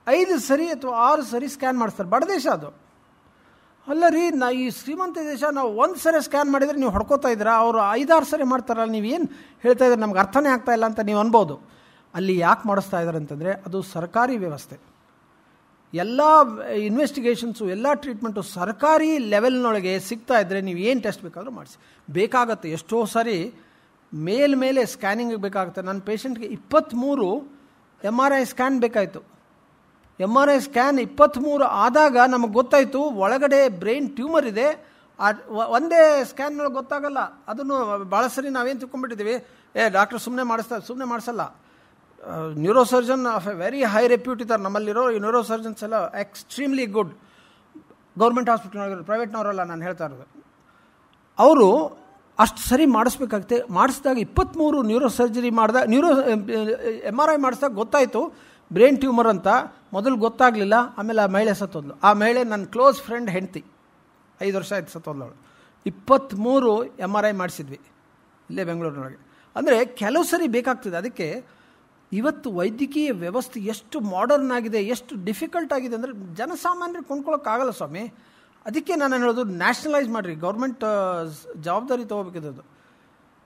5 ಸರಿ ಅಥವಾ 6 ಸರಿ ಸ್ಕ್ಯಾನ್ ಮಾಡಿಸ್ತಾರೆ. ಬಡ ದೇಶ ಅದು. ಅಲ್ಲ ರೀ, ಈ ಶ್ರೀಮಂತ ದೇಶ, ನಾವು 1 ಸರಿ ಸ್ಕ್ಯಾನ್ ಮಾಡಿದರೆ ನೀವು ಹೊಡ್ಕೋತಾ ಇದ್ದೀರಾ, ಅವರು 5-6 ಸರಿ ಮಾಡ್ತಾರಲ್ಲ, ನೀವೇನು ಹೇಳ್ತಾ ಇದ್ದಾರೆ ನಮ್ಗೆ ಅರ್ಥನೇ ಆಗ್ತಾ ಇಲ್ಲ ಅಂತ ನೀವು ಅನ್ಬೋದು. ಅಲ್ಲಿ ಯಾಕೆ ಮಾಡಿಸ್ತಾ ಇದ್ದಾರೆ ಅಂತಂದರೆ ಅದು ಸರ್ಕಾರಿ ವ್ಯವಸ್ಥೆ. ಎಲ್ಲ ಇನ್ವೆಸ್ಟಿಗೇಷನ್ಸು, ಎಲ್ಲ ಟ್ರೀಟ್ಮೆಂಟು ಸರ್ಕಾರಿ ಲೆವೆಲ್ನೊಳಗೆ ಸಿಗ್ತಾ ಇದ್ದರೆ ನೀವು ಏನು ಟೆಸ್ಟ್ ಬೇಕಾದರೂ ಮಾಡಿಸಿ. ಬೇಕಾಗತ್ತೆ, ಎಷ್ಟೋ ಸಾರಿ ಮೇಲೆ ಸ್ಕ್ಯಾನಿಂಗ್ ಬೇಕಾಗುತ್ತೆ. ನನ್ನ ಪೇಷಂಟ್ಗೆ 23 MRI ಸ್ಕ್ಯಾನ್ ಬೇಕಾಯಿತು. MRI ಸ್ಕ್ಯಾನ್ 23 ಆದಾಗ ನಮಗೆ ಗೊತ್ತಾಯಿತು ಒಳಗಡೆ ಬ್ರೈನ್ ಟ್ಯೂಮರ್ ಇದೆ. ಒಂದೇ ಸ್ಕ್ಯಾನ್ನೊಳಗೆ ಗೊತ್ತಾಗಲ್ಲ. ಅದನ್ನು ಭಾಳ ಸರಿ ನಾವೇನು ತಿಳ್ಕೊಂಡ್ಬಿಟ್ಟಿದ್ದೀವಿ, ಡಾಕ್ಟ್ರ್ ಸುಮ್ಮನೆ ಮಾಡಿಸಲ್ಲ. Neurosurgeon of a very high repute ಇದ್ದಾರೆ ನಮ್ಮಲ್ಲಿರೋ. ಈ ನ್ಯೂರೋಸರ್ಜನ್ಸ್ ಎಲ್ಲ ಎಕ್ಸ್ಟ್ರೀಮ್ಲಿ ಗುಡ್. ಗೌರ್ಮೆಂಟ್ ಹಾಸ್ಪಿಟಲ್ನೊಳಗೆ, ಪ್ರೈವೇಟ್ನವರಲ್ಲ ನಾನು ಹೇಳ್ತಾ ಇರೋದು. ಅವರು ಅಷ್ಟು ಸರಿ ಮಾಡಿಸ್ಬೇಕಾಗುತ್ತೆ. ಮಾಡಿಸಿದಾಗ 23 ನ್ಯೂರೋಸರ್ಜರಿ ಮಾಡಿದಾಗ MRI ಮಾಡಿಸಿದಾಗ ಗೊತ್ತಾಯಿತು ಬ್ರೈನ್ ಟ್ಯೂಮರ್ ಅಂತ. ಮೊದಲು ಗೊತ್ತಾಗಲಿಲ್ಲ, ಆಮೇಲೆ ಆ ಮಹಿಳೆ ಸತ್ತೋದ್ಲು. ಆ ಮಹಿಳೆ ನನ್ನ ಕ್ಲೋಸ್ ಫ್ರೆಂಡ್ ಹೆಂಡ್ತಿ, 5 ವರ್ಷ ಆಯ್ತು ಸತ್ತೋದ್ಲವಳು. 23 MRI ಮಾಡಿಸಿದ್ವಿ ಇಲ್ಲೇ ಬೆಂಗಳೂರಿನೊಳಗೆ. ಅಂದರೆ ಕೆಲವು ಸರಿ ಬೇಕಾಗ್ತದೆ. ಅದಕ್ಕೆ ಇವತ್ತು ವೈದ್ಯಕೀಯ ವ್ಯವಸ್ಥೆ ಎಷ್ಟು ಮಾಡರ್ನ್ ಆಗಿದೆ, ಎಷ್ಟು ಡಿಫಿಕಲ್ಟ್ ಆಗಿದೆ ಅಂದರೆ ಜನಸಾಮಾನ್ಯರು ಕೊಂಡ್ಕೊಳ್ಳೋಕ್ಕಾಗಲ್ಲ ಸ್ವಾಮಿ. ಅದಕ್ಕೆ ನಾನು ಹೇಳೋದು, ನ್ಯಾಷನಲೈಸ್ ಮಾಡಿರಿ. ಗೌರ್ಮೆಂಟ್ ಜವಾಬ್ದಾರಿ ತೊಗೋಬೇಕಿದ್ದು.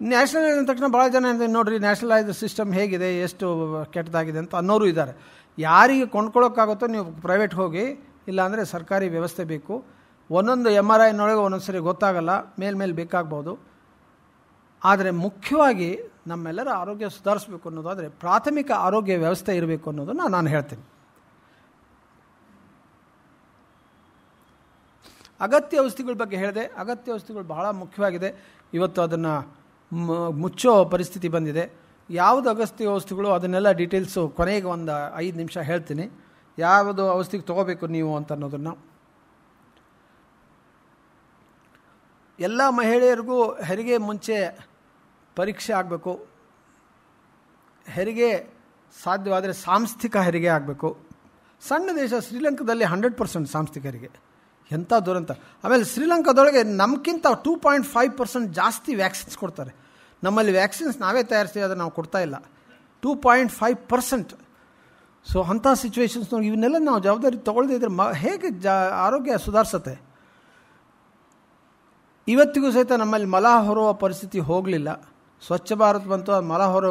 ನ್ಯಾಷನಲೈಸ್ ಅಂದ ತಕ್ಷಣ ಭಾಳ ಜನ ನೋಡಿರಿ, ನ್ಯಾಷನಲೈಸ್ ಸಿಸ್ಟಮ್ ಹೇಗಿದೆ, ಎಷ್ಟು ಕೆಟ್ಟದಾಗಿದೆ ಅಂತ ಅನ್ನೋರು ಇದ್ದಾರೆ. ಯಾರಿಗೆ ಕೊಂಡ್ಕೊಳ್ಳೋಕ್ಕಾಗುತ್ತೋ ನೀವು ಪ್ರೈವೇಟ್ ಹೋಗಿ, ಇಲ್ಲಾಂದರೆ ಸರ್ಕಾರಿ ವ್ಯವಸ್ಥೆ ಬೇಕು. ಒಂದೊಂದು MRIನೊಳಗೆ ಒಂದೊಂದು ಸರಿ ಗೊತ್ತಾಗಲ್ಲ, ಮೇಲ್ಮೇಲೆ ಬೇಕಾಗ್ಬೋದು. ಆದರೆ ಮುಖ್ಯವಾಗಿ ನಮ್ಮೆಲ್ಲರ ಆರೋಗ್ಯ ಸುಧಾರಿಸಬೇಕು ಅನ್ನೋದಾದರೆ ಪ್ರಾಥಮಿಕ ಆರೋಗ್ಯ ವ್ಯವಸ್ಥೆ ಇರಬೇಕು ಅನ್ನೋದನ್ನು ನಾನು ಹೇಳ್ತೀನಿ. ಅಗತ್ಯ ಔಷಧಿಗಳ ಬಗ್ಗೆ ಹೇಳಿದೆ. ಅಗತ್ಯ ಔಷಧಿಗಳು ಬಹಳ ಮುಖ್ಯವಾಗಿದೆ. ಇವತ್ತು ಅದನ್ನು ಮುಚ್ಚೋ ಪರಿಸ್ಥಿತಿ ಬಂದಿದೆ. ಯಾವುದು ಅಗತ್ಯ ಔಷಧಿಗಳು ಅದನ್ನೆಲ್ಲ ಡೀಟೇಲ್ಸು ಕೊನೆಗೆ ಒಂದು 5 ನಿಮಿಷ ಹೇಳ್ತೀನಿ, ಯಾವುದು ಔಷಧಿಗೆ ತೊಗೋಬೇಕು ನೀವು ಅಂತ ಅನ್ನೋದನ್ನು. ಎಲ್ಲ ಮಹಿಳೆಯರಿಗೂ ಹೆರಿಗೆ ಮುಂಚೆ ಪರೀಕ್ಷೆ ಆಗಬೇಕು. ಹೆರಿಗೆ ಸಾಧ್ಯವಾದರೆ ಸಾಂಸ್ಥಿಕ ಹೆರಿಗೆ ಆಗಬೇಕು. ಸಣ್ಣ ದೇಶ ಶ್ರೀಲಂಕಾದಲ್ಲಿ 100% ಸಾಂಸ್ಥಿಕ ಹೆರಿಗೆ. ಎಂಥ ದುರಂತ. ಆಮೇಲೆ ಶ್ರೀಲಂಕಾದೊಳಗೆ ನಮಗಿಂತ 2.5% ಜಾಸ್ತಿ ವ್ಯಾಕ್ಸಿನ್ಸ್ ಕೊಡ್ತಾರೆ. ನಮ್ಮಲ್ಲಿ ವ್ಯಾಕ್ಸಿನ್ಸ್ ನಾವೇ ತಯಾರಿಸ್ತೀವಿ, ಅದನ್ನು ನಾವು ಕೊಡ್ತಾ ಇಲ್ಲ. 2.5%. ಸೊ ಅಂಥ ಸಿಚುವೇಶನ್ಸ್ನೊಳಗೆ ಇವನ್ನೆಲ್ಲ ನಾವು ಜವಾಬ್ದಾರಿ ತೊಗೊಳ್ದೇ ಇದ್ರೆ ಹೇಗೆ ಆರೋಗ್ಯ ಸುಧಾರಿಸುತ್ತೆ? ಇವತ್ತಿಗೂ ಸಹಿತ ನಮ್ಮಲ್ಲಿ ಮಲ ಹೊರುವ ಪರಿಸ್ಥಿತಿ ಹೋಗಲಿಲ್ಲ. ಸ್ವಚ್ಛ ಭಾರತ್ ಬಂತು, ಮಲ ಹೊರ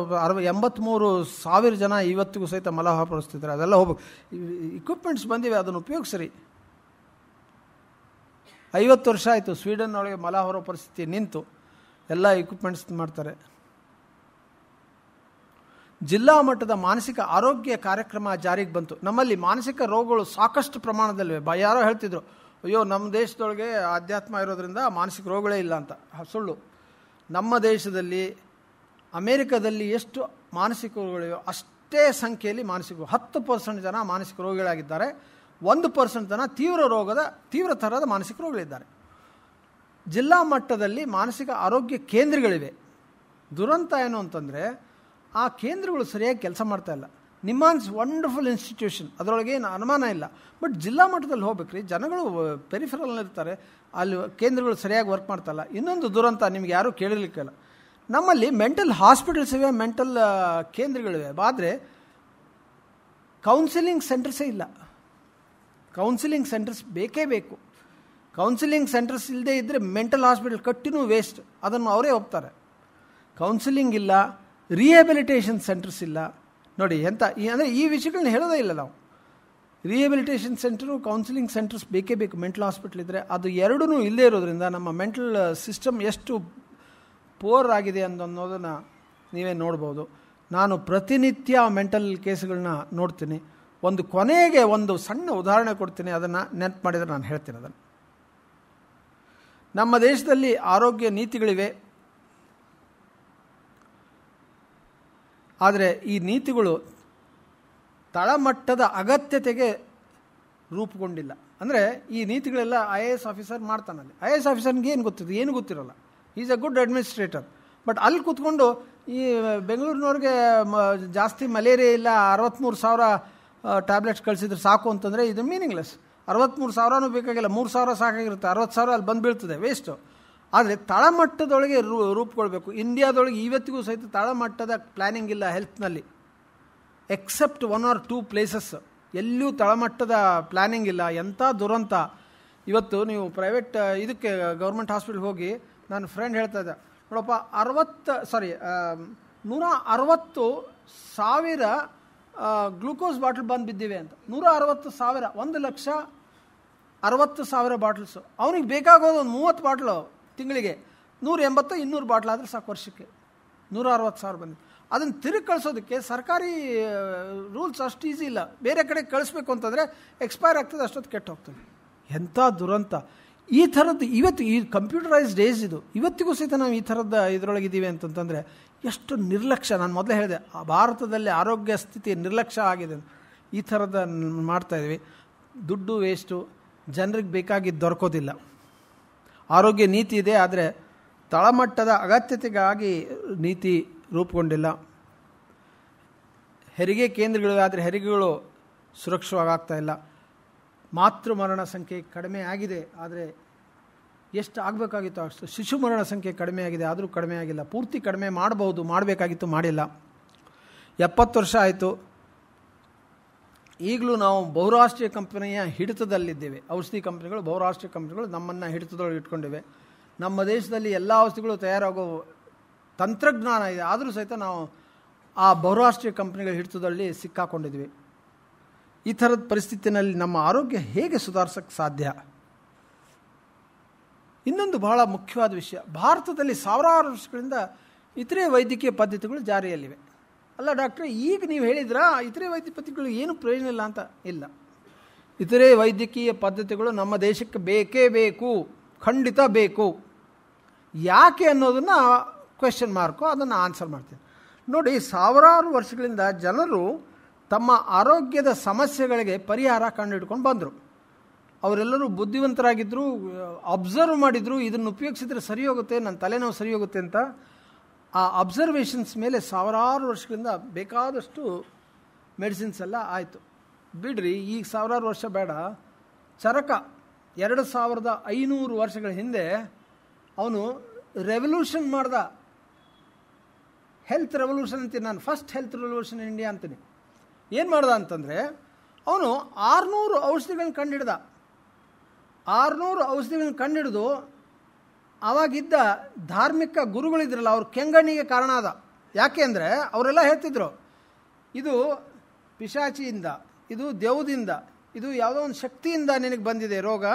83,000 ಜನ ಇವತ್ತಿಗೂ ಸಹಿತ ಮಲ ಹೊರಪಡಿಸ್ತಿದ್ದಾರೆ. ಅದೆಲ್ಲ ಹೋಗ್ಬೇಕು. ಇಕ್ವಿಪ್ಮೆಂಟ್ಸ್ ಬಂದಿವೆ, ಅದನ್ನು ಉಪಯೋಗಿಸ್ರಿ. 50 ವರ್ಷ ಆಯಿತು ಸ್ವೀಡನ್ನೊಳಗೆ ಮಲ ಹೊರೋ ಪರಿಸ್ಥಿತಿ ನಿಂತು, ಎಲ್ಲ ಇಕ್ವಿಪ್ಮೆಂಟ್ಸ್ ಮಾಡ್ತಾರೆ. ಜಿಲ್ಲಾ ಮಟ್ಟದ ಮಾನಸಿಕ ಆರೋಗ್ಯ ಕಾರ್ಯಕ್ರಮ ಜಾರಿಗೆ ಬಂತು. ನಮ್ಮಲ್ಲಿ ಮಾನಸಿಕ ರೋಗಗಳು ಸಾಕಷ್ಟು ಪ್ರಮಾಣದಲ್ಲಿವೆ. ಯಾರೋ ಹೇಳ್ತಿದ್ರು, ಅಯ್ಯೋ ನಮ್ಮ ದೇಶದೊಳಗೆ ಆಧ್ಯಾತ್ಮ ಇರೋದ್ರಿಂದ ಮಾನಸಿಕ ರೋಗಗಳೇ ಇಲ್ಲ ಅಂತ. ಸುಳ್ಳು. ನಮ್ಮ ದೇಶದಲ್ಲಿ, ಅಮೇರಿಕಾದಲ್ಲಿ ಎಷ್ಟು ಮಾನಸಿಕ ರೋಗಗಳಿವೆ ಅಷ್ಟೇ ಸಂಖ್ಯೆಯಲ್ಲಿ 10% ಜನ ಮಾನಸಿಕ ರೋಗಿಗಳಾಗಿದ್ದಾರೆ. 1% ಜನ ತೀವ್ರ ಥರದ ಮಾನಸಿಕ ರೋಗಗಳಿದ್ದಾರೆ. ಜಿಲ್ಲಾ ಮಟ್ಟದಲ್ಲಿ ಮಾನಸಿಕ ಆರೋಗ್ಯ ಕೇಂದ್ರಗಳಿವೆ. ದುರಂತ ಏನು ಅಂತಂದರೆ ಆ ಕೇಂದ್ರಗಳು ಸರಿಯಾಗಿ ಕೆಲಸ ಮಾಡ್ತಾ ಇಲ್ಲ. ನಿಮ್ಮಾನ್ಸ್ ವಂಡರ್ಫುಲ್ ಇನ್ಸ್ಟಿಟ್ಯೂಷನ್, ಅದರೊಳಗೆ ಏನು ಅನುಮಾನ ಇಲ್ಲ. ಬಟ್ ಜಿಲ್ಲಾ ಮಟ್ಟದಲ್ಲಿ ಹೋಗ್ಬೇಕ್ರಿ, ಜನಗಳು ಪೆರಿಫೆರಲ್ನಿರ್ತಾರೆ, ಅಲ್ಲಿ ಕೇಂದ್ರಗಳು ಸರಿಯಾಗಿ ವರ್ಕ್ ಮಾಡ್ತಾಯಿಲ್ಲ. ಇನ್ನೊಂದು ದುರಂತ ನಿಮ್ಗೆ ಯಾರೂ ಕೇಳಿರ್ಲಿಕ್ಕಿಲ್ಲ, ನಮ್ಮಲ್ಲಿ ಮೆಂಟಲ್ ಹಾಸ್ಪಿಟಲ್ಸ್ ಇವೆ, ಮೆಂಟಲ್ ಕೇಂದ್ರಗಳಿವೆ, ಆದರೆ ಕೌನ್ಸಿಲಿಂಗ್ ಸೆಂಟರ್ಸೇ ಇಲ್ಲ. ಕೌನ್ಸಿಲಿಂಗ್ ಸೆಂಟರ್ಸ್ ಬೇಕೇ ಬೇಕು. ಕೌನ್ಸಿಲಿಂಗ್ ಸೆಂಟರ್ಸ್ ಇಲ್ಲದೆ ಇದ್ದರೆ ಮೆಂಟಲ್ ಹಾಸ್ಪಿಟಲ್ ಕಟ್ಟಿನೂ ವೇಸ್ಟ್, ಅದನ್ನು ಅವರೇ ಒಪ್ತಾರೆ. ಕೌನ್ಸಿಲಿಂಗ್ ಇಲ್ಲ, ರಿಹ್ಯಾಬಿಲಿಟೇಷನ್ ಸೆಂಟರ್ಸ್ ಇಲ್ಲ. ನೋಡಿ ಎಂಥ ಅಂದರೆ ಈ ವಿಷಯಗಳನ್ನ ಹೇಳೋದೇ ಇಲ್ಲ ನಾವು. ರಿಹ್ಯಾಬಿಲಿಟೇಷನ್ ಸೆಂಟರು, ಕೌನ್ಸಿಲಿಂಗ್ ಸೆಂಟರ್ಸ್ ಬೇಕೇ ಬೇಕು. ಮೆಂಟಲ್ ಹಾಸ್ಪಿಟಲ್ ಇದ್ದರೆ ಅದು ಎರಡೂ ಇಲ್ಲದೇ ಇರೋದ್ರಿಂದ ನಮ್ಮ ಮೆಂಟಲ್ ಸಿಸ್ಟಮ್ ಎಷ್ಟು ಪೋರ್ ಆಗಿದೆ ಅನ್ನೋದನ್ನು ನೀವೇ ನೋಡ್ಬೋದು. ನಾನು ಪ್ರತಿನಿತ್ಯ ಮೆಂಟಲ್ ಕೇಸ್ಗಳನ್ನ ನೋಡ್ತೀನಿ. ಕೊನೆಗೆ ಒಂದು ಸಣ್ಣ ಉದಾಹರಣೆ ಕೊಡ್ತೀನಿ, ಅದನ್ನು ನೆನಪು ಮಾಡಿದರೆ ನಾನು ಹೇಳ್ತೀನಿ ಅದನ್ನು. ನಮ್ಮ ದೇಶದಲ್ಲಿ ಆರೋಗ್ಯ ನೀತಿಗಳಿವೆ, ಆದರೆ ಈ ನೀತಿಗಳು ತಳಮಟ್ಟದ ಅಗತ್ಯತೆಗೆ ರೂಪುಗೊಂಡಿಲ್ಲ. ಅಂದರೆ ಈ ನೀತಿಗಳೆಲ್ಲ IAS ಆಫೀಸರ್ ಮಾಡ್ತಾನಲ್ಲಿ. IAS ಆಫೀಸರ್ಗೆ ಏನು ಗೊತ್ತಿದೆ? ಏನು ಗೊತ್ತಿರೋಲ್ಲ. Is a good administrator. But ಅಲ್ಲಿ ಕೂತ್ಕೊಂಡು ಈ ಬೆಂಗಳೂರಿನವ್ರಿಗೆ ಜಾಸ್ತಿ ಮಲೇರಿಯಾ ಇಲ್ಲ, 63,000 ಟ್ಯಾಬ್ಲೆಟ್ಸ್ ಕಳಿಸಿದ್ರೆ ಸಾಕು ಅಂತಂದರೆ ಇದು ಮೀನಿಂಗ್ಲೆಸ್. 63,000 ಬೇಕಾಗಿಲ್ಲ, 3,000 ಸಾಕಾಗಿರುತ್ತೆ, 60,000 ಅಲ್ಲಿ ಬಂದು ಬೀಳ್ತದೆ, ವೇಸ್ಟು. ಆದರೆ ತಳಮಟ್ಟದೊಳಗೆ ರೂಪುಗೊಳ್ಬೇಕು. ಇಂಡಿಯಾದೊಳಗೆ ಇವತ್ತಿಗೂ ಸಹಿತ ತಳಮಟ್ಟದ ಪ್ಲ್ಯಾನಿಂಗ್ ಇಲ್ಲ ಹೆಲ್ತ್ನಲ್ಲಿ, ಎಕ್ಸೆಪ್ಟ್ 1 or 2 ಪ್ಲೇಸಸ್. ಎಲ್ಲೂ ತಳಮಟ್ಟದ ಪ್ಲ್ಯಾನಿಂಗ್ ಇಲ್ಲ. ಎಂಥ ದುರಂತ. ಇವತ್ತು ನೀವು ಪ್ರೈವೇಟ್ ಇದಕ್ಕೆ ಗೌರ್ಮೆಂಟ್ ಹಾಸ್ಪಿಟ್ಲ್ಗೆ ಹೋಗಿ, ನನ್ನ ಫ್ರೆಂಡ್ ಹೇಳ್ತಾ ಇದ್ದ, ನೋಡಪ್ಪ 160,000 ಗ್ಲೂಕೋಸ್ ಬಾಟ್ಲ್ ಬಂದು ಬಿದ್ದಿವೆ ಅಂತ. 160,000, 1,60,000 ಬಾಟ್ಲ್ಸು. ಅವನಿಗೆ ಬೇಕಾಗೋದು ಒಂದು 30 ಬಾಟ್ಲು ತಿಂಗಳಿಗೆ. 180-200 ಬಾಟ್ಲ್ ಆದರೆ ಸಾಕು ವರ್ಷಕ್ಕೆ. 160,000 ಬಂದಿದೆ. ಅದನ್ನು ತಿರುಗಿ ಕಳಿಸೋದಕ್ಕೆ ಸರ್ಕಾರಿ ರೂಲ್ಸ್ ಅಷ್ಟು ಈಸಿ ಇಲ್ಲ. ಬೇರೆ ಕಡೆ ಕಳಿಸ್ಬೇಕು ಅಂತಂದರೆ ಎಕ್ಸ್ಪೈರ್ ಆಗ್ತದೆ, ಅಷ್ಟೊತ್ತು ಕೆಟ್ಟು ಹೋಗ್ತದೆ. ಎಂಥ ದುರಂತ. ಈ ಥರದ್ದು ಇವತ್ತು ಈ ಕಂಪ್ಯೂಟರೈಸ್ಡ್ ಏಜ್ ಇದು. ಇವತ್ತಿಗೂ ಸಹಿತ ನಾವು ಈ ಥರದ ಇದರೊಳಗಿದ್ದೀವಿ ಅಂತಂತಂದರೆ ಎಷ್ಟು ನಿರ್ಲಕ್ಷ್ಯ. ನಾನು ಮೊದಲೇ ಹೇಳಿದೆ, ಭಾರತದಲ್ಲಿ ಆರೋಗ್ಯ ಸ್ಥಿತಿ ನಿರ್ಲಕ್ಷ್ಯ ಆಗಿದೆ. ಈ ಥರದ ಮಾಡ್ತಾಯಿದ್ವಿ. ದುಡ್ಡು ವೇಸ್ಟು, ಜನರಿಗೆ ಬೇಕಾಗಿದ್ದು ದೊರಕೋದಿಲ್ಲ. ಆರೋಗ್ಯ ನೀತಿ ಇದೆ, ಆದರೆ ತಳಮಟ್ಟದ ಅಗತ್ಯತೆಗಾಗಿ ನೀತಿ ರೂಪುಗೊಂಡಿಲ್ಲ. ಹೆರಿಗೆ ಕೇಂದ್ರಗಳು ಆದರೆ ಹೆರಿಗೆಗಳು ಸುರಕ್ಷಿತವಾಗಿ ಇಲ್ಲ. ಮಾತೃ ಮರಣ ಸಂಖ್ಯೆ ಕಡಿಮೆ ಆಗಿದೆ, ಆದರೆ ಎಷ್ಟು ಆಗಬೇಕಾಗಿತ್ತು ಅಷ್ಟು. ಶಿಶು ಮರಣ ಸಂಖ್ಯೆ ಕಡಿಮೆ ಆಗಿದೆ, ಆದರೂ ಕಡಿಮೆ ಆಗಿಲ್ಲ. ಪೂರ್ತಿ ಕಡಿಮೆ ಮಾಡಬಹುದು, ಮಾಡಬೇಕಾಗಿತ್ತು, ಮಾಡಿಲ್ಲ. 70 ವರ್ಷ ಆಯಿತು, ಈಗಲೂ ನಾವು ಬಹುರಾಷ್ಟ್ರೀಯ ಕಂಪನಿಯ ಹಿಡಿತದಲ್ಲಿದ್ದೇವೆ. ಔಷಧಿ ಕಂಪನಿಗಳು, ಬಹುರಾಷ್ಟ್ರೀಯ ಕಂಪನಿಗಳು ನಮ್ಮನ್ನು ಹಿಡಿತದೊಳಗೆ ಇಟ್ಕೊಂಡಿವೆ. ನಮ್ಮ ದೇಶದಲ್ಲಿ ಎಲ್ಲ ಔಷಧಿಗಳು ತಯಾರಾಗೋ ತಂತ್ರಜ್ಞಾನ ಇದೆ, ಆದರೂ ಸಹಿತ ನಾವು ಆ ಬಹುರಾಷ್ಟ್ರೀಯ ಕಂಪನಿಗಳ ಹಿಡಿತದಲ್ಲಿ ಸಿಕ್ಕಾಕೊಂಡಿದ್ವಿ. ಈ ಥರದ ಪರಿಸ್ಥಿತಿಯಲ್ಲಿ ನಮ್ಮ ಆರೋಗ್ಯ ಹೇಗೆ ಸುಧಾರಿಸೋಕ್ಕೆ ಸಾಧ್ಯ? ಇನ್ನೊಂದು ಬಹಳ ಮುಖ್ಯವಾದ ವಿಷಯ, ಭಾರತದಲ್ಲಿ ಸಾವಿರಾರು ವರ್ಷಗಳಿಂದ ಇತರೆ ವೈದ್ಯಕೀಯ ಪದ್ಧತಿಗಳು ಜಾರಿಯಲ್ಲಿವೆ. ಅಲ್ಲ ಡಾಕ್ಟ್ರೆ, ಈಗ ನೀವು ಹೇಳಿದ್ರಾ ಇತರೆ ವೈದ್ಯ ಪದ್ಧತಿಗಳು ಏನು ಪ್ರಯೋಜನ ಇಲ್ಲ ಅಂತ? ಇಲ್ಲ, ಇತರೆ ವೈದ್ಯಕೀಯ ಪದ್ಧತಿಗಳು ನಮ್ಮ ದೇಶಕ್ಕೆ ಬೇಕೇ ಬೇಕು, ಖಂಡಿತ ಬೇಕು. ಯಾಕೆ ಅನ್ನೋದನ್ನು ಕ್ವೆಶ್ಚನ್ ಮಾರ್ಕು, ಅದನ್ನು ಆನ್ಸರ್ ಮಾಡ್ತೀನಿ. ನೋಡಿ, ಸಾವಿರಾರು ವರ್ಷಗಳಿಂದ ಜನರು ತಮ್ಮ ಆರೋಗ್ಯದ ಸಮಸ್ಯೆಗಳಿಗೆ ಪರಿಹಾರ ಕಂಡುಹಿಡ್ಕೊಂಡು ಬಂದರು. ಅವರೆಲ್ಲರೂ ಬುದ್ಧಿವಂತರಾಗಿದ್ದರು, ಅಬ್ಸರ್ವ್ ಮಾಡಿದರು, ಇದನ್ನು ಉಪಯೋಗಿಸಿದ್ರೆ ಸರಿ ಹೋಗುತ್ತೆ, ನನ್ನ ತಲೆನೋವು ಸರಿ ಹೋಗುತ್ತೆ ಅಂತ. ಆ ಅಬ್ಸರ್ವೇಷನ್ಸ್ ಮೇಲೆ ಸಾವಿರಾರು ವರ್ಷಗಳಿಂದ ಬೇಕಾದಷ್ಟು ಮೆಡಿಸಿನ್ಸ್ ಎಲ್ಲ ಆಯಿತು. ಬಿಡ್ರಿ, ಈಗ ಸಾವಿರಾರು ವರ್ಷ ಬೇಡ, ಚರಕ 2500 ವರ್ಷಗಳ ಹಿಂದೆ ಅವನು ರೆವಲ್ಯೂಷನ್ ಮಾಡ್ದ. ಹೆಲ್ತ್ ರೆವಲ್ಯೂಷನ್ ಅಂತೀನಿ ನಾನು, first health revolution in India ಅಂತೀನಿ. ಏನು ಮಾಡ್ದ ಅಂತಂದರೆ, ಅವನು 600 ಔಷಧಿಗಳನ್ನ ಕಂಡುಹಿಡ್ದ. 600 ಔಷಧಿಗಳನ್ನ ಕಂಡುಹಿಡಿದು ಆವಾಗಿದ್ದ ಧಾರ್ಮಿಕ ಗುರುಗಳಿದ್ರಲ್ಲ, ಅವ್ರ ಕೆಂಗಣ್ಣಿಗೆ ಕಾರಣ ಆದ. ಯಾಕೆ ಅಂದರೆ ಅವರೆಲ್ಲ ಹೇಳ್ತಿದ್ರು, ಇದು ಪಿಶಾಚಿಯಿಂದ, ಇದು ದೆವ್ವದಿಂದ, ಇದು ಯಾವುದೋ ಒಂದು ಶಕ್ತಿಯಿಂದ ನಿನಗೆ ಬಂದಿದೆ ರೋಗ,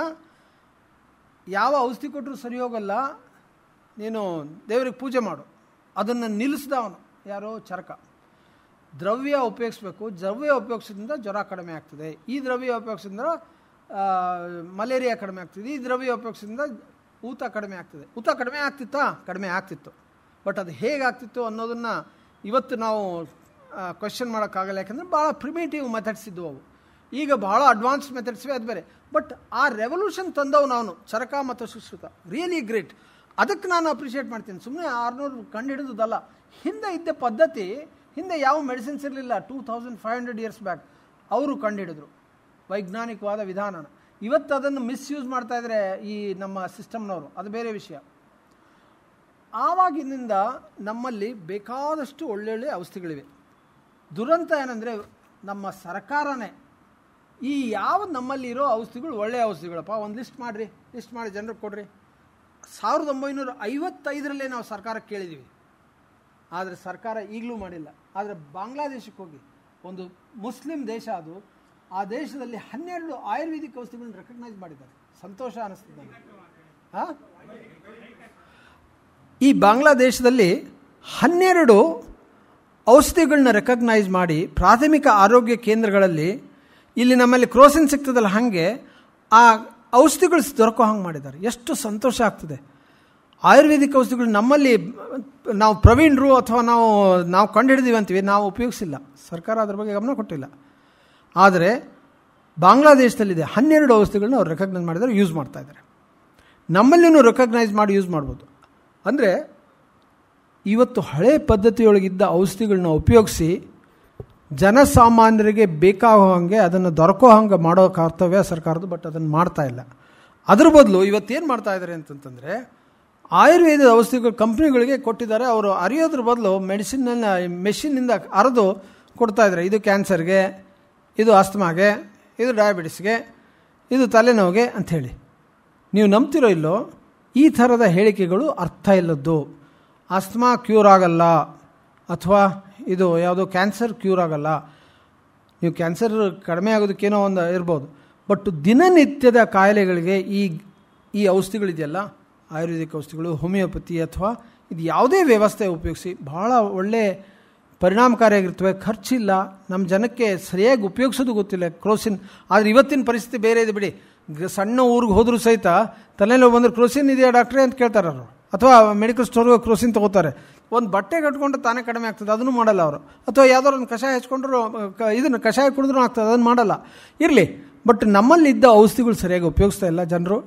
ಯಾವ ಔಷಧಿ ಕೊಟ್ಟರು ಸರಿ ಹೋಗಲ್ಲ, ನೀನು ದೇವರಿಗೆ ಪೂಜೆ ಮಾಡು. ಅದನ್ನು ನಿಲ್ಲಿಸ್ದ ಅವನು, ಯಾರೋ ಚರಕ. ದ್ರವ್ಯ ಉಪಯೋಗಿಸ್ಬೇಕು, ದ್ರವ್ಯ ಉಪಯೋಗಿಸೋದ್ರಿಂದ ಜ್ವರ ಕಡಿಮೆ ಆಗ್ತದೆ, ಈ ದ್ರವ್ಯ ಉಪಯೋಗಿಸೋದ್ರಿಂದ ಮಲೇರಿಯಾ ಕಡಿಮೆ ಆಗ್ತದೆ, ಈ ದ್ರವ್ಯ ಉಪಯೋಗಿಸೋದ್ರಿಂದ ಊತ ಕಡಿಮೆ ಆಗ್ತದೆ. ಊತ ಕಡಿಮೆ ಆಗ್ತಿತ್ತಾ? ಕಡಿಮೆ ಆಗ್ತಿತ್ತು. ಬಟ್ ಅದು ಹೇಗಾಗ್ತಿತ್ತು ಅನ್ನೋದನ್ನು ಇವತ್ತು ನಾವು ಕ್ವೆಶ್ಚನ್ ಮಾಡೋಕ್ಕಾಗಲ್ಲ. ಯಾಕೆಂದರೆ ಭಾಳ ಪ್ರಿಮೇಟಿವ್ ಮೆಥಡ್ಸ್ ಇದ್ದವು ಅವು. ಈಗ ಬಹಳ ಅಡ್ವಾನ್ಸ್ ಮೆಥಡ್ಸ್ವೇ, ಅದು ಬೇರೆ. ಬಟ್ ಆ ರೆವಲ್ಯೂಷನ್ ತಂದವು ನಾವು, ಚರಕ ಮತ್ತು ಸುಶ್ರುತ, ರಿಯಲಿ ಗ್ರೇಟ್. ಅದಕ್ಕೆ ನಾನು ಅಪ್ರಿಷಿಯೇಟ್ ಮಾಡ್ತೀನಿ. ಸುಮ್ಮನೆ 600 ಕಂಡು ಹಿಡಿದಲ್ಲ, ಹಿಂದೆ ಇದ್ದ ಪದ್ಧತಿ, ಹಿಂದೆ ಯಾವ ಮೆಡಿಸಿನ್ಸ್ ಇರಲಿಲ್ಲ. 2500 ಇಯರ್ಸ್ ಬ್ಯಾಕ್ ಅವರು ಕಂಡುಹಿಡಿದ್ರು ವೈಜ್ಞಾನಿಕವಾದ ವಿಧಾನನ. ಇವತ್ತು ಅದನ್ನು ಮಿಸ್ಯೂಸ್ ಮಾಡ್ತಾಯಿದ್ರೆ ಈ ನಮ್ಮ ಸಿಸ್ಟಮ್ನವರು, ಅದು ಬೇರೆ ವಿಷಯ. ಆವಾಗಿನಿಂದ ನಮ್ಮಲ್ಲಿ ಬೇಕಾದಷ್ಟು ಒಳ್ಳೊಳ್ಳೆ ಔಷಧಿಗಳಿವೆ. ದುರಂತ ಏನಂದರೆ ನಮ್ಮ ಸರ್ಕಾರನೇ ಈ ಯಾವ ನಮ್ಮಲ್ಲಿರೋ ಔಷಧಿಗಳು ಒಳ್ಳೆಯ ಔಷಧಿಗಳಪ್ಪ ಒಂದು ಲಿಸ್ಟ್ ಮಾಡಿರಿ, ಲಿಸ್ಟ್ ಮಾಡಿ ಜನರಿಗೆ ಕೊಡ್ರಿ. 1955 ನಾವು ಸರ್ಕಾರಕ್ಕೆ ಕೇಳಿದ್ದೀವಿ, ಆದರೆ ಸರ್ಕಾರ ಈಗಲೂ ಮಾಡಿಲ್ಲ. ಆದರೆ ಬಾಂಗ್ಲಾದೇಶಕ್ಕೆ ಹೋಗಿ, ಒಂದು ಮುಸ್ಲಿಂ ದೇಶ ಅದು, ಆ ದೇಶದಲ್ಲಿ 12 ಆಯುರ್ವೇದಿಕ್ ಔಷಧಿಗಳನ್ನ ರೆಕಗ್ನೈಸ್ ಮಾಡಿದ್ದಾರೆ. ಸಂತೋಷ ಅನ್ನಿಸ್ತದೆ ನನಗೆ. ಈ ಬಾಂಗ್ಲಾದೇಶದಲ್ಲಿ 12 ಔಷಧಿಗಳನ್ನ ರೆಕಗ್ನೈಸ್ ಮಾಡಿ ಪ್ರಾಥಮಿಕ ಆರೋಗ್ಯ ಕೇಂದ್ರಗಳಲ್ಲಿ, ಇಲ್ಲಿ ನಮ್ಮಲ್ಲಿ ಕ್ರೋಸಿನ್ ಸಿಗ್ತದಲ್ಲ ಹಾಗೆ ಆ ಔಷಧಿಗಳು ದೊರಕೋ ಹಂಗೆ ಮಾಡಿದ್ದಾರೆ. ಎಷ್ಟು ಸಂತೋಷ ಆಗ್ತದೆ. ಆಯುರ್ವೇದಿಕ್ ಔಷಧಿಗಳು ನಮ್ಮಲ್ಲಿ ನಾವು ಪ್ರವೀಣರು ಅಥವಾ ನಾವು ಕಂಡುಹಿಡಿದೀವಿ ಅಂತೀವಿ, ನಾವು ಉಪಯೋಗಿಸಿಲ್ಲ. ಸರ್ಕಾರ ಅದ್ರ ಬಗ್ಗೆ ಗಮನ ಕೊಟ್ಟಿಲ್ಲ. ಆದರೆ ಬಾಂಗ್ಲಾದೇಶದಲ್ಲಿದೆ 12 ಔಷಧಿಗಳನ್ನ ಅವ್ರು ರೆಕಗ್ನೈಸ್ ಮಾಡಿದ್ದಾರೆ, ಯೂಸ್ ಮಾಡ್ತಾ ಇದ್ದಾರೆ. ನಮ್ಮಲ್ಲಿನೂ ರೆಕಗ್ನೈಸ್ ಮಾಡಿ ಯೂಸ್ ಮಾಡ್ಬೋದು. ಅಂದರೆ ಇವತ್ತು ಹಳೆ ಪದ್ಧತಿಯೊಳಗಿದ್ದ ಔಷಧಿಗಳನ್ನ ಉಪಯೋಗಿಸಿ ಜನಸಾಮಾನ್ಯರಿಗೆ ಬೇಕಾಗೋ ಹಾಗೆ ಅದನ್ನು ದೊರಕೋ ಹಂಗೆ ಮಾಡೋ ಕರ್ತವ್ಯ ಸರ್ಕಾರದ್ದು. ಬಟ್ ಅದನ್ನು ಮಾಡ್ತಾ ಇಲ್ಲ. ಅದ್ರ ಬದಲು ಇವತ್ತೇನು ಮಾಡ್ತಾ ಇದ್ದಾರೆ ಅಂತಂತಂದರೆ, ಆಯುರ್ವೇದದ ಔಷಧಿಗಳು ಕಂಪ್ನಿಗಳಿಗೆ ಕೊಟ್ಟಿದ್ದಾರೆ. ಅವರು ಅರಿಯೋದ್ರ ಬದಲು ಮೆಷಿನ್ನಿಂದ ಅರೆದು ಕೊಡ್ತಾಯಿದ್ದಾರೆ. ಇದು ಕ್ಯಾನ್ಸರ್ಗೆ, ಇದು ಆಸ್ತಮಾಗೆ, ಇದು ಡಯಾಬಿಟಿಸ್ಗೆ, ಇದು ತಲೆನೋವಿಗೆ ಅಂಥೇಳಿ. ನೀವು ನಂಬ್ತಿರೋ ಇಲ್ಲೋ, ಈ ಥರದ ಹೇಳಿಕೆಗಳು ಅರ್ಥ ಇಲ್ಲದ್ದು. ಆಸ್ತಮಾ ಕ್ಯೂರ್ ಆಗಲ್ಲ, ಅಥವಾ ಇದು ಯಾವುದೋ ಕ್ಯಾನ್ಸರ್ ಕ್ಯೂರ್ ಆಗಲ್ಲ. ನೀವು ಕ್ಯಾನ್ಸರ್ ಕಡಿಮೆ ಆಗೋದಕ್ಕೇನೋ ಒಂದು ಇರ್ಬೋದು, ಬಟ್ ದಿನನಿತ್ಯದ ಕಾಯಿಲೆಗಳಿಗೆ ಈ ಔಷಧಿಗಳಿದೆಯಲ್ಲ, ಆಯುರ್ವೇದಿಕ್ ಔಷಧಿಗಳು, ಹೋಮಿಯೋಪತಿ ಅಥವಾ ಇದು ಯಾವುದೇ ವ್ಯವಸ್ಥೆ ಉಪಯೋಗಿಸಿ ಭಾಳ ಒಳ್ಳೆ ಪರಿಣಾಮಕಾರಿಯಾಗಿರ್ತವೆ. ಖರ್ಚಿಲ್ಲ. ನಮ್ಮ ಜನಕ್ಕೆ ಸರಿಯಾಗಿ ಉಪಯೋಗಿಸೋದು ಗೊತ್ತಿಲ್ಲ ಕ್ರೋಸಿನ್. ಆದರೆ ಇವತ್ತಿನ ಪರಿಸ್ಥಿತಿ ಬೇರೆ ಇದೆ ಬಿಡಿ. ಸಣ್ಣ ಊರಿಗೆ ಹೋದರೂ ಸಹಿತ ತಲೆನೋವು ಬಂದರೆ ಕ್ರೋಸಿನ್ ಇದೆಯಾ ಡಾಕ್ಟ್ರೇ ಅಂತ ಕೇಳ್ತಾರೆ ಅವರು. ಅಥವಾ ಮೆಡಿಕಲ್ ಸ್ಟೋರ್ಗೆ ಕ್ರೋಸಿನ್ ತೊಗೋತಾರೆ. ಒಂದು ಬಟ್ಟೆ ಕಟ್ಕೊಂಡು ತಾನೇ ಕಡಿಮೆ ಆಗ್ತದೆ, ಅದನ್ನು ಮಾಡಲ್ಲ ಅವರು. ಅಥವಾ ಯಾವುದಾದ್ರು ಒಂದು ಕಷಾಯ ಹಚ್ಕೊಂಡ್ರು, ಇದನ್ನು ಕಷಾಯ ಕುಡಿದ್ರೂ ಆಗ್ತದೆ, ಅದನ್ನು ಮಾಡಲ್ಲ. ಇರಲಿ, ಬಟ್ ನಮ್ಮಲ್ಲಿದ್ದ ಔಷಧಿಗಳು ಸರಿಯಾಗಿ ಉಪಯೋಗಿಸ್ತಾ ಇಲ್ಲ ಜನರು.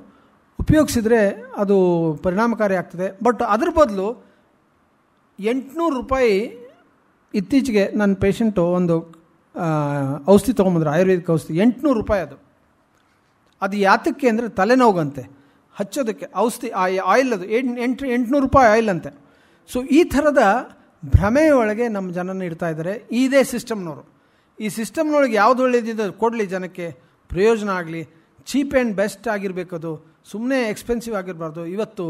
ಉಪಯೋಗಿಸಿದ್ರೆ ಅದು ಪರಿಣಾಮಕಾರಿ ಆಗ್ತದೆ. ಬಟ್ ಅದ್ರ ಬದಲು 800 ರೂಪಾಯಿ ಇತ್ತೀಚೆಗೆ ನನ್ನ ಪೇಷಂಟು ಒಂದು ಔಷಧಿ ತೊಗೊಂಬಂದ್ರು, ಆಯುರ್ವೇದಿಕ್ ಔಷಧಿ. 800 ರೂಪಾಯಿ ಅದು ಯಾತಕ್ಕೆ ಅಂದರೆ ತಲೆನೋವಂತೆ ಹಚ್ಚೋದಕ್ಕೆ ಔಷಧಿ ಆಯಿಲ್. ಅದು 800 ರೂಪಾಯಿ ಆಯಿಲ್ ಅಂತೆ. ಸೊ ಈ ಥರದ ಭ್ರಮೆಯೊಳಗೆ ನಮ್ಮ ಜನನ ಇಡ್ತಾ ಇದ್ದಾರೆ ಇದೇ ಸಿಸ್ಟಮ್ನವರು. ಈ ಸಿಸ್ಟಮ್ನೊಳಗೆ ಯಾವುದು ಒಳ್ಳೆಯದಿದೆ ಕೊಡಲಿ, ಜನಕ್ಕೆ ಪ್ರಯೋಜನ ಆಗಲಿ, ಚೀಪ್ ಆ್ಯಂಡ್ ಬೆಸ್ಟ್ ಆಗಿರಬೇಕದು, ಸುಮ್ಮನೆ ಎಕ್ಸ್ಪೆನ್ಸಿವ್ ಆಗಿರಬಾರ್ದು. ಇವತ್ತು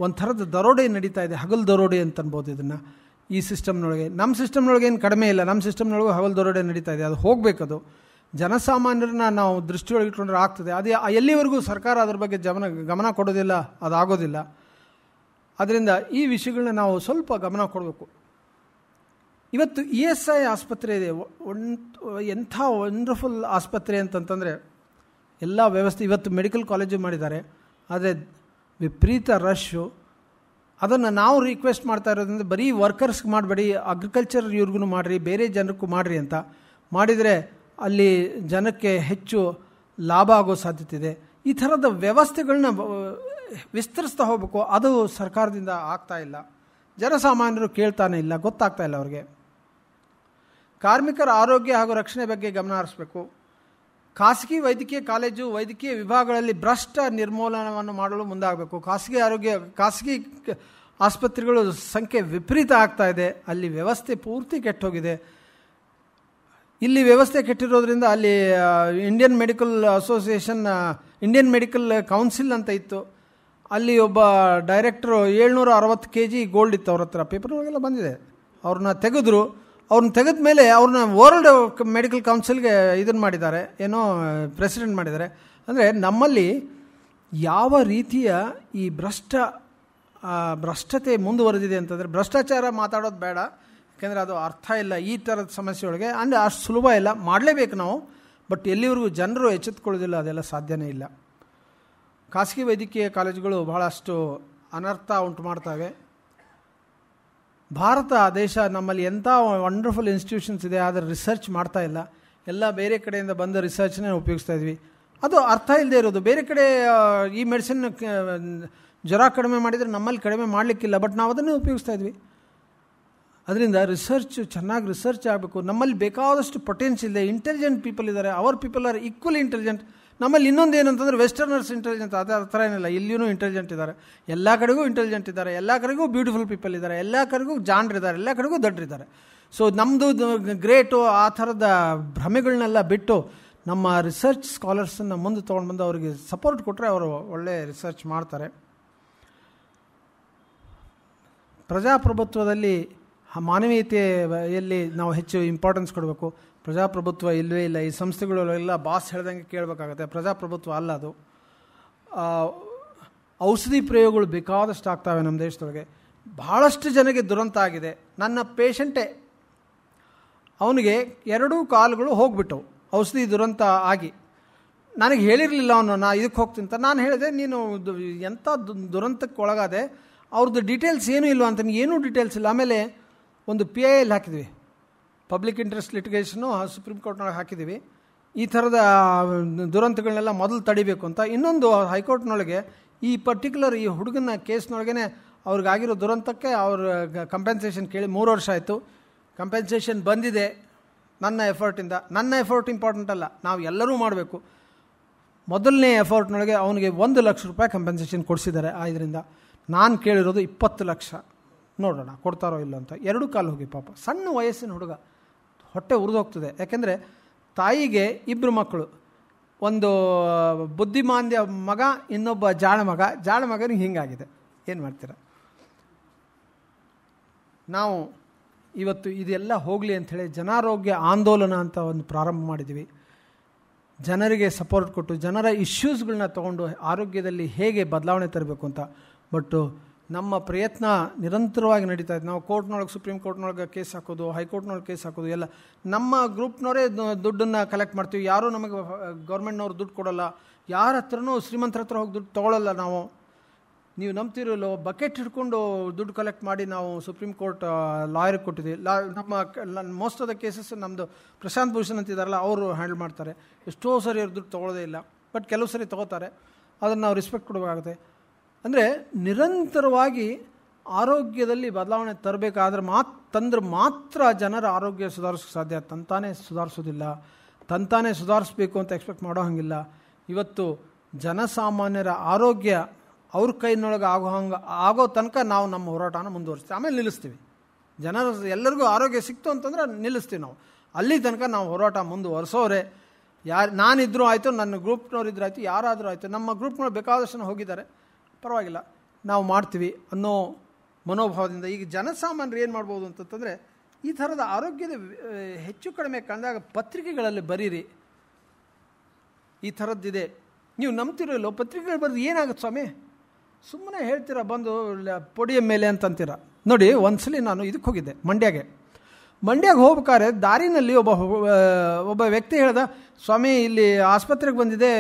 ಒಂದು ಥರದ ದರೋಡೆ ನಡೀತಾ ಇದೆ, ಹಗಲು ದರೋಡೆ ಅಂತ ಅನ್ಬೋದು ಇದನ್ನು ಈ ಸಿಸ್ಟಮ್ನೊಳಗೆ. ನಮ್ಮ ಸಿಸ್ಟಮ್ನೊಳಗೆ ಏನು ಕಡಿಮೆ ಇಲ್ಲ, ನಮ್ಮ ಸಿಸ್ಟಮ್ನೊಳಗೆ ಹಗಲು ದರೋಡೆ ನಡೀತಾ ಇದೆ. ಅದು ಹೋಗಬೇಕದು. ಜನಸಾಮಾನ್ಯರನ್ನ ನಾವು ದೃಷ್ಟಿಯೊಳಗೆ ಇಟ್ಕೊಂಡ್ರೆ ಆಗ್ತದೆ. ಅದು ಎಲ್ಲಿವರೆಗೂ ಸರ್ಕಾರ ಅದ್ರ ಬಗ್ಗೆ ಗಮನ ಕೊಡೋದಿಲ್ಲ, ಅದಾಗೋದಿಲ್ಲ. ಅದರಿಂದ ಈ ವಿಷಯಗಳನ್ನ ನಾವು ಸ್ವಲ್ಪ ಗಮನ ಕೊಡಬೇಕು. ಇವತ್ತು ESI ಆಸ್ಪತ್ರೆ ಇದೆ, ಎಂಥ ವಂಡರ್ಫುಲ್ ಆಸ್ಪತ್ರೆ ಅಂತಂತಂದರೆ ಎಲ್ಲ ವ್ಯವಸ್ಥೆ. ಇವತ್ತು ಮೆಡಿಕಲ್ ಕಾಲೇಜು ಮಾಡಿದ್ದಾರೆ, ಆದರೆ ವಿಪರೀತ ರಶ್ಶು. ಅದನ್ನು ನಾವು ರಿಕ್ವೆಸ್ಟ್ ಮಾಡ್ತಾ ಇರೋದ್ರಿಂದ ಬರೀ ವರ್ಕರ್ಸ್ಗೆ ಮಾಡಬೇಡಿ, ಅಗ್ರಿಕಲ್ಚರ್ ಇವ್ರಿಗೂ ಮಾಡಿರಿ, ಬೇರೆ ಜನಕ್ಕೂ ಮಾಡಿರಿ ಅಂತ ಮಾಡಿದರೆ ಅಲ್ಲಿ ಜನಕ್ಕೆ ಹೆಚ್ಚು ಲಾಭ ಆಗೋ ಸಾಧ್ಯತೆ ಇದೆ. ಈ ಥರದ ವ್ಯವಸ್ಥೆಗಳನ್ನ ವಿಸ್ತರಿಸ್ತಾ ಹೋಗಬೇಕು. ಅದು ಸರ್ಕಾರದಿಂದ ಆಗ್ತಾ ಇಲ್ಲ. ಜನಸಾಮಾನ್ಯರು ಕೇಳ್ತಾನೆ ಇಲ್ಲ, ಗೊತ್ತಾಗ್ತಾ ಇಲ್ಲ ಅವ್ರಿಗೆ. ಕಾರ್ಮಿಕರ ಆರೋಗ್ಯ ಹಾಗೂ ರಕ್ಷಣೆ ಬಗ್ಗೆ ಗಮನ ಹರಿಸಬೇಕು. ಖಾಸಗಿ ವೈದ್ಯಕೀಯ ಕಾಲೇಜು, ವೈದ್ಯಕೀಯ ವಿಭಾಗಗಳಲ್ಲಿ ಭ್ರಷ್ಟ ನಿರ್ಮೂಲನವನ್ನು ಮಾಡಲು ಮುಂದಾಗಬೇಕು. ಖಾಸಗಿ ಆಸ್ಪತ್ರೆಗಳು ಸಂಖ್ಯೆ ವಿಪರೀತ ಆಗ್ತಾ ಇದೆ. ಅಲ್ಲಿ ವ್ಯವಸ್ಥೆ ಪೂರ್ತಿ ಕೆಟ್ಟೋಗಿದೆ. ಇಲ್ಲಿ ವ್ಯವಸ್ಥೆ ಕೆಟ್ಟಿರೋದ್ರಿಂದ ಅಲ್ಲಿ Indian Medical Association, Indian Medical Council ಅಂತ ಇತ್ತು. ಅಲ್ಲಿ ಒಬ್ಬ ಡೈರೆಕ್ಟ್ರು 760 kg ಗೋಲ್ಡ್ ಇತ್ತು ಅವ್ರ ಹತ್ರ, ಪೇಪರ್ಗೆಲ್ಲ ಬಂದಿದೆ. ಅವ್ರನ್ನ ತೆಗೆದ್ರು. ಅವ್ರನ್ನ ತೆಗೆದ ಮೇಲೆ ಅವ್ರನ್ನ ವರ್ಲ್ಡ್ ಮೆಡಿಕಲ್ ಕೌನ್ಸಿಲ್ಗೆ ಇದನ್ನು ಮಾಡಿದ್ದಾರೆ, ಏನೋ ಪ್ರೆಸಿಡೆಂಟ್ ಮಾಡಿದ್ದಾರೆ. ಅಂದರೆ ನಮ್ಮಲ್ಲಿ ಯಾವ ರೀತಿಯ ಈ ಭ್ರಷ್ಟತೆ ಮುಂದುವರೆದಿದೆ ಅಂತಂದರೆ, ಭ್ರಷ್ಟಾಚಾರ ಮಾತಾಡೋದು ಬೇಡ, ಯಾಕೆಂದರೆ ಅದು ಅರ್ಥ ಇಲ್ಲ ಈ ಥರದ ಸಮಸ್ಯೆಯೊಳಗೆ. ಅಂದರೆ ಅಷ್ಟು ಸುಲಭ ಇಲ್ಲ, ಮಾಡಲೇಬೇಕು ನಾವು. ಬಟ್ ಎಲ್ಲಿವರೆಗೂ ಜನರು ಎಚ್ಚೆತ್ತುಕೊಳ್ಳೋದಿಲ್ಲ, ಅದೆಲ್ಲ ಸಾಧ್ಯನೇ ಇಲ್ಲ. ಖಾಸಗಿ ವೈದ್ಯಕೀಯ ಕಾಲೇಜುಗಳು ಬಹಳಷ್ಟು ಅನರ್ಥ ಉಂಟು ಮಾಡ್ತವೆ. ಭಾರತ ದೇಶ ನಮ್ಮಲ್ಲಿ ಎಂಥ ವಂಡರ್ಫುಲ್ ಇನ್ಸ್ಟಿಟ್ಯೂಷನ್ಸ್ ಇದೆ, ಆದರೆ ರಿಸರ್ಚ್ ಮಾಡ್ತಾ ಇಲ್ಲ. ಎಲ್ಲ ಬೇರೆ ಕಡೆಯಿಂದ ಬಂದ ರಿಸರ್ಚ್ನೇ ಉಪಯೋಗಿಸ್ತಾ ಇದ್ವಿ. ಅದು ಅರ್ಥ ಇಲ್ಲದೆ ಇರೋದು. ಬೇರೆ ಕಡೆ ಈ ಮೆಡಿಸಿನ್ ಜ್ವರ ಕಡಿಮೆ ಮಾಡಿದರೆ ನಮ್ಮಲ್ಲಿ ಕಡಿಮೆ ಮಾಡಲಿಕ್ಕಿಲ್ಲ, ಬಟ್ ನಾವು ಅದನ್ನೇ ಉಪಯೋಗಿಸ್ತಾ ಇದ್ವಿ. ಅದರಿಂದ ಚೆನ್ನಾಗಿ ರಿಸರ್ಚ್ ಆಗಬೇಕು. ನಮ್ಮಲ್ಲಿ ಬೇಕಾದಷ್ಟು ಪೊಟೆನ್ಷಿಯಲ್ ಇದೆ, ಇಂಟೆಲಿಜೆಂಟ್ ಪೀಪಲ್ ಇದ್ದಾರೆ. Hour people are equally intelligent. ನಮ್ಮಲ್ಲಿ ಇನ್ನೊಂದು ಏನಂತಂದರೆ ವೆಸ್ಟರ್ನರ್ಸ್ ಇಂಟೆಲಿಜೆಂಟ್, ಆ ಥರ ಏನಿಲ್ಲ. ಇಲ್ಲಿಯೂ ಇಂಟೆಲಿಜೆಂಟ್ ಇದ್ದಾರೆ, ಎಲ್ಲ ಕಡೆಗೂ ಇಂಟೆಲಿಜೆಂಟ್ ಇದ್ದಾರೆ, ಎಲ್ಲ ಕಡೆಗೂ ಬ್ಯೂಟಿಫುಲ್ ಪೀಪಲ್ ಇದ್ದಾರೆ, ಎಲ್ಲ ಕಡೆಗೂ ಜಾಣರಿದ್ದಾರೆ, ಎಲ್ಲ ಕಡೆಗೂ ದಡ್ರಿದ್ದಾರೆ. ಸೊ ನಮ್ಮದು ಗ್ರೇಟು ಆ ಥರದ ಭ್ರಮೆಗಳನ್ನೆಲ್ಲ ಬಿಟ್ಟು ನಮ್ಮ ರಿಸರ್ಚ್ ಸ್ಕಾಲರ್ಸನ್ನು ಮುಂದೆ ತೊಗೊಂಡು ಬಂದು ಅವರಿಗೆ ಸಪೋರ್ಟ್ ಕೊಟ್ಟರೆ ಅವರು ಒಳ್ಳೆ ರಿಸರ್ಚ್ ಮಾಡ್ತಾರೆ. ಪ್ರಜಾಪ್ರಭುತ್ವದಲ್ಲಿ ಮಾನವೀಯತೆಯಲ್ಲಿ ನಾವು ಹೆಚ್ಚು ಇಂಪಾರ್ಟೆನ್ಸ್ ಕೊಡಬೇಕು. ಪ್ರಜಾಪ್ರಭುತ್ವ ಇಲ್ಲವೇ ಇಲ್ಲ. ಈ ಸಂಸ್ಥೆಗಳೆಲ್ಲ ಬಾಸ್ ಹೇಳ್ದಂಗೆ ಕೇಳಬೇಕಾಗತ್ತೆ. ಪ್ರಜಾಪ್ರಭುತ್ವ ಅಲ್ಲ ಅದು. ಔಷಧಿ ಪ್ರಯೋಗಗಳು ಬೇಕಾದಷ್ಟು ಆಗ್ತವೆ ನಮ್ಮ ದೇಶದೊಳಗೆ. ಭಾಳಷ್ಟು ಜನಕ್ಕೆ ದುರಂತ ಆಗಿದೆ. ನನ್ನ ಪೇಷಂಟೇ, ಅವನಿಗೆ 2 ಕಾಲುಗಳು ಹೋಗ್ಬಿಟ್ಟವು ಔಷಧಿ ದುರಂತ ಆಗಿ. ನನಗೆ ಹೇಳಿರಲಿಲ್ಲ ಅವನು, ನಾ ಇದಕ್ಕೆ ಹೋಗ್ತೀನಿ ಅಂತ. ನಾನು ಹೇಳಿದೆ, ನೀನು ಎಂಥ ದುರಂತಕ್ಕೆ ಒಳಗಾದೆ, ಅವ್ರದ್ದು ಡೀಟೇಲ್ಸ್ ಏನೂ ಇಲ್ವ ಅಂತ. ಏನೂ ಡೀಟೇಲ್ಸ್ ಇಲ್ಲ. ಆಮೇಲೆ ಒಂದು PIL ಹಾಕಿದ್ವಿ, ಪಬ್ಲಿಕ್ ಇಂಟ್ರೆಸ್ಟ್ ಲಿಟಿಗೇಷನು, ಸುಪ್ರೀಂ ಕೋರ್ಟ್ನೊಳಗೆ ಹಾಕಿದ್ದೀವಿ. ಈ ಥರದ ದುರಂತಗಳನ್ನೆಲ್ಲ ಮೊದಲು ತಡಿಬೇಕು ಅಂತ. ಇನ್ನೊಂದು ಹೈಕೋರ್ಟ್ನೊಳಗೆ ಈ ಪರ್ಟಿಕ್ಯುಲರ್ ಈ ಹುಡುಗನ ಕೇಸ್ನೊಳಗೇ ಅವ್ರಿಗಾಗಿರೋ ದುರಂತಕ್ಕೆ ಅವ್ರ ಕಂಪೆನ್ಸೇಷನ್ ಕೇಳಿ 3 ವರ್ಷ ಆಯಿತು. ಕಂಪೆನ್ಸೇಷನ್ ಬಂದಿದೆ ನನ್ನ ಎಫರ್ಟಿಂದ. ನನ್ನ ಎಫರ್ಟ್ ಇಂಪಾರ್ಟೆಂಟ್ ಅಲ್ಲ, ನಾವು ಎಲ್ಲರೂ ಮಾಡಬೇಕು. ಮೊದಲನೇ ಎಫರ್ಟ್ನೊಳಗೆ ಅವನಿಗೆ 1 ಲಕ್ಷ ರೂಪಾಯಿ ಕಂಪೆನ್ಸೇಷನ್ ಕೊಡಿಸಿದ್ದಾರೆ. ಇದರಿಂದ ನಾನು ಕೇಳಿರೋದು 20 ಲಕ್ಷ. ನೋಡೋಣ ಕೊಡ್ತಾರೋ ಇಲ್ಲ ಅಂತ. 2 ಕಾಲು ಹೋಗಿ ಪಾಪ, ಸಣ್ಣ ವಯಸ್ಸಿನ ಹುಡುಗ, ಹೊಟ್ಟೆ ಉರಿದೋಗ್ತದೆ. ಯಾಕೆಂದರೆ ತಾಯಿಗೆ 2 ಮಕ್ಕಳು, ಒಂದು ಬುದ್ಧಿಮಾಂದ್ಯ ಮಗ, ಇನ್ನೊಬ್ಬ ಜಾಣ ಮಗ. ಜಾಣ ಮಗನಿಗೆ ಹೀಗಾಗಿದೆ. ಏನು ಮಾಡ್ತೀರ? ನಾವು ಇವತ್ತು ಇದೆಲ್ಲ ಹೋಗಲಿ ಅಂಥೇಳಿ ಜನಾರೋಗ್ಯ ಆಂದೋಲನ ಅಂತ ಒಂದು ಪ್ರಾರಂಭ ಮಾಡಿದ್ದೀವಿ. ಜನರಿಗೆ ಸಪೋರ್ಟ್ ಕೊಟ್ಟು ಜನರ ಇಶ್ಯೂಸ್ಗಳನ್ನ ತೊಗೊಂಡು ಆರೋಗ್ಯದಲ್ಲಿ ಹೇಗೆ ಬದಲಾವಣೆ ತರಬೇಕು ಅಂತ. ಬಟ್ ನಮ್ಮ ಪ್ರಯತ್ನ ನಿರಂತರವಾಗಿ ನಡೀತಾ ಇದೆ. ನಾವು ಕೋರ್ಟ್ನೊಳಗೆ, ಸುಪ್ರೀಂ ಕೋರ್ಟ್ನೊಳಗೆ ಕೇಸ್ ಹಾಕೋದು, ಹೈಕೋರ್ಟ್ನೊಳಗೆ ಕೇಸ್ ಹಾಕೋದು ಎಲ್ಲ ನಮ್ಮ ಗ್ರೂಪ್ನವರೇ ದುಡ್ಡನ್ನು ಕಲೆಕ್ಟ್ ಮಾಡ್ತೀವಿ. ಯಾರೂ ನಮಗೆ ಗೌರ್ಮೆಂಟ್ನವ್ರು ದುಡ್ಡು ಕೊಡೋಲ್ಲ. ಯಾರ ಹತ್ರನೂ ಶ್ರೀಮಂತರ ಹತ್ರ ಹೋಗಿ ದುಡ್ಡು ತೊಗೊಳ್ಳಲ್ಲ ನಾವು. ನೀವು ನಂಬ್ತಿರಲ್ಲೋ, ಬಕೆಟ್ ಹಿಡ್ಕೊಂಡು ದುಡ್ಡು ಕಲೆಕ್ಟ್ ಮಾಡಿ ನಾವು ಸುಪ್ರೀಂ ಕೋರ್ಟ್ ಲಾಯರ್ಗೆ ಕೊಟ್ಟಿದ್ದೀವಿ. ನಮ್ಮ ಮೋಸ್ಟ್ ಆಫ್ ದ ಕೇಸಸ್ ನಮ್ಮದು ಪ್ರಶಾಂತ್ ಭೂಷಣ್ ಅಂತಿದ್ದಾರಲ್ಲ, ಅವರು ಹ್ಯಾಂಡಲ್ ಮಾಡ್ತಾರೆ. ಎಷ್ಟೋ ಸರಿ ಅವ್ರು ದುಡ್ಡು ತೊಗೊಳ್ಳೋದೇ ಇಲ್ಲ, ಬಟ್ ಕೆಲವು ಸರಿ ತೊಗೋತಾರೆ. ಅದನ್ನು ನಾವು ರೆಸ್ಪೆಕ್ಟ್ ಕೊಡಬೇಕಾಗುತ್ತೆ. ಅಂದರೆ ನಿರಂತರವಾಗಿ ಆರೋಗ್ಯದಲ್ಲಿ ಬದಲಾವಣೆ ತರಬೇಕಾದ್ರೆ ತಂದ್ರೆ ಮಾತ್ರ ಜನರ ಆರೋಗ್ಯ ಸುಧಾರಿಸೋಕ್ಕೆ ಸಾಧ್ಯ. ತಂತಾನೇ ಸುಧಾರಿಸೋದಿಲ್ಲ. ತಂತಾನೇ ಸುಧಾರಿಸ್ಬೇಕು ಅಂತ ಎಕ್ಸ್ಪೆಕ್ಟ್ ಮಾಡೋ ಹಾಗಿಲ್ಲ. ಇವತ್ತು ಜನಸಾಮಾನ್ಯರ ಆರೋಗ್ಯ ಅವ್ರ ಕೈನೊಳಗೆ ಆಗೋ ತನಕ ನಾವು ನಮ್ಮ ಹೋರಾಟನ ಮುಂದುವರಿಸ್ತೀವಿ. ಆಮೇಲೆ ನಿಲ್ಲಿಸ್ತೀವಿ. ಎಲ್ಲರಿಗೂ ಆರೋಗ್ಯ ಸಿಕ್ತು ಅಂತಂದ್ರೆ ನಿಲ್ಲಿಸ್ತೀವಿ ನಾವು. ಅಲ್ಲಿ ತನಕ ನಾವು ಹೋರಾಟ ಮುಂದುವರಿಸೋರೆ. ನಾನಿದ್ರೂ ಆಯಿತು, ನನ್ನ ಗ್ರೂಪ್ನವ್ರು ಆಯಿತು, ಯಾರಾದರೂ ಆಯಿತು. ನಮ್ಮ ಗ್ರೂಪ್ನವ್ರು ಬೇಕಾದಷ್ಟು ಜನ ಹೋಗಿದ್ದಾರೆ, ಪರವಾಗಿಲ್ಲ, ನಾವು ಮಾಡ್ತೀವಿ ಅನ್ನೋ ಮನೋಭಾವದಿಂದ. ಈಗ ಜನಸಾಮಾನ್ಯರು ಏನು ಮಾಡ್ಬೋದು ಅಂತಂದರೆ, ಈ ಥರದ ಆರೋಗ್ಯದ ಹೆಚ್ಚು ಕಡಿಮೆ ಕಂಡಾಗ ಪತ್ರಿಕೆಗಳಲ್ಲಿ ಬರೀರಿ, ಈ ಥರದ್ದಿದೆ. ನೀವು ನಂಬ್ತಿರಲ್ಲೋ, ಪತ್ರಿಕೆಗಳು ಬರೆದು ಏನಾಗುತ್ತೆ ಸ್ವಾಮಿ, ಸುಮ್ಮನೆ ಹೇಳ್ತೀರ ಬಂದು ಪೊಡಿಯ ಮೇಲೆ ಅಂತಂತೀರ. ನೋಡಿ, ಒಂದ್ಸಲಿ ನಾನು ಇದಕ್ಕೆ ಹೋಗಿದ್ದೆ, ಮಂಡ್ಯಗೆ ಹೋಗ್ಬೇಕಾದ್ರೆ ದಾರಿನಲ್ಲಿ ಒಬ್ಬ ವ್ಯಕ್ತಿ ಹೇಳ್ದ, ಸ್ವಾಮಿ ಇಲ್ಲಿ ಆಸ್ಪತ್ರೆಗೆ ಬಂದಿದೆ,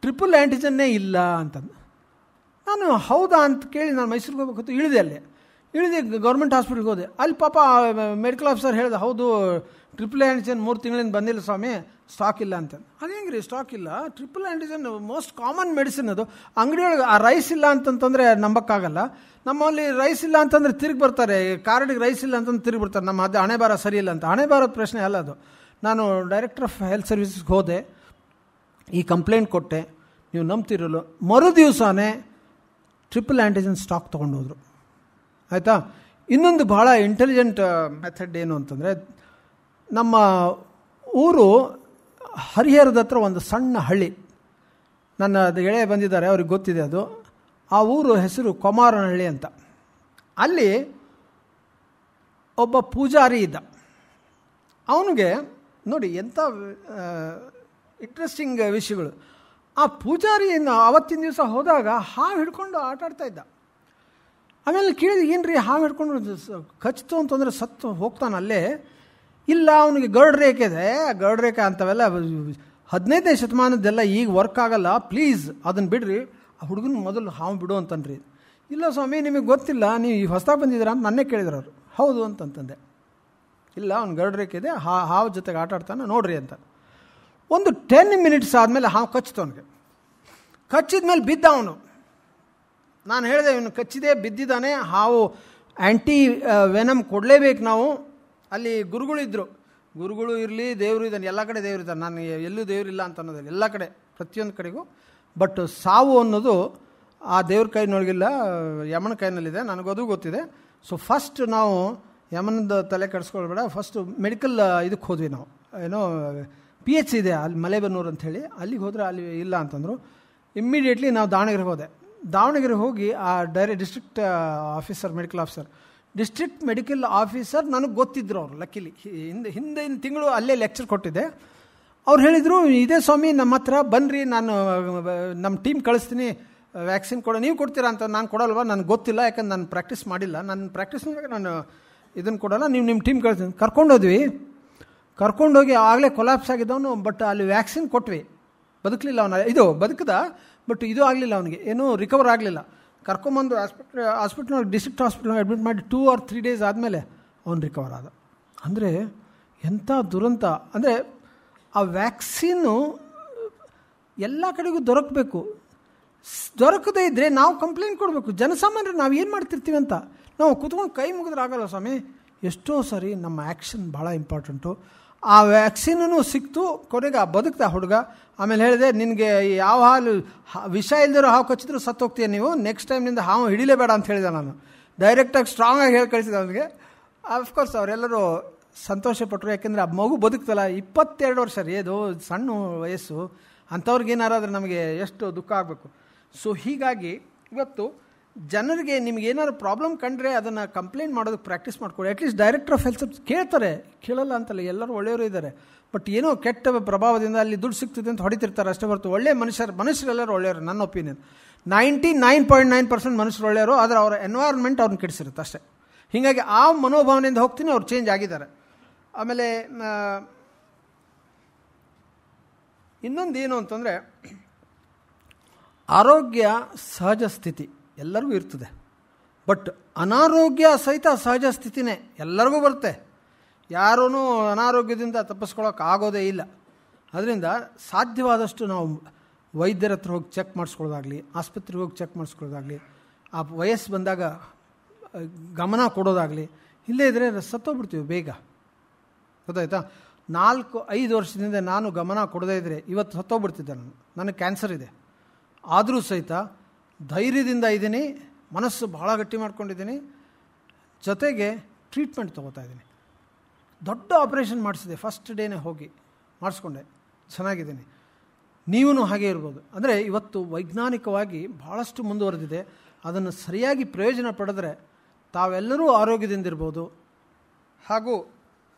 ಟ್ರಿಪಲ್ ಆ್ಯಂಟಿಜನ್ನೇ ಇಲ್ಲ ಅಂತಂದು. ನಾನು ಹೌದಾ ಅಂತ ಕೇಳಿ ನಾನು ಮೈಸೂರಿಗೆ ಹೋಗ್ಬೇಕಿತ್ತು. ಇಳಿದೆ ಗೌರ್ಮೆಂಟ್ ಹಾಸ್ಪಿಟ್ಲ್ಗೆ ಹೋದೆ. ಅಲ್ಲಿ ಪಾಪ ಮೆಡಿಕಲ್ ಆಫೀಸರ್ ಹೇಳ್ದೆ, ಹೌದು ಟ್ರಿಪಲ್ ಆ್ಯಂಟಿಜನ್ 3 ತಿಂಗಳಿಂದ ಬಂದಿಲ್ಲ ಸ್ವಾಮಿ, ಸ್ಟಾಕ್ ಇಲ್ಲ ಅಂತ. ಅದು ಹೆಂಗೆ ರೀ ಸ್ಟಾಕ್ ಇಲ್ಲ? Triple antigen most common medicine ಅದು. ಅಂಗಡಿಯೊಳಗೆ ಆ ರೈಸ್ ಇಲ್ಲ ಅಂತಂತಂದರೆ ನಂಬಕ್ಕಾಗಲ್ಲ. ನಮ್ಮಲ್ಲಿ ರೈಸ್ ಇಲ್ಲ ಅಂತಂದರೆ ತಿರುಗಿ ಬರ್ತಾರೆ, ಕಾರ್ಡಿಗೆ ರೈಸ್ ಇಲ್ಲ ಅಂತಂದ್ರೆ ತಿರುಗಿ ಬರ್ತಾರೆ. ನಮ್ಮ ಅದು ಹಣೆ ಬಾರ ಸರಿ ಇಲ್ಲ ಅಂತ. ಹಣೆ ಬಾರದ ಪ್ರಶ್ನೆ ಅಲ್ಲ ಅದು. ನಾನು ಡೈರೆಕ್ಟರ್ ಆಫ್ ಹೆಲ್ತ್ ಸರ್ವಿಸಸ್ಗೆ ಹೋದೆ, ಈ ಕಂಪ್ಲೇಂಟ್ ಕೊಟ್ಟೆ. ನೀವು ನಂಬ್ತಿರಲ್ಲ, ಮರು ದಿವಸನೇ ಟ್ರಿಪಲ್ ಆ್ಯಂಟಿಜನ್ ಸ್ಟಾಕ್ ತೊಗೊಂಡು ಹೋದರು. ಆಯಿತಾ? ಇನ್ನೊಂದು ಭಾಳ ಇಂಟೆಲಿಜೆಂಟ್ ಮೆಥಡ್ ಏನು ಅಂತಂದರೆ, ನಮ್ಮ ಊರು ಹರಿಹರದ ಹತ್ರ ಒಂದು ಸಣ್ಣ ಹಳ್ಳಿ. ನನ್ನ ಅದು ಗೆಳೆಯ ಬಂದಿದ್ದಾರೆ, ಅವ್ರಿಗೆ ಗೊತ್ತಿದೆ ಅದು. ಆ ಊರು ಹೆಸರು ಕೊಮಾರನಹಳ್ಳಿ ಅಂತ. ಅಲ್ಲಿ ಒಬ್ಬ ಪೂಜಾರಿ ಇದ್ದ. ಅವನಿಗೆ ನೋಡಿ ಎಂಥ ಇಂಟ್ರೆಸ್ಟಿಂಗ್ ವಿಷಯಗಳು. ಆ ಪೂಜಾರಿಯನ್ನು ಆವತ್ತಿನ ದಿವಸ ಹೋದಾಗ ಹಾವು ಹಿಡ್ಕೊಂಡು ಆಟಾಡ್ತಾ ಇದ್ದ. ಆಮೇಲೆ ಕೇಳಿದೆ, ಏನು ರೀ ಹಾವು ಹಿಡ್ಕೊಂಡು ಕಚ್ತು ಅಂತಂದರೆ ಸತ್ತು ಹೋಗ್ತಾನಲ್ಲೇ? ಇಲ್ಲ, ಅವನಿಗೆ ಗರ್ಡ್ ರೇಖೆ ಇದೆ. ಗರ್ಡ್ ರೇಖೆ ಅಂತವೆಲ್ಲ 15ನೇ ಶತಮಾನದ್ದೆಲ್ಲ ಈಗ ವರ್ಕ್ ಆಗಲ್ಲ, ಪ್ಲೀಸ್ ಅದನ್ನು ಬಿಡ್ರಿ. ಆ ಹುಡುಗನ ಮೊದಲು ಹಾವು ಬಿಡು ಅಂತನ್ರಿ. ಇಲ್ಲ ಸ್ವಾಮಿ, ನಿಮಗೆ ಗೊತ್ತಿಲ್ಲ, ನೀವು ಈ ಹೊಸದಾಗಿ ಬಂದಿದ್ದೀರಾ ಅಂತ ನನ್ನೇ ಕೇಳಿದ್ರು ಅವರು. ಹೌದು ಅಂತಂತಂದೆ. ಇಲ್ಲ, ಅವ್ನು ಗರ್ಡ್ ರೇಖೆ ಇದೆ, ಹಾವು ಜೊತೆಗೆ ಆಟ ಆಡ್ತಾನೆ ನೋಡ್ರಿ ಅಂತ. ಒಂದು 10 ಮಿನಿಟ್ಸ್ ಆದಮೇಲೆ ಹಾವು ಕಚ್ಚಿತು. ಅವನಿಗೆ ಕಚ್ಚಿದ ಮೇಲೆ ಬಿದ್ದ ಅವನು. ನಾನು ಹೇಳಿದೆ, ಇವನು ಕಚ್ಚಿದೆ, ಬಿದ್ದಿದ್ದಾನೆ, ಹಾವು ಆ್ಯಂಟಿ ವೆನಮ್ ಕೊಡಲೇಬೇಕು ನಾವು. ಅಲ್ಲಿ ಗುರುಗಳಿದ್ದರು. ಗುರುಗಳು ಇರಲಿ, ದೇವರು ಇದ್ದಾನೆ, ಎಲ್ಲ ಕಡೆ ದೇವರು ಇದ್ದಾನೆ. ನಾನು ಎಲ್ಲೂ ದೇವರಿಲ್ಲ ಅಂತ ಅನ್ನೋದಿಲ್ಲ, ಎಲ್ಲ ಕಡೆ ಪ್ರತಿಯೊಂದು ಕಡೆಗೂ. ಬಟ್ ಸಾವು ಅನ್ನೋದು ಆ ದೇವ್ರ ಕೈನೊಳಗಿಲ್ಲ, ಯಮನ ಕೈನಲ್ಲಿದೆ, ನನಗದು ಗೊತ್ತಿದೆ. ಸೊ ಫಸ್ಟ್ ನಾವು ಯಮನದ ತಲೆ ಕೆಡಿಸ್ಕೊಳ್ಬೇಡ, ಫಸ್ಟ್ ಮೆಡಿಕಲ್ ಇದಕ್ಕೆ ಹೋದ್ವಿ ನಾವು, ಏನೋ PH ಇದೆ ಅಲ್ಲಿ ಮಲೆಬೆನ್ನೂರು ಅಂಥೇಳಿ, ಅಲ್ಲಿಗೆ ಹೋದರೆ ಅಲ್ಲಿ ಇಲ್ಲ ಅಂತಂದರು. ಇಮ್ಮಿಡಿಯೇಟ್ಲಿ ನಾವು ದಾವಣಗೆರೆಗೆ ಹೋದೆ. ದಾವಣಗೆರೆ ಹೋಗಿ ಆ district officer, medical officer, district medical officer ನನಗೆ ಗೊತ್ತಿದ್ದರು ಅವರು. ಲಕ್ಕಿಲಿ ಹಿಂದಿನ ತಿಂಗಳು ಅಲ್ಲೇ ಲೆಕ್ಚರ್ ಕೊಟ್ಟಿದ್ದೆ. ಅವ್ರು ಹೇಳಿದರು, ಇದೇ ಸ್ವಾಮಿ ನಮ್ಮ ಹತ್ರ ಬನ್ನಿರಿ, ನಾನು ನಮ್ಮ ಟೀಮ್ ಕಳಿಸ್ತೀನಿ, ವ್ಯಾಕ್ಸಿನ್ ನೀವು ಕೊಡ್ತೀರಾ ಅಂತ. ನಾನು ಕೊಡಲ್ವ, ನನಗೆ ಗೊತ್ತಿಲ್ಲ, ಯಾಕಂದ್ರೆ ನಾನು ಪ್ರಾಕ್ಟೀಸ್ ಮಾಡಿಲ್ಲ, ನನ್ನ ಪ್ರಾಕ್ಟೀಸ್ ಮಾಡಿದಾಗ ನಾನು ಇದನ್ನು ಕೊಡೋಲ್ಲ, ನೀವು ನಿಮ್ಮ ಟೀಮ್ ಕಳಿಸ್ತೀನಿ. ಕರ್ಕೊಂಡೋದ್ವಿ. ಕರ್ಕೊಂಡೋಗಿ ಆಗಲೇ ಕೊಲಾಪ್ಸ್ ಆಗಿದ್ದವನು, ಬಟ್ ಅಲ್ಲಿ ವ್ಯಾಕ್ಸಿನ್ ಕೊಟ್ವಿ, ಬದುಕಲಿಲ್ಲ ಅವನ. ಇದು ಬದುಕದ, ಬಟ್ ಇದು ಆಗಲಿಲ್ಲ ಅವನಿಗೆ, ಏನೂ ರಿಕವರ್ ಆಗಲಿಲ್ಲ. ಕರ್ಕೊಂಬಂದು ಹಾಸ್ಪಿಟ್ಲ್ ಡಿಸ್ಟ್ರಿಕ್ಟ್ ಹಾಸ್ಪಿಟ್ಲ್ಗೆ ಅಡ್ಮಿಟ್ ಮಾಡಿ 2 or 3 days ಆದಮೇಲೆ ಅವನು ರಿಕವರ್ ಆದ. ಅಂದರೆ ಎಂಥ ದುರಂತ! ಅಂದರೆ ಆ ವ್ಯಾಕ್ಸಿನ್ನು ಎಲ್ಲ ಕಡೆಗೂ ದೊರಕಬೇಕು. ದೊರಕದೇ ಇದ್ದರೆ ನಾವು ಕಂಪ್ಲೇಂಟ್ ಕೊಡಬೇಕು. ಜನಸಾಮಾನ್ಯರು ನಾವು ಏನು ಮಾಡ್ತಿರ್ತೀವಿ ಅಂತ ನಾವು ಕೂತ್ಕೊಂಡು ಕೈ ಮುಗಿದ್ರೆ ಆಗಲ್ಲ ಸ್ವಾಮಿ. ಎಷ್ಟೋ ಸರಿ ನಮ್ಮ ಆ್ಯಕ್ಷನ್ ಭಾಳ ಇಂಪಾರ್ಟೆಂಟು. ಆ ವ್ಯಾಕ್ಸಿನೂ ಸಿಕ್ತು, ಕೊನೆಗೆ ಆ ಬದುಕ್ತಾ ಹುಡುಗ. ಆಮೇಲೆ ಹೇಳಿದೆ, ನಿನಗೆ ಯಾವ ವಿಷ ಇಲ್ದಿರೋ ಹಾವು ಕಚ್ಚಿದ್ರು ಸತ್ತೋಗ್ತೀಯ ನೀವು, ನೆಕ್ಸ್ಟ್ ಟೈಮ್ನಿಂದ ಹಾವು ಹಿಡಿಲೇಬೇಡ ಅಂತ ಹೇಳಿದೆ ನಾನು. ಡೈರೆಕ್ಟಾಗಿ ಸ್ಟ್ರಾಂಗಾಗಿ ಹೇಳಿ ಕಳಿಸಿದೆ ಅವನಿಗೆ. ಆಫ್ಕೋರ್ಸ್ ಅವರೆಲ್ಲರೂ ಸಂತೋಷಪಟ್ಟರು, ಯಾಕೆಂದರೆ ಆ ಮಗು ಬದುಕ್ತಲ್ಲ. 22 ವರ್ಷ ರೀ, ಅದು ಸಣ್ಣ ವಯಸ್ಸು. ಅಂಥವ್ರಿಗೇನಾರಾದ್ರೆ ನಮಗೆ ಎಷ್ಟು ದುಃಖ ಆಗಬೇಕು. ಸೊ ಹೀಗಾಗಿ ಇವತ್ತು ಜನರಿಗೆ ನಿಮಗೇನಾದ್ರು ಪ್ರಾಬ್ಲಮ್ ಕಂಡ್ರೆ ಅದನ್ನು ಕಂಪ್ಲೇಂಟ್ ಮಾಡೋದಕ್ಕೆ ಪ್ರಾಕ್ಟೀಸ್ ಮಾಡ್ಕೊಳ್ಳಿ. ಅಟ್ಲೀಸ್ಟ್ ಡೈರೆಕ್ಟರ್ ಆಫ್ ಹೆಲ್ತ್ ಕೇಳ್ತಾರೆ, ಕೇಳಲ್ಲ ಅಂತಲ್ಲ, ಎಲ್ಲರೂ ಒಳ್ಳೆಯವರು ಇದ್ದಾರೆ. ಬಟ್ ಏನೋ ಕೆಟ್ಟ ಪ್ರಭಾವದಿಂದ ಅಲ್ಲಿ ದುಡ್ಡು ಸಿಗ್ತಿದೆ ಅಂತ ಹೊಡಿತಿರ್ತಾರೆ ಅಷ್ಟೇ ಹೊರತು ಒಳ್ಳೆ ಮನುಷ್ಯರೆಲ್ಲರೂ ಒಳ್ಳೆಯವರು. ನನ್ನ ಒಪಿನಿಯನ್ 99.9% ಮನುಷ್ಯರು ಒಳ್ಳೆಯವರು, ಆದರೆ ಅವರ ಎನ್ವೈರ್ಮೆಂಟ್ ಅವ್ರನ್ನ ಕೆಡಿಸಿರುತ್ತೆ ಅಷ್ಟೇ. ಹೀಗಾಗಿ ಆ ಮನೋಭಾವನೆಯಿಂದ ಹೋಗ್ತೀನಿ, ಅವ್ರು ಚೇಂಜ್ ಆಗಿದ್ದಾರೆ. ಆಮೇಲೆ ಇನ್ನೊಂದು ಏನು ಅಂತಂದರೆ, ಆರೋಗ್ಯ ಸಹಜ ಸ್ಥಿತಿ ಎಲ್ಲರಿಗೂ ಇರ್ತದೆ, ಬಟ್ ಅನಾರೋಗ್ಯ ಸಹಿತ ಸಹಜ ಸ್ಥಿತಿನೇ ಎಲ್ಲರಿಗೂ ಬರುತ್ತೆ. ಯಾರೂ ಅನಾರೋಗ್ಯದಿಂದ ತಪ್ಪಿಸ್ಕೊಳ್ಳೋಕೆ ಆಗೋದೇ ಇಲ್ಲ. ಅದರಿಂದ ಸಾಧ್ಯವಾದಷ್ಟು ನಾವು ವೈದ್ಯರ ಹತ್ರ ಹೋಗಿ ಚೆಕ್ ಮಾಡಿಸ್ಕೊಳ್ಳೋದಾಗಲಿ, ಆಸ್ಪತ್ರೆಗೆ ಹೋಗಿ ಚೆಕ್ ಮಾಡಿಸ್ಕೊಳ್ಳೋದಾಗಲಿ, ಆ ವಯಸ್ಸು ಬಂದಾಗ ಗಮನ ಕೊಡೋದಾಗಲಿ. ಇಲ್ಲೇ ಇದ್ದರೆ ಸತ್ತೋಗ್ಬಿಡ್ತೀವಿ ಬೇಗ, ಗೊತ್ತಾಯ್ತಾ? 4-5 ವರ್ಷದಿಂದ ನಾನು ಗಮನ ಕೊಡದೇ ಇದ್ದರೆ ಇವತ್ತು ಸತ್ತೋಗ್ಬಿಡ್ತಿದ್ದೆ. ನನಗೆ ಕ್ಯಾನ್ಸರ್ ಇದೆ, ಆದರೂ ಸಹಿತ ಧೈರ್ಯದಿಂದ ಇದ್ದೀನಿ, ಮನಸ್ಸು ಭಾಳ ಗಟ್ಟಿ ಮಾಡ್ಕೊಂಡಿದ್ದೀನಿ, ಜೊತೆಗೆ ಟ್ರೀಟ್ಮೆಂಟ್ ತೊಗೋತಾ ಇದ್ದೀನಿ. ದೊಡ್ಡ ಆಪ್ರೇಷನ್ ಮಾಡಿಸಿದೆ, ಫಸ್ಟ್ ಡೇನೇ ಹೋಗಿ ಮಾಡಿಸ್ಕೊಂಡೆ, ಚೆನ್ನಾಗಿದ್ದೀನಿ. ನೀವೂ ಹಾಗೆ ಇರ್ಬೋದು. ಅಂದರೆ ಇವತ್ತು ವೈಜ್ಞಾನಿಕವಾಗಿ ಭಾಳಷ್ಟು ಮುಂದುವರೆದಿದೆ. ಅದನ್ನು ಸರಿಯಾಗಿ ಪ್ರಯೋಜನ ಪಡೆದರೆ ತಾವೆಲ್ಲರೂ ಆರೋಗ್ಯದಿಂದಿರ್ಬೋದು. ಹಾಗೂ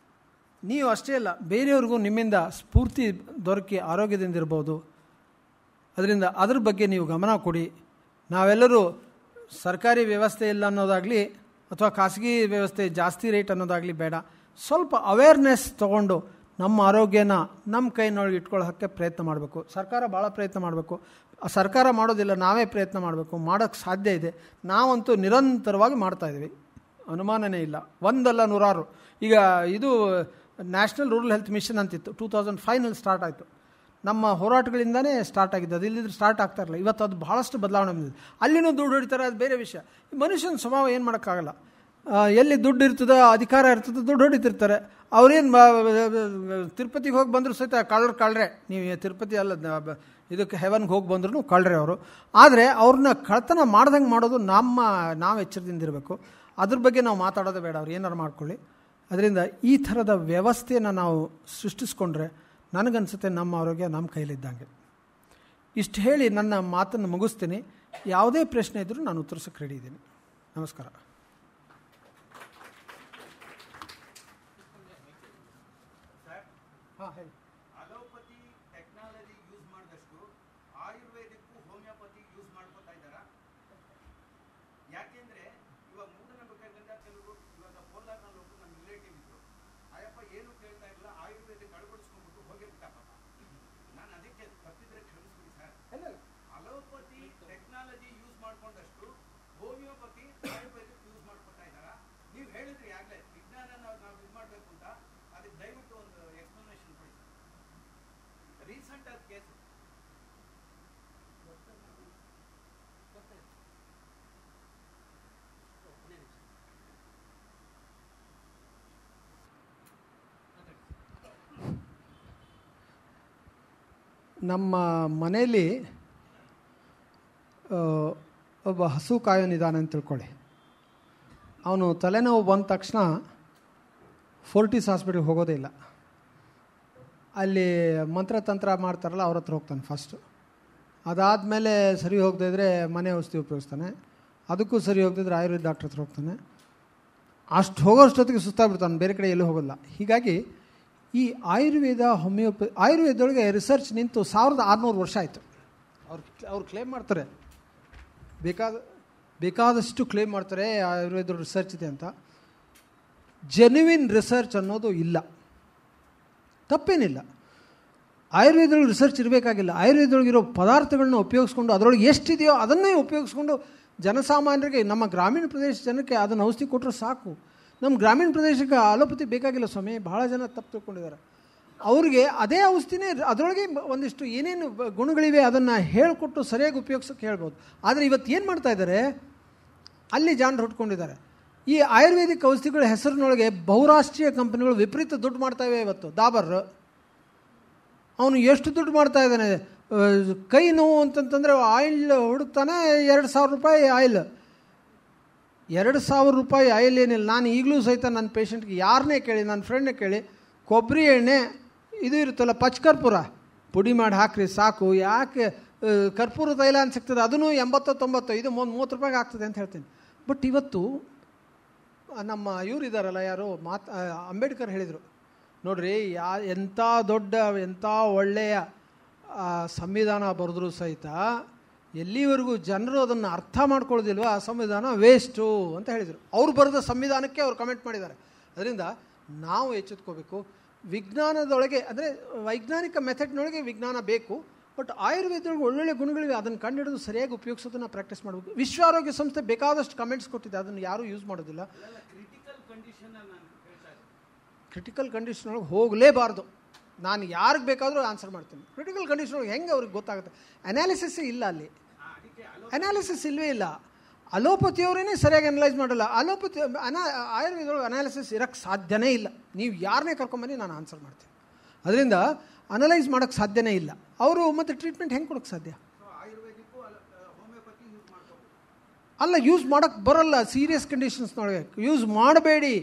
ನೀವು ಅಷ್ಟೇ ಅಲ್ಲ, ಬೇರೆಯವ್ರಿಗೂ ನಿಮ್ಮಿಂದ ಸ್ಫೂರ್ತಿ ದೊರಕಿ ಆರೋಗ್ಯದಿಂದಿರ್ಬೋದು. ಅದರಿಂದ ಅದ್ರ ಬಗ್ಗೆ ನೀವು ಗಮನ ಕೊಡಿ. ನಾವೆಲ್ಲರೂ ಸರ್ಕಾರಿ ವ್ಯವಸ್ಥೆ ಇಲ್ಲ ಅನ್ನೋದಾಗಲಿ ಅಥವಾ ಖಾಸಗಿ ವ್ಯವಸ್ಥೆ ಜಾಸ್ತಿ ರೇಟ್ ಅನ್ನೋದಾಗಲಿ ಬೇಡ. ಸ್ವಲ್ಪ ಅವೇರ್ನೆಸ್ ತೊಗೊಂಡು ನಮ್ಮ ಆರೋಗ್ಯನ ನಮ್ಮ ಕೈನೊಳಗೆ ಇಟ್ಕೊಳ್ಳೋಕ್ಕೆ ಪ್ರಯತ್ನ ಮಾಡಬೇಕು. ಸರ್ಕಾರ ಭಾಳ ಪ್ರಯತ್ನ ಮಾಡಬೇಕು. ಸರ್ಕಾರ ಮಾಡೋದಿಲ್ಲ, ನಾವೇ ಪ್ರಯತ್ನ ಮಾಡಬೇಕು. ಮಾಡೋಕ್ಕೆ ಸಾಧ್ಯ ಇದೆ. ನಾವಂತೂ ನಿರಂತರವಾಗಿ ಮಾಡ್ತಾಯಿದ್ದೀವಿ, ಅನುಮಾನನೇ ಇಲ್ಲ. ಒಂದಲ್ಲ 100. ಈಗ ಇದು ನ್ಯಾಷನಲ್ ರೂರಲ್ ಹೆಲ್ತ್ ಮಿಷನ್ ಅಂತಿತ್ತು, 2005ನಲ್ಲಿ ಸ್ಟಾರ್ಟ್ ಆಯಿತು. ನಮ್ಮ ಹೋರಾಟಗಳಿಂದನೇ ಸ್ಟಾರ್ಟ್ ಆಗಿದ್ದು, ಅದು ಇಲ್ಲಿದ್ರೆ ಸ್ಟಾರ್ಟ್ ಆಗ್ತಾ ಇರಲಿಲ್ಲ. ಇವತ್ತು ಅದು ಭಾಳಷ್ಟು ಬದಲಾವಣೆ ಬಂದಿದೆ. ಅಲ್ಲಿನೂ ದುಡ್ಡು ಹೊಡಿತಾರೆ, ಅದು ಬೇರೆ ವಿಷಯ. ಮನುಷ್ಯನ ಸ್ವಭಾವ ಏನು ಮಾಡೋಕ್ಕಾಗಲ್ಲ. ಎಲ್ಲಿ ದುಡ್ಡು ಇರ್ತದೆ, ಅಧಿಕಾರ ಇರ್ತದೆ, ದುಡ್ಡು ಹೊಡಿತಿರ್ತಾರೆ. ಅವ್ರೇನು ತಿರುಪತಿಗೆ ಹೋಗಿ ಬಂದರೂ ಸಹಿತ ಕಳ್ರೆ. ನೀವು ತಿರುಪತಿ ಅಲ್ಲ, ಇದಕ್ಕೆ ಹೆವನ್ಗೆ ಹೋಗಿ ಬಂದ್ರೂ ಕಳ್ರೆ ಅವರು. ಆದರೆ ಅವ್ರನ್ನ ಕಳ್ತನ ಮಾಡ್ದಂಗೆ ಮಾಡೋದು ನಾವು ಎಚ್ಚರದಿಂದ ಇರಬೇಕು. ಅದ್ರ ಬಗ್ಗೆ ನಾವು ಮಾತಾಡೋದೇ ಬೇಡ, ಅವ್ರು ಏನಾರು ಮಾಡ್ಕೊಳ್ಳಿ. ಅದರಿಂದ ಈ ಥರದ ವ್ಯವಸ್ಥೆಯನ್ನು ನಾವು ಸೃಷ್ಟಿಸ್ಕೊಂಡ್ರೆ ನನಗನ್ಸುತ್ತೆ ನಮ್ಮ ಆರೋಗ್ಯ ನಮ್ಮ ಕೈಲಿದ್ದಂಗೆ. ಇಷ್ಟು ಹೇಳಿ ನನ್ನ ಮಾತನ್ನು ಮುಗಿಸ್ತೀನಿ. ಯಾವುದೇ ಪ್ರಶ್ನೆ ಇದ್ದರೂ ನಾನು ಉತ್ತರಿಸೋಕ್ಕೆ ರೆಡಿ ಇದ್ದೀನಿ. ನಮಸ್ಕಾರ. ಹಾಂ ಹೇಳಿ. ಅಲೋಪತಿ ಟೆಕ್ನಾಲಜಿ ಯೂಸ್ ಮಾಡಿದಷ್ಟು ಆಯುರ್ವೇದಿಕ್ಕೂ ಹೋಮಿಯೋಪತಿ ಯೂಸ್ ಮಾಡ್ಕೊತಾ ಇದ್ದಾರಾ? ಯಾಕೆಂದರೆ ಇವಾಗ ಮೂಢನಂಬಿಕೆಗಳಿಂದ ಕೆಲವರು, ಇವಾಗ ಕೋಲಾರ್ನಲ್ಲಿ ಒಬ್ಬರು ನಮ್ಮ ರಿಲೇಟಿವ್ ಇದ್ರು, ಅಯ್ಯಪ್ಪ ಏನು ಕೇಳ್ತಾ ಇರಲಿಲ್ಲ, ಆಯುರ್ವೇದಿಕ್ ಅಳವಡಿಸ್ಕೊಂಡ್ಬಿಟ್ಟು ಹೋಗಿಬಿಟ್ಟಪ್ಪ. ನಾನು ಅದಕ್ಕೆ ತಪ್ಪಿದ್ರೆ ಕ್ಷಮಿಸ್ಬಿಡಿ ಸರ್. ಅಲೋಪತಿ ಟೆಕ್ನಾಲಜಿ ಯೂಸ್ ಮಾಡ್ಕೊಂಡಷ್ಟು ಹೋಮಿಯೋಪತಿ ಆಯುರ್ವೇದಿಕ್ ಯೂಸ್ ಮಾಡ್ಕೊತಾ ಇದ್ದಾರಾ? ನೀವು ಹೇಳಿದ್ರಿ ಆಗಲೇ ವಿಜ್ಞಾನ ನಾವು ಇದು ಮಾಡಬೇಕು ಅಂತ. ಅದಕ್ಕೆ ದಯವಿಟ್ಟು ಒಂದು ಎಕ್ಸ್ಪ್ಲನೇಷನ್ ಕೊಡಿ. ರೀಸೆಂಟ್ ಆದ ಕೇಸು ನಮ್ಮ ಮನೆಯಲ್ಲಿ ಒಬ್ಬ ಹಸು ಕಾಯೋನಿದ್ದಾನೆ ಅಂತ ತಿಳ್ಕೊಳ್ಳಿ. ಅವನು ತಲೆನೋವು ಬಂದ ತಕ್ಷಣ ಫೋರ್ಟಿಸ್ ಹಾಸ್ಪಿಟಲ್ಗೆ ಹೋಗೋದೇ ಇಲ್ಲ. ಅಲ್ಲಿ ಮಂತ್ರತಂತ್ರ ಮಾಡ್ತಾರಲ್ಲ ಅವ್ರ ಹತ್ರ ಹೋಗ್ತಾನೆ ಫಸ್ಟು. ಅದಾದಮೇಲೆ ಸರಿ ಹೋಗದೇ ಇದ್ದರೆ ಮನೆ ಔಷಧಿ ಉಪಯೋಗಿಸ್ತಾನೆ. ಅದಕ್ಕೂ ಸರಿ ಹೋಗ್ತಿದ್ರೆ ಆಯುರ್ವೇದ ಡಾಕ್ಟ್ರ್ ಹತ್ರ ಹೋಗ್ತಾನೆ. ಅಷ್ಟು ಹೋಗೋಷ್ಟೊತ್ತಿಗೆ ಸುಸ್ತಾಗ್ಬಿಡ್ತಾನೆ, ಬೇರೆ ಕಡೆ ಎಲ್ಲೂ ಹೋಗೋಲ್ಲ. ಹೀಗಾಗಿ ಈ ಆಯುರ್ವೇದ ಆಯುರ್ವೇದದೊಳಗೆ ರಿಸರ್ಚ್ ನಿಂತು 1600 ವರ್ಷ ಆಯಿತು. ಅವ್ರು ಕ್ಲೇಮ್ ಮಾಡ್ತಾರೆ, ಬೇಕಾದಷ್ಟು ಕ್ಲೇಮ್ ಮಾಡ್ತಾರೆ ಆಯುರ್ವೇದ ರಿಸರ್ಚ್ ಇದೆ ಅಂತ. ಜೆನ್ಯುವಿನ್ ರಿಸರ್ಚ್ ಅನ್ನೋದು ಇಲ್ಲ. ತಪ್ಪೇನಿಲ್ಲ, ಆಯುರ್ವೇದದೊಳಗೆ ರಿಸರ್ಚ್ ಇರಬೇಕಾಗಿಲ್ಲ. ಆಯುರ್ವೇದದೊಳಗಿರೋ ಪದಾರ್ಥಗಳನ್ನ ಉಪಯೋಗಿಸ್ಕೊಂಡು ಅದರೊಳಗೆ ಎಷ್ಟಿದೆಯೋ ಅದನ್ನೇ ಉಪಯೋಗಿಸ್ಕೊಂಡು ಜನಸಾಮಾನ್ಯರಿಗೆ, ನಮ್ಮ ಗ್ರಾಮೀಣ ಪ್ರದೇಶ ಜನಕ್ಕೆ ಅದನ್ನು ಔಷಧಿ ಕೊಟ್ಟರೆ ಸಾಕು. ನಮ್ಮ ಗ್ರಾಮೀಣ ಪ್ರದೇಶಕ್ಕೆ ಅಲೋಪತಿ ಬೇಕಾಗಿಲ್ಲ ಸ್ವಾಮಿ. ಭಾಳ ಜನ ತಪ್ಪು ತಿಳ್ಕೊಂಡಿದ್ದಾರೆ. ಅವ್ರಿಗೆ ಅದೇ ಔಷಧಿನೇ ಅದರೊಳಗೆ ಒಂದಿಷ್ಟು ಏನೇನು ಗುಣಗಳಿವೆ ಅದನ್ನು ಹೇಳಿಕೊಟ್ಟು ಸರಿಯಾಗಿ ಉಪಯೋಗಿಸೋಕ್ಕೆ ಹೇಳ್ಬೋದು. ಆದರೆ ಇವತ್ತು ಏನು ಮಾಡ್ತಾ ಇದ್ದಾರೆ, ಅಲ್ಲಿ ಜಾಣರು ಹುಟ್ಕೊಂಡಿದ್ದಾರೆ. ಈ ಆಯುರ್ವೇದಿಕ್ ಔಷಧಿಗಳ ಹೆಸರಿನೊಳಗೆ ಬಹುರಾಷ್ಟ್ರೀಯ ಕಂಪನಿಗಳು ವಿಪರೀತ ದುಡ್ಡು ಮಾಡ್ತಾಯಿವೆ. ಇವತ್ತು ಡಾಬರ್ ಅವನು ಎಷ್ಟು ದುಡ್ಡು ಮಾಡ್ತಾ ಇದ್ದಾನೆ. ಕೈ ನೋವು ಅಂತಂತಂದರೆ ಆಯಿಲ್ ಹುಡುಕ್ತಾನೆ, 2000 ರೂಪಾಯಿ ಆಯಿಲ್. 2000 ರೂಪಾಯಿ ಆಯಿಲ್ ಏನಿಲ್ಲ. ನಾನು ಈಗಲೂ ಸಹಿತ ನನ್ನ ಪೇಷಂಟ್ಗೆ ಯಾರನ್ನೇ ಕೇಳಿ, ನನ್ನ ಫ್ರೆಂಡ್ನೇ ಕೇಳಿ, ಕೊಬ್ಬರಿ ಎಣ್ಣೆ ಇದು ಇರುತ್ತಲ್ಲ ಪಚ್ಕರ್ಪೂರ ಪುಡಿ ಮಾಡಿ ಹಾಕ್ರಿ ಸಾಕು. ಯಾಕೆ ಕರ್ಪೂರ ತೈಲ ಅಂತ ಸಿಗ್ತದೆ, ಅದನ್ನು 80-90, ಇದು 30 ರೂಪಾಯಿಗೆ ಆಗ್ತದೆ ಅಂತ ಹೇಳ್ತೀನಿ. ಬಟ್ ಇವತ್ತು ನಮ್ಮ ಇವ್ರು ಇದ್ದಾರಲ್ಲ, ಯಾರು ಅಂಬೇಡ್ಕರ್ ಹೇಳಿದರು ನೋಡ್ರಿ, ಎಂಥ ದೊಡ್ಡ ಎಂಥ ಒಳ್ಳೆಯ ಸಂವಿಧಾನ ಬರೆದ್ರೂ ಸಹಿತ ಎಲ್ಲಿವರೆಗೂ ಜನರು ಅದನ್ನು ಅರ್ಥ ಮಾಡ್ಕೊಳ್ಳೋದಿಲ್ವ ಆ ಸಂವಿಧಾನ ವೇಸ್ಟು ಅಂತ ಹೇಳಿದರು. ಅವ್ರು ಬರೆದ ಸಂವಿಧಾನಕ್ಕೆ ಅವ್ರು ಕಮೆಂಟ್ ಮಾಡಿದ್ದಾರೆ. ಅದರಿಂದ ನಾವು ಎಚ್ಚೆತ್ಕೋಬೇಕು. ವಿಜ್ಞಾನದೊಳಗೆ ಅಂದರೆ ವೈಜ್ಞಾನಿಕ ಮೆಥಡ್ನೊಳಗೆ ವಿಜ್ಞಾನ ಬೇಕು. ಬಟ್ ಆಯುರ್ವೇದದೊಳಗೆ ಒಳ್ಳೊಳ್ಳೆ ಗುಣಗಳಿವೆ, ಅದನ್ನು ಕಂಡುಹಿಡಿದು ಸರಿಯಾಗಿ ಉಪಯೋಗಿಸೋದನ್ನು ಪ್ರಾಕ್ಟೀಸ್ ಮಾಡಬೇಕು. ವಿಶ್ವ ಆರೋಗ್ಯ ಸಂಸ್ಥೆ ಬೇಕಾದಷ್ಟು ಕಮೆಂಟ್ಸ್ ಕೊಟ್ಟಿದೆ, ಅದನ್ನು ಯಾರೂ ಯೂಸ್ ಮಾಡೋದಿಲ್ಲ. ಕ್ರಿಟಿಕಲ್ ಕಂಡೀಷನ್ ಒಳಗೆ ಹೋಗಲೇಬಾರ್ದು. ನಾನು ಯಾರಿಗೆ ಬೇಕಾದರೂ ಆನ್ಸರ್ ಮಾಡ್ತೀನಿ. ಕ್ರಿಟಿಕಲ್ ಕಂಡೀಷನ್ ಒಳಗೆ ಹೆಂಗೆ ಅವ್ರಿಗೆ ಗೊತ್ತಾಗುತ್ತೆ? ಅನಾಲಿಸಿಸ್ಸೇ ಇಲ್ಲ, ಅಲ್ಲಿ ಅನಾಲಿಸಿಸ್ ಇಲ್ಲವೇ ಇಲ್ಲ. ಅಲೋಪತಿಯವರೇ ಸರಿಯಾಗಿ ಅನಲೈಸ್ ಮಾಡಲ್ಲ. ಆಯುರ್ವೇದದೊಳಗೆ ಅನಾಲಿಸಿಸ್ ಇರೋಕ್ಕೆ ಸಾಧ್ಯನೇ ಇಲ್ಲ. ನೀವು ಯಾರನ್ನೇ ಕರ್ಕೊಂಬನ್ನಿ, ನಾನು ಆನ್ಸರ್ ಮಾಡ್ತೀನಿ. ಅದರಿಂದ ಅನಲೈಸ್ ಮಾಡೋಕ್ಕೆ ಸಾಧ್ಯನೇ ಇಲ್ಲ. ಅವರು ಮತ್ತು ಟ್ರೀಟ್ಮೆಂಟ್ ಹೆಂಗೆ ಕೊಡೋಕ್ಕೆ ಸಾಧ್ಯ? ಅಲ್ಲ, ಯೂಸ್ ಮಾಡೋಕ್ಕೆ ಬರೋಲ್ಲ. ಸೀರಿಯಸ್ ಕಂಡೀಷನ್ಸ್ನೊಳಗೆ ಯೂಸ್ ಮಾಡಬೇಡಿ.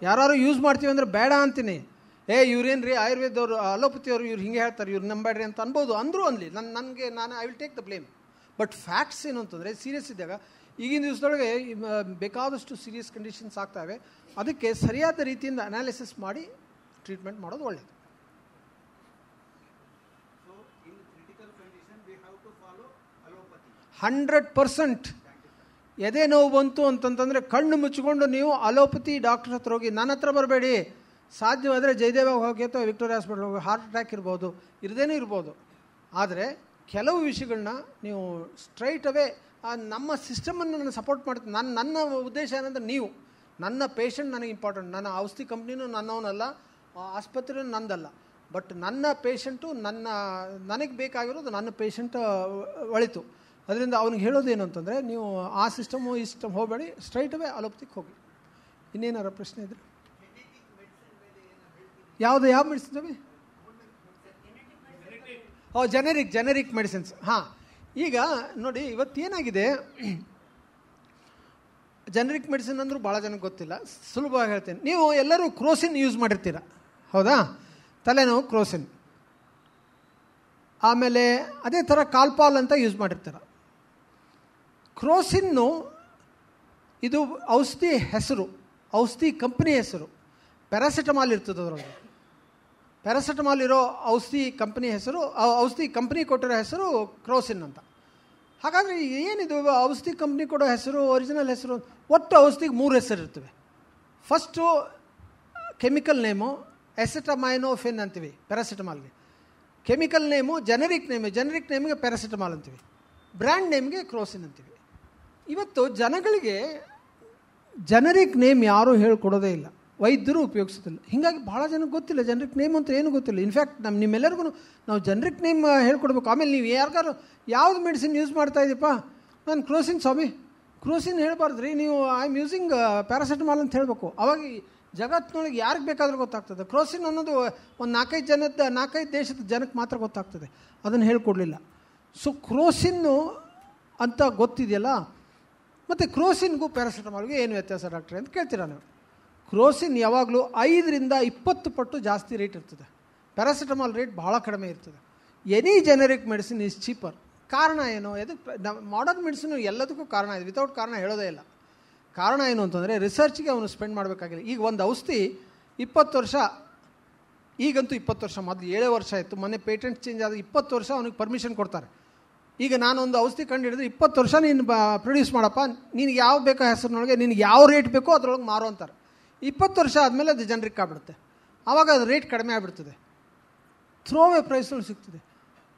ಯಾರು ಯೂಸ್ ಮಾಡ್ತೀವಿ ಅಂದರೆ ಬೇಡ ಅಂತೀನಿ. ಇವ್ರೇನು ರೀ ಆಯುರ್ವೇದವರು ಅಲೋಪತಿಯವರು ಇವ್ರು ಹಿಂಗೆ ಹೇಳ್ತಾರೆ, ಇವ್ರು ನಂಬೇಡ್ರಿ ಅಂತ ಅನ್ಬೋದು. ಅಂದರೂ ಅನ್ಲಿ, ನಾನು I will take the blame. But facts ಏನು ಅಂತಂದರೆ, ಸೀರಿಯಸ್ ಇದ್ದಾಗ ಈಗಿನ ದಿವಸದೊಳಗೆ ಬೇಕಾದಷ್ಟು ಸೀರಿಯಸ್ ಕಂಡೀಷನ್ಸ್ ಆಗ್ತಾವೆ. ಅದಕ್ಕೆ ಸರಿಯಾದ ರೀತಿಯಿಂದ ಅನಾಲಿಸಿಸ್ ಮಾಡಿ ಟ್ರೀಟ್ಮೆಂಟ್ ಮಾಡೋದು ಒಳ್ಳೆಯದು. 100% ಎದೆ ನೋವು ಬಂತು ಅಂತಂತಂದರೆ ಕಣ್ಣು ಮುಚ್ಚಿಕೊಂಡು ನೀವು ಅಲೋಪತಿ ಡಾಕ್ಟರ್ ಹತ್ರ ಹೋಗಿ. ನನ್ನ ಹತ್ರ ಬರಬೇಡಿ. ಸಾಧ್ಯವಾದರೆ ಜಯದೇವ ಹೋಗಿ ಅಥವಾ ವಿಕ್ಟೋರಿಯಾ ಹಾಸ್ಪಿಟಲ್ ಹೋಗಿ. ಹಾರ್ಟ್ ಅಟ್ಯಾಕ್ ಇರ್ಬೋದು, ಇರದೇನೂ ಇರ್ಬೋದು. ಆದರೆ ಕೆಲವು ವಿಷಯಗಳನ್ನ ನೀವು ಸ್ಟ್ರೈಟ್ ಅವೇ ನಮ್ಮ ಸಿಸ್ಟಮನ್ನು ನಾನು ಸಪೋರ್ಟ್ ಮಾಡ್ತೀನಿ. ನನ್ನ ಉದ್ದೇಶ ಏನಂದರೆ, ನೀವು ನನ್ನ ಪೇಷಂಟ್ ನನಗೆ ಇಂಪಾರ್ಟೆಂಟ್. ನನ್ನ ಔಷಧಿ ಕಂಪ್ನಿನೂ ನನ್ನವನಲ್ಲ, ಆಸ್ಪತ್ರೆಯೂ ನಂದಲ್ಲ. ಬಟ್ ನನ್ನ ಪೇಷಂಟು ನನಗೆ ಬೇಕಾಗಿರೋದು ನನ್ನ ಪೇಷಂಟ್ ಒಳಿತು. ಅದರಿಂದ ಅವ್ನಿಗೆ ಹೇಳೋದೇನು ಅಂತಂದರೆ, ನೀವು ಆ ಸಿಸ್ಟಮು ಈ ಸಿಸ್ಟಮ್ ಹೋಗಬೇಡಿ, ಸ್ಟ್ರೈಟ್ ಅವೇ ಅಲೋಪತಿಗೆ ಹೋಗಿ. ಇನ್ನೇನಾರ ಪ್ರಶ್ನೆ ಇದ್ರೆ ಯಾವ ಮೆಡಿಸಿನ್ ಅವಿ? Generic medicines. ಹಾಂ, ಈಗ ನೋಡಿ, ಇವತ್ತೇನಾಗಿದೆ, ಜೆನೆರಿಕ್ ಮೆಡಿಸಿನ್ ಅಂದರೂ ಭಾಳ ಜನಕ್ಕೆ ಗೊತ್ತಿಲ್ಲ. ಸುಲಭವಾಗಿ ಹೇಳ್ತೇನೆ. ನೀವು ಎಲ್ಲರೂ ಕ್ರೋಸಿನ್ ಯೂಸ್ ಮಾಡಿರ್ತೀರ, ಹೌದಾ? ತಲೆನೋವು ಕ್ರೋಸಿನ್. ಆಮೇಲೆ ಅದೇ ಥರ ಕಾಲ್ಪಾಲ್ ಅಂತ ಯೂಸ್ ಮಾಡಿರ್ತೀರ. ಕ್ರೋಸಿನ್ನು ಇದು ಔಷಧಿ ಹೆಸರು, ಔಷಧಿ ಕಂಪ್ನಿ ಹೆಸರು. ಪ್ಯಾರಾಸಿಟಮಾಲ್ ಇರ್ತದೆ ಅದರೊಳಗೆ. ಪ್ಯಾರಾಸಿಟಮಾಲ್ ಇರೋ ಔಷಧಿ ಕಂಪ್ನಿ ಹೆಸರು, ಔಷಧಿ ಕಂಪ್ನಿ ಕೊಟ್ಟಿರೋ ಹೆಸರು ಕ್ರೋಸಿನ್ ಅಂತ. ಹಾಗಾದರೆ ಏನಿದು ಔಷಧಿ ಕಂಪ್ನಿ ಕೊಡೋ ಹೆಸರು, ಒರಿಜಿನಲ್ ಹೆಸರು? ಒಟ್ಟು ಔಷಧಿಗೆ 3 ಹೆಸರು ಇರ್ತವೆ. ಫಸ್ಟು ಕೆಮಿಕಲ್ ನೇಮು ಎಸೆಟಮೈನೋಫೆನ್ ಅಂತೀವಿ ಪ್ಯಾರಾಸಿಟಮಾಲ್ಗೆ. ಕೆಮಿಕಲ್ ನೇಮು ಜೆನೆರಿಕ್ ನೇಮಿಗೆ ಪ್ಯಾರಾಸಿಟಮಾಲ್ ಅಂತೀವಿ. ಬ್ರ್ಯಾಂಡ್ ನೇಮ್ಗೆ ಕ್ರೋಸಿನ್ ಅಂತೀವಿ. ಇವತ್ತು ಜನಗಳಿಗೆ ಜೆನೆರಿಕ್ ನೇಮ್ ಯಾರೂ ಹೇಳ್ಕೊಡೋದೇ ಇಲ್ಲ, ವೈದ್ಯರು ಉಪಯೋಗಿಸೋದಿಲ್ಲ. ಹೀಗಾಗಿ ಭಾಳ ಜನಕ್ಕೆ ಗೊತ್ತಿಲ್ಲ ಜೆನೆರಿಕ್ ನೇಮ್ ಅಂತ ಏನು ಗೊತ್ತಿಲ್ಲ. ಇನ್ಫ್ಯಾಕ್ಟ್ ನಿಮ್ಮೆಲ್ಲರಿಗೂ ನಾವು ಜೆನೆರಿಕ್ ನೇಮ್ ಹೇಳ್ಕೊಡ್ಬೇಕು. ಆಮೇಲೆ ನೀವು ಯಾರಿಗಾರು ಯಾವ್ದು ಮೆಡಿಸಿನ್ ಯೂಸ್ ಮಾಡ್ತಾ ಇದ್ದೀಪ್ಪ, ನಾನು ಕ್ರೋಸಿನ್ ಸ್ವಾಮಿ, ಕ್ರೋಸಿನ್ ಹೇಳ್ಬಾರ್ದು ರೀ, ನೀವು ಐ ಆಮ್ ಯೂಸಿಂಗ್ ಪ್ಯಾರಾಸಿಟಮಾಲ್ ಅಂತ ಹೇಳಬೇಕು. ಅವಾಗ ಜಗತ್ತಿನೊಳಗೆ ಯಾರಿಗೆ ಬೇಕಾದರೂ ಗೊತ್ತಾಗ್ತದೆ. ಕ್ರೋಸಿನ್ ಅನ್ನೋದು ಒಂದು 4-5 ದೇಶದ ಜನಕ್ಕೆ ಮಾತ್ರ ಗೊತ್ತಾಗ್ತದೆ, ಅದನ್ನು ಹೇಳ್ಕೊಡ್ಲಿಲ್ಲ. ಸೊ ಕ್ರೋಸಿನ್ನು ಅಂತ ಗೊತ್ತಿದೆಯಲ್ಲ. ಮತ್ತು ಕ್ರೋಸಿನ್ಗೂ ಪ್ಯಾರಾಸಿಟಮಾಲ್ಗೂ ಏನು ವ್ಯತ್ಯಾಸ ಡಾಕ್ಟ್ರೆ ಅಂತ ಕೇಳ್ತೀರಾ ನೀವು. ಕ್ರೋಸಿನ್ ಯಾವಾಗಲೂ 5 ರಿಂದ 20 ಪಟ್ಟು ಜಾಸ್ತಿ ರೇಟ್ ಇರ್ತದೆ ಪ್ಯಾರಾಸಿಟಮಾಲ್ ರೇಟ್ ಭಾಳ ಕಡಿಮೆ ಇರ್ತದೆ. Any generic medicine is cheaper. ಕಾರಣ ಏನು? ಎದಕ್ಕೆ ಮಾಡರ್ನ್ ಮೆಡಿಸಿನು ಎಲ್ಲದಕ್ಕೂ ಕಾರಣ ಇದೆ, ವಿತೌಟ್ ಕಾರಣ ಹೇಳೋದೇ ಇಲ್ಲ. ಕಾರಣ ಏನು ಅಂತಂದರೆ ರಿಸರ್ಚ್ಗೆ ಅವನು ಸ್ಪೆಂಡ್ ಮಾಡಬೇಕಾಗಿಲ್ಲ. ಈಗ ಒಂದು ಔಷಧಿ 20 ವರ್ಷ, ಈಗಂತೂ 20 ವರ್ಷ, ಮೊದಲು 7 ವರ್ಷ ಆಯಿತು, ಮೊನ್ನೆ ಪೇಟೆಂಟ್ ಚೇಂಜ್ ಆದ 20 ವರ್ಷ ಅವನಿಗೆ ಪರ್ಮಿಷನ್ ಕೊಡ್ತಾರೆ. ಈಗ ನಾನೊಂದು ಔಷಧಿ ಕಂಡು ಹಿಡಿದ್ರೆ 20 ವರ್ಷ ನೀನು ಪ್ರೊಡ್ಯೂಸ್ ಮಾಡಪ್ಪ, ನಿನಗೆ ಯಾವ ಬೇಕೋ ಹೆಸರಿನೊಳಗೆ ನಿನಗೆ ಯಾವ ರೇಟ್ ಬೇಕೋ ಅದರೊಳಗೆ ಮಾರೋ ಅಂತಾರೆ. 20 ವರ್ಷ ಆದಮೇಲೆ ಅದು ಜನರಿಕ್ ಆಗಿಬಿಡುತ್ತೆ. ಆವಾಗ ಅದು ರೇಟ್ ಕಡಿಮೆ ಆಗಿಬಿಡ್ತದೆ, ಥ್ರೋವೇ ಪ್ರೈಸ್ಗಳು ಸಿಗ್ತದೆ.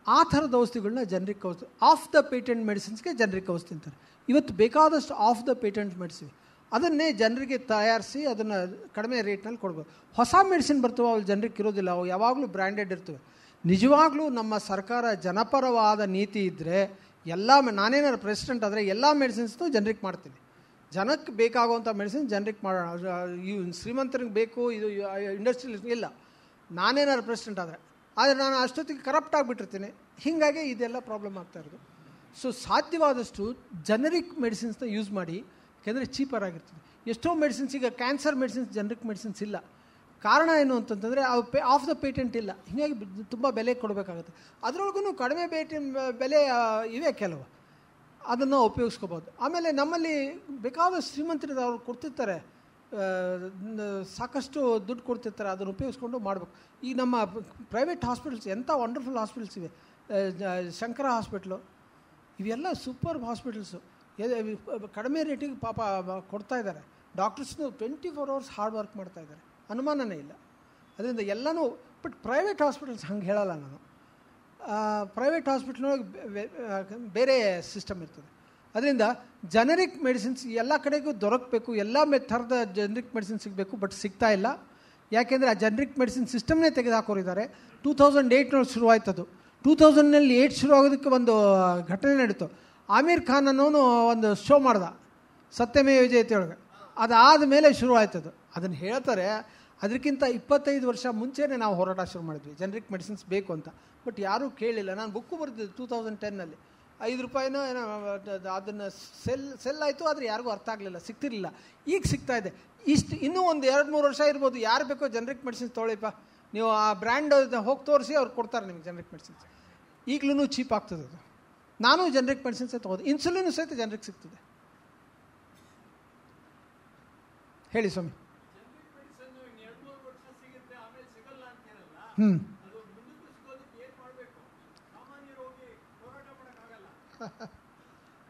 ಆ ಥರದ ಔಷಧಿಗಳನ್ನ ಜನರಿಕ್ ಔಷಧಿ, ಆಫ್ ದ ಪೇಟೆಂಟ್ ಮೆಡಿಸಿನ್ಸ್ಗೆ ಜನರಿಕ್ ಔಷಧಿ ಅಂತಾರೆ. ಇವತ್ತು ಬೇಕಾದಷ್ಟು ಆಫ್ ದ ಪೇಟೆಂಟ್ ಮೆಡಿಸಿನ್, ಅದನ್ನೇ ಜನರಿಗೆ ತಯಾರಿಸಿ ಅದನ್ನು ಕಡಿಮೆ ರೇಟ್ನಲ್ಲಿ ಕೊಡ್ಬೋದು. ಹೊಸ ಮೆಡಿಸಿನ್ ಬರ್ತವೆ, ಅವು ಜನರಿಗೆ ಇರೋದಿಲ್ಲ, ಅವು ಯಾವಾಗಲೂ ಬ್ರ್ಯಾಂಡೆಡ್ ಇರ್ತವೆ. ನಿಜವಾಗ್ಲೂ ನಮ್ಮ ಸರ್ಕಾರ ಜನಪರವಾದ ನೀತಿ ಇದ್ದರೆ ಎಲ್ಲ, ನಾನೇನಾದ್ರು ಪ್ರೆಸಿಡೆಂಟ್ ಆದರೆ ಎಲ್ಲ ಮೆಡಿಸಿನ್ಸ್ನು ಜನರಿಕ್ ಮಾಡ್ತೀನಿ. ಜನಕ್ಕೆ ಬೇಕಾಗುವಂಥ ಮೆಡಿಸಿನ್ ಜನರಿಕ್ ಮಾಡೋಣ. ಇವು ಶ್ರೀಮಂತರಿಗೆ ಬೇಕು, ಇದು ಇಂಡಸ್ಟ್ರಿಯಲ್ ಇಲ್ಲ. ನಾನೇನಾದ್ರು ಪ್ರೆಸಿಡೆಂಟ್ ಆದರೆ ನಾನು ಅಷ್ಟೊತ್ತಿಗೆ ಕರಪ್ಟ್ ಆಗಿಬಿಟ್ಟಿರ್ತೀನಿ. ಹೀಗಾಗಿ ಇದೆಲ್ಲ ಪ್ರಾಬ್ಲಮ್ ಆಗ್ತಾಯಿರೋದು. ಸೊ ಸಾಧ್ಯವಾದಷ್ಟು ಜನರಿಕ್ ಮೆಡಿಸಿನ್ಸ್ನ ಯೂಸ್ ಮಾಡಿ, ಯಾಕೆಂದರೆ ಚೀಪರ್ ಆಗಿರ್ತದೆ. ಎಷ್ಟೋ ಮೆಡಿಸಿನ್ಸ್, ಈಗ ಕ್ಯಾನ್ಸರ್ ಮೆಡಿಸಿನ್ಸ್ ಜನರಿಕ್ ಮೆಡಿಸಿನ್ಸ್ ಇಲ್ಲ. ಕಾರಣ ಏನು ಅಂತಂತಂದರೆ ಅವು ಆಫ್ ದ ಪೇಟೆಂಟ್ ಇಲ್ಲ, ಹೀಗಾಗಿ ತುಂಬ ಬೆಲೆ ಕೊಡಬೇಕಾಗುತ್ತೆ. ಅದರೊಳಗೂ ಕಡಿಮೆ ಬೆಲೆ ಇವೆ ಕೆಲವು, ಅದನ್ನು ಉಪಯೋಗಿಸ್ಕೋಬೋದು. ಆಮೇಲೆ ನಮ್ಮಲ್ಲಿ ಬೇಕಾದ ಶ್ರೀಮಂತರಿಗೆ ಅವ್ರು ಕೊಡ್ತಿರ್ತಾರೆ, ಸಾಕಷ್ಟು ದುಡ್ಡು ಕೊಡ್ತಿರ್ತಾರೆ, ಅದನ್ನು ಉಪಯೋಗಿಸ್ಕೊಂಡು ಮಾಡಬೇಕು. ಈ ನಮ್ಮ ಪ್ರೈವೇಟ್ ಹಾಸ್ಪಿಟಲ್ಸ್ ಎಂಥ ವಂಡರ್ಫುಲ್ ಹಾಸ್ಪಿಟಲ್ಸ್ ಇವೆ. ಶಂಕರ ಹಾಸ್ಪಿಟ್ಲು, ಇವೆಲ್ಲ ಸೂಪರ್ ಹಾಸ್ಪಿಟಲ್ಸು. ಕಡಿಮೆ ರೇಟಿಗೆ ಪಾಪ ಕೊಡ್ತಾ ಇದ್ದಾರೆ. ಡಾಕ್ಟರ್ಸ್ನು 24 hours ಹಾರ್ಡ್ ವರ್ಕ್ ಮಾಡ್ತಾಯಿದ್ದಾರೆ, ಅನುಮಾನನೇ ಇಲ್ಲ. ಅದರಿಂದ ಎಲ್ಲನೂ. ಬಟ್ ಪ್ರೈವೇಟ್ ಹಾಸ್ಪಿಟಲ್ಸ್ ಹಂಗೆ ಹೇಳಲ್ಲ ನಾನು. ಪ್ರೈವೇಟ್ ಹಾಸ್ಪಿಟ್ಲ್ನೊಳಗೆ ಬೇರೆ ಸಿಸ್ಟಮ್ ಇರ್ತದೆ. ಅದರಿಂದ ಜನರಿಕ್ ಮೆಡಿಸಿನ್ಸ್ ಎಲ್ಲ ಕಡೆಗೂ ದೊರಕಬೇಕು, ಎಲ್ಲ ಥರದ ಜನರಿಕ್ ಮೆಡಿಸಿನ್ ಸಿಗಬೇಕು. ಬಟ್ ಸಿಗ್ತಾ ಇಲ್ಲ. ಯಾಕೆಂದರೆ ಆ ಜನರಿಕ್ ಮೆಡಿಸಿನ್ ಸಿಸ್ಟಮ್ನೇ ತೆಗೆದುಹಾಕೋರಿದ್ದಾರೆ. 2008 ಶುರುವಾಯ್ತದು. 2008 ಶುರುವಾಗೋದಕ್ಕೆ ಒಂದು ಘಟನೆ ನಡೀತು. ಆಮೀರ್ ಖಾನ್ ಅನ್ನೋನು ಒಂದು ಶೋ ಮಾಡ್ದ, ಸತ್ಯಮೇವ ಜಯತೆ ಒಳಗೆ. ಅದಾದ ಮೇಲೆ ಶುರುವಾಯ್ತದು. ಅದನ್ನು ಹೇಳ್ತಾರೆ, ಅದಕ್ಕಿಂತ 25 ವರ್ಷ ಮುಂಚೆನೇ ನಾವು ಹೋರಾಟ ಶುರು ಮಾಡಿದ್ವಿ, ಜನರಿಕ್ ಮೆಡಿಸಿನ್ಸ್ ಬೇಕು ಅಂತ. ಬಟ್ ಯಾರೂ ಕೇಳಿಲ್ಲ. ನಾನು ಬುಕ್ಕು ಬರೆದಿದ್ದೆ 2010ನಲ್ಲಿ. ₹5 ಏನೋ ಅದನ್ನು ಸೆಲ್ ಆಯಿತು, ಆದರೆ ಯಾರಿಗೂ ಅರ್ಥ ಆಗಲಿಲ್ಲ, ಸಿಗ್ತಿರಲಿಲ್ಲ. ಈಗ ಸಿಗ್ತಾ ಇದೆ. ಇನ್ನೂ ಒಂದು 2-3 ವರ್ಷ ಇರ್ಬೋದು. ಯಾರು ಬೇಕೋ ಜನರಿಕ್ ಮೆಡಿಸಿನ್ಸ್ ತೊಗೊಳ್ಳಿಪ್ಪ, ನೀವು ಆ ಬ್ರ್ಯಾಂಡ್ ಹೋಗಿ ತೋರಿಸಿ ಅವ್ರು ಕೊಡ್ತಾರೆ ನಿಮಗೆ ಜನರಿಕ್ ಮೆಡಿಸಿನ್ಸ್. ಈಗಲೂ ಚೀಪ್ ಆಗ್ತದೆ ಅದು. ನಾನು ಜನರಿಕ್ ಮೆಡಿಸಿನ್ಸೇ ತೊಗೋದು. ಇನ್ಸುಲಿನ್ ಸಹಿತ ಜನರಿಕ್ ಸಿಗ್ತದೆ. ಹೇಳಿ ಸ್ವಾಮಿ.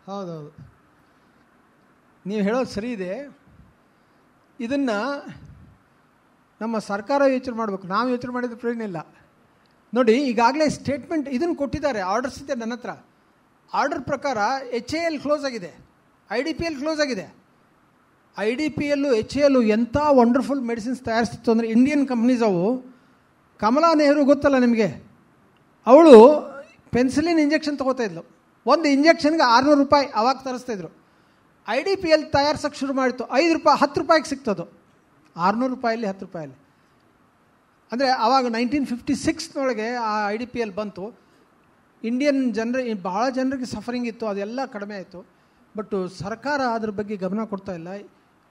ಹೌದೌದು, ನೀವು ಹೇಳೋದು ಸರಿ ಇದೆ. ಇದನ್ನು ನಮ್ಮ ಸರ್ಕಾರ ಯೋಚನೆ ಮಾಡಬೇಕು, ನಾವು ಯೋಚನೆ ಮಾಡಿದ ಪ್ರಯೋಜನ ಇಲ್ಲ. ನೋಡಿ, ಈಗಾಗಲೇ ಸ್ಟೇಟ್ಮೆಂಟ್ ಇದನ್ನು ಕೊಟ್ಟಿದ್ದಾರೆ, ಆರ್ಡರ್ಸ್ ಇದೆ ನನ್ನ ಹತ್ರ. ಆರ್ಡರ್ ಪ್ರಕಾರ HAL ಕ್ಲೋಸ್ ಆಗಿದೆ, IDPL ಕ್ಲೋಸ್ ಆಗಿದೆ. IDPL HAL ಎಂಥ ವಂಡರ್ಫುಲ್ ಮೆಡಿಸಿನ್ಸ್ ತಯಾರಿಸ್ತಿತ್ತು ಅಂದರೆ, ಇಂಡಿಯನ್ ಕಂಪ್ನೀಸ್ ಅವು. ಕಮಲಾ ನೆಹರು ಗೊತ್ತಲ್ಲ ನಿಮಗೆ, ಅವಳು ಪೆನ್ಸಿಲಿನ್ ಇಂಜೆಕ್ಷನ್ ತೊಗೋತಾ ಇದ್ಲು. ಒಂದು ಇಂಜೆಕ್ಷನ್ಗೆ ₹600 ಅವಾಗ ತರಿಸ್ತಾಯಿದ್ರು. IDPL ತಯಾರಿಸೋಕ್ಕೆ ಶುರು ಮಾಡಿತ್ತು, ₹10 ಸಿಗ್ತದು. ₹600 ₹10. ಅಂದರೆ ಆವಾಗ 1956 ಆ IDPL ಬಂತು. ಇಂಡಿಯನ್ ಭಾಳ ಜನರಿಗೆ ಸಫರಿಂಗ್ ಇತ್ತು, ಅದೆಲ್ಲ ಕಡಿಮೆ ಆಯಿತು. ಬಟ್ ಸರ್ಕಾರ ಅದ್ರ ಬಗ್ಗೆ ಗಮನ ಕೊಡ್ತಾ ಇಲ್ಲ.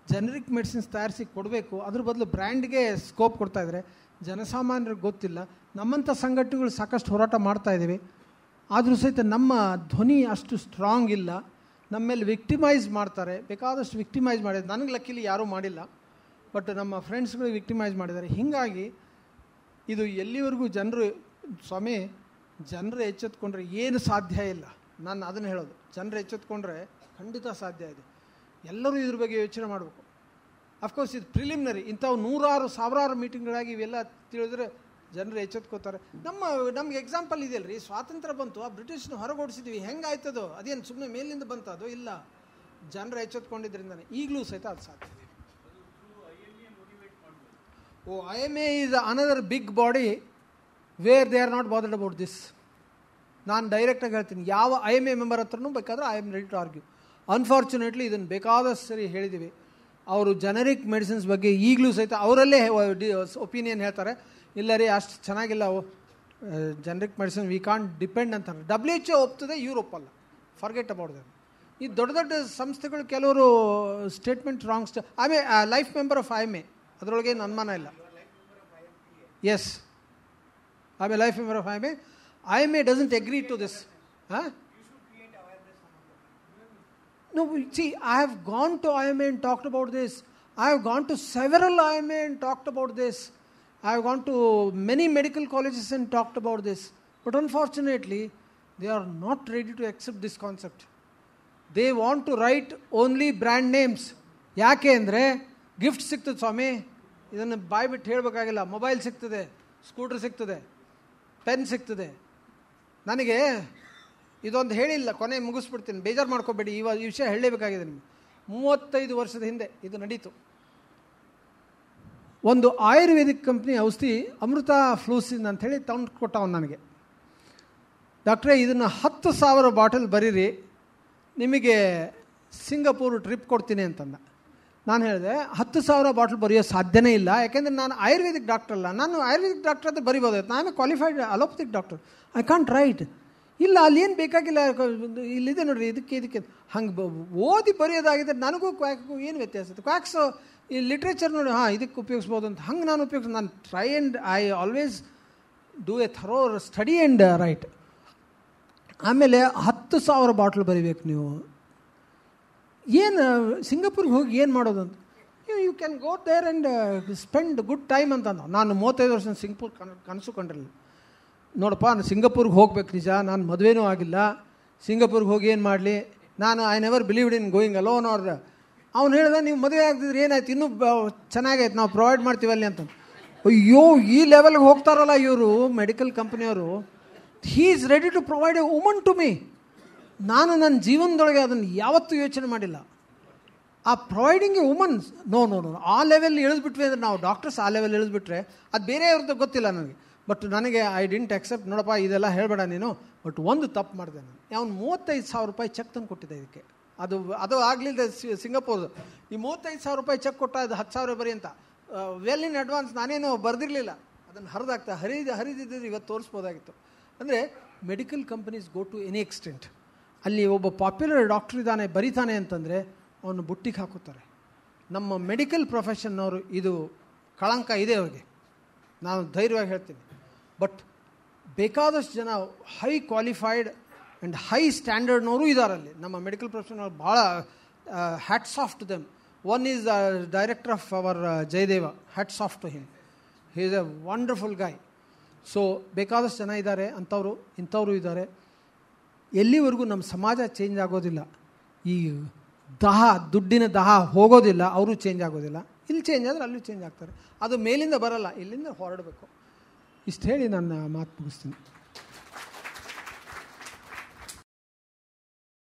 ಜನರಿಕ್ ಮೆಡಿಸಿನ್ಸ್ ತಯಾರಿಸಿ ಕೊಡಬೇಕು, ಅದ್ರ ಬದಲು ಬ್ರ್ಯಾಂಡ್ಗೆ ಸ್ಕೋಪ್ ಕೊಡ್ತಾಯಿದ್ದಾರೆ. ಜನಸಾಮಾನ್ಯರಿಗೆ ಗೊತ್ತಿಲ್ಲ. ನಮ್ಮಂಥ ಸಂಘಟನೆಗಳು ಸಾಕಷ್ಟು ಹೋರಾಟ ಮಾಡ್ತಾಯಿದ್ದೀವಿ, ಆದರೂ ಸಹಿತ ನಮ್ಮ ಧ್ವನಿ ಅಷ್ಟು ಸ್ಟ್ರಾಂಗ್ ಇಲ್ಲ. ನಮ್ಮ ಮೇಲೆ ವಿಕ್ಟಿಮೈಸ್ ಮಾಡ್ತಾರೆ, ಬೇಕಾದಷ್ಟು ವಿಕ್ಟಿಮೈಸ್ ಮಾಡಿದ್ದಾರೆ. ನನಗೆ ಲಕ್ಕಿಲಿ ಯಾರೂ ಮಾಡಿಲ್ಲ, ಬಟ್ ನಮ್ಮ ಫ್ರೆಂಡ್ಸ್ಗಳಿಗೆ ವಿಕ್ಟಿಮೈಸ್ ಮಾಡಿದ್ದಾರೆ. ಹೀಗಾಗಿ ಇದು ಎಲ್ಲಿವರೆಗೂ ಸ್ವಾಮಿ ಜನರು ಎಚ್ಚೆತ್ಕೊಂಡ್ರೆ ಏನು ಸಾಧ್ಯ ಇಲ್ಲ. ನಾನು ಅದನ್ನು ಹೇಳೋದು, ಜನರು ಎಚ್ಚೆತ್ಕೊಂಡ್ರೆ ಖಂಡಿತ ಸಾಧ್ಯ ಇದೆ. ಎಲ್ಲರೂ ಇದ್ರ ಬಗ್ಗೆ ಯೋಚನೆ ಮಾಡಬೇಕು. ಅಫ್ಕೋರ್ಸ್ ಇದು ಪ್ರಿಲಿಮಿನರಿ. ಇಂಥವು 100,000 ಮೀಟಿಂಗ್ಗಳಾಗಿ ಇವೆಲ್ಲ ತಿಳಿದ್ರೆ ಜನರು ಎಚ್ಚೆತ್ಕೋತಾರೆ. ನಮ್ಗೆ ಎಕ್ಸಾಂಪಲ್ ಇದೆಯಲ್ಲ ರೀ, ಸ್ವಾತಂತ್ರ್ಯ ಬಂತು, ಆ ಬ್ರಿಟಿಷ್ನ ಹೊರಗೋಡಿಸಿದ್ವಿ, ಹೆಂಗಾಯ್ತದೋ? ಅದೇನು ಸುಮ್ಮನೆ ಮೇಲಿಂದ ಬಂತು? ಅದು ಇಲ್ಲ, ಜನರು ಎಚ್ಚೆತ್ಕೊಂಡಿದ್ರಿಂದನೇ ಈಗಲೂ ಸಹಿತ ಅದು ಸಾಧ್ಯ ಇದೆ. IMA is another big body where they are not bothered about this. ನಾನು ಡೈರೆಕ್ಟಾಗಿ ಹೇಳ್ತೀನಿ, ಯಾವ IMA ಮೆಂಬರ್ ಹತ್ರನೂ ಬೇಕಾದ್ರೆ I am ready to argue. Unfortunately ಇದನ್ನು ಬೇಕಾದಷ್ಟು ಸರಿ ಹೇಳಿದ್ದೀವಿ. ಅವರು ಜನರಿಕ್ ಮೆಡಿಸಿನ್ಸ್ ಬಗ್ಗೆ ಈಗಲೂ ಸಹಿತ ಅವರಲ್ಲೇ ಒಪಿನಿಯನ್ ಹೇಳ್ತಾರೆ, ಇಲ್ಲ ರೀ ಅಷ್ಟು ಚೆನ್ನಾಗಿಲ್ಲ generic medicine, we can't depend ಅಂತಾರೆ. WHO ಒಪ್ತದೆ, ಯುರೋಪ್ ಅಲ್ಲ. Forget about that. ಈ ದೊಡ್ಡ ದೊಡ್ಡ ಸಂಸ್ಥೆಗಳು ಕೆಲವರು statement wrong. Life member of IMA, ಅದರೊಳಗೇನು ಅನುಮಾನ ಇಲ್ಲ. Yes, I'm a life member of IMA. IMA doesn't agree to this. Huh? No, see, I have gone to IMA and talked about this. I have gone to several IMA and talked about this. I have gone to many medical colleges and talked about this. But unfortunately, they are not ready to accept this concept. They want to write only brand names. ಯಾಕೆ ಅಂದರೆ gift ಸಿಗ್ತದೆ ಸ್ವಾಮಿ, ಇದನ್ನು ಬಾಯ್ಬಿಟ್ಟು ಹೇಳಬೇಕಾಗಿಲ್ಲ. Mobile ಸಿಗ್ತದೆ, scooter ಸಿಗ್ತದೆ, pen ಸಿಗ್ತದೆ. ನನಗೆ ಇದೊಂದು ಹೇಳಿಲ್ಲ, ಕೊನೆ ಮುಗಿಸ್ಬಿಡ್ತೀನಿ, ಬೇಜಾರು ಮಾಡ್ಕೋಬೇಡಿ. ಈ ವಿಷಯ ಹೇಳಲೇಬೇಕಾಗಿದೆ ನಿಮಗೆ. 35 ವರ್ಷದ ಹಿಂದೆ ಇದು ನಡೀತು. ಒಂದು ಆಯುರ್ವೇದಿಕ್ ಕಂಪ್ನಿ ಔಷಧಿ ಅಮೃತ ಫ್ಲೂಸಿನ್ ಅಂಥೇಳಿ ತಂದು ಕೊಟ್ಟವನು ನನಗೆ. ಡಾಕ್ಟ್ರೇ, ಇದನ್ನು 10,000 ಬಾಟಲ್ ಬರೀರಿ, ನಿಮಗೆ ಸಿಂಗಪೂರ್ ಟ್ರಿಪ್ ಕೊಡ್ತೀನಿ ಅಂತಂದ. ನಾನು ಹೇಳಿದೆ 10,000 ಬಾಟಲ್ ಬರೆಯೋ ಸಾಧ್ಯನೇ ಇಲ್ಲ, ಯಾಕೆಂದರೆ ನಾನು ಆಯುರ್ವೇದಿಕ್ ಡಾಕ್ಟರ್ ಅಲ್ಲ. ನಾನು ಆಯುರ್ವೇದಿಕ್ ಡಾಕ್ಟರ್ ಅಂತ ಬರಿಬೋದಾಯ್ತು, ನಾನು qualified allopathic doctor, I can't right. ಇಲ್ಲ, ಅಲ್ಲಿ ಏನು ಬೇಕಾಗಿಲ್ಲ, ಇಲ್ಲಿದೆ ನೋಡಿರಿ, ಇದಕ್ಕೆ ಹಂಗೆ ಓದಿ ಬರೆಯೋದಾಗಿದ್ದರೆ ನನಗೂ ಕ್ವಾಕ್ಗೂ ಏನು ವ್ಯತ್ಯಾಸ ಇದೆ? ಕ್ವಾಕ್ಸು ಈ ಲಿಟ್ರೇಚರ್ ನೋಡಿ, ಹಾಂ ಇದಕ್ಕೆ ಉಪಯೋಗಿಸ್ಬೋದು ಅಂತ ಹಂಗೆ ನಾನು ನಾನು try and I always do A thorough study and right. ಆಮೇಲೆ 10,000 ಬಾಟ್ಲ್ ಬರಿಬೇಕು ನೀವು. ಏನು ಸಿಂಗಪುರ್ಗೆ ಹೋಗಿ ಏನು ಮಾಡೋದು ಅಂತ, you can go there and spend good time ಅಂತ. ನಾನು 35 ವರ್ಷ ಸಿಂಗಪುರ್ ಕನಸು ಕಂಡಿರಲಿಲ್ಲ. ನೋಡಪ್ಪ, ನಾನು ಸಿಂಗಪುರ್ಗೆ ಹೋಗ್ಬೇಕು ನಿಜ, ನಾನು ಮದುವೆನೂ ಆಗಿಲ್ಲ, ಸಿಂಗಪುರ್ಗೆ ಹೋಗಿ ಏನು ಮಾಡಲಿ, ನಾನು I never believed in going alone. ಅವ್ನು ಹೇಳಿದ, ನೀವು ಮದುವೆ ಆಗ್ತಿದ್ರೆ ಏನಾಯ್ತು, ಇನ್ನೂ ಚೆನ್ನಾಗೈತೆ, ನಾವು ಪ್ರೊವೈಡ್ ಮಾಡ್ತೀವಲ್ಲಿ ಅಂತ. ಅಯ್ಯೋ, ಈ ಲೆವೆಲ್ಗೆ ಹೋಗ್ತಾರಲ್ಲ ಇವರು ಮೆಡಿಕಲ್ ಕಂಪ್ನಿಯವರು. He is ready to provide a woman to me. ನಾನು ನನ್ನ ಜೀವನದೊಳಗೆ ಅದನ್ನು ಯಾವತ್ತೂ ಯೋಚನೆ ಮಾಡಿಲ್ಲ. ಆ ಪ್ರೊವೈಡಿಂಗ್ ಎ ವುಮನ್ಸ್, ನೋ, ಆ ಲೆವೆಲ್ ಇಳಿದ್ಬಿಟ್ವಿ ಅಂದರೆ ನಾವು ಡಾಕ್ಟರ್ಸ್ ಆ ಲೆವೆಲ್ ಇಳಿದ್ಬಿಟ್ರೆ ಅದು ಬೇರೆಯವ್ರದ್ದು ಗೊತ್ತಿಲ್ಲ ನನಗೆ. ಬಟ್ ನನಗೆ ಐ ಡಿಂಟ್ ಅಕ್ಸೆಪ್ಟ್. ನೋಡಪ್ಪ, ಇದೆಲ್ಲ ಹೇಳಬೇಡ ನೀನು. ಬಟ್ ಒಂದು ತಪ್ಪು ಮಾಡಿದೆ ನಾನು. ಅವ್ನು 35,000 ರೂಪಾಯಿ ಚೆಕ್ ತಂದು ಕೊಟ್ಟಿದ್ದೆ ಇದಕ್ಕೆ. ಅದು ಆಗಲಿಲ್ಲ ಸಿಂಗಪೂರ್ದು. ಈ 35,000 ರೂಪಾಯಿ ಚೆಕ್ ಕೊಟ್ಟ, ಅದು 10,000 ಬರೀ ಅಂತ ವೆಲ್ ಇನ್ ಅಡ್ವಾನ್ಸ್ ನಾನೇನು ಬರೆದಿರಲಿಲ್ಲ. ಅದನ್ನು ಹರಿದಿದ್ದರೆ ಇವತ್ತು ತೋರಿಸ್ಬೋದಾಗಿತ್ತು. ಅಂದರೆ medical companies go to any extent. ಅಲ್ಲಿ ಒಬ್ಬ ಪಾಪ್ಯುಲರ್ ಡಾಕ್ಟರ್ ಇದ್ದಾನೆ, ಬರೀತಾನೆ ಅಂತಂದರೆ ಅವನು ಬುಟ್ಟಿಗೆ ಹಾಕುತ್ತಾರೆ. ನಮ್ಮ ಮೆಡಿಕಲ್ ಪ್ರೊಫೆಷನ್ನವರು ಇದು ಕಳಂಕ ಇದೆ ಅವ್ರಿಗೆ, ನಾನು ಧೈರ್ಯವಾಗಿ ಹೇಳ್ತೀನಿ. ಬಟ್ ಬೇಕಾದಷ್ಟು ಜನ ಹೈ ಕ್ವಾಲಿಫೈಡ್ ಆ್ಯಂಡ್ ಹೈ ಸ್ಟ್ಯಾಂಡರ್ಡ್ನವರು ಇದ್ದಾರಲ್ಲಿ ನಮ್ಮ ಮೆಡಿಕಲ್ ಪ್ರೊಫೆಷನಲ್. ಭಾಳ hats off to them. One is the director of our Jayadeva, hats off to him, he is a wonderful guy. So ಬೇಕಾದಷ್ಟು ಜನ ಇದ್ದಾರೆ, ಇಂಥವರು ಇದ್ದಾರೆ. ಎಲ್ಲಿವರೆಗೂ ನಮ್ಮ ಸಮಾಜ ಚೇಂಜ್ ಆಗೋದಿಲ್ಲ, ಈ ದುಡ್ಡಿನ ದಾಹ ಹೋಗೋದಿಲ್ಲ, ಅವರು ಚೇಂಜ್ ಆಗೋದಿಲ್ಲ. ಇಲ್ಲಿ ಚೇಂಜ್ ಆದರೆ ಅಲ್ಲೂ ಚೇಂಜ್ ಆಗ್ತಾರೆ. ಅದು ಮೇಲಿಂದ ಬರಲ್ಲ, ಇಲ್ಲಿಂದ ಹೊರಡಬೇಕು. ಇಷ್ಟು ಹೇಳಿ ನನ್ನ ಮಾತು ಮುಗಿಸ್ತೀನಿ.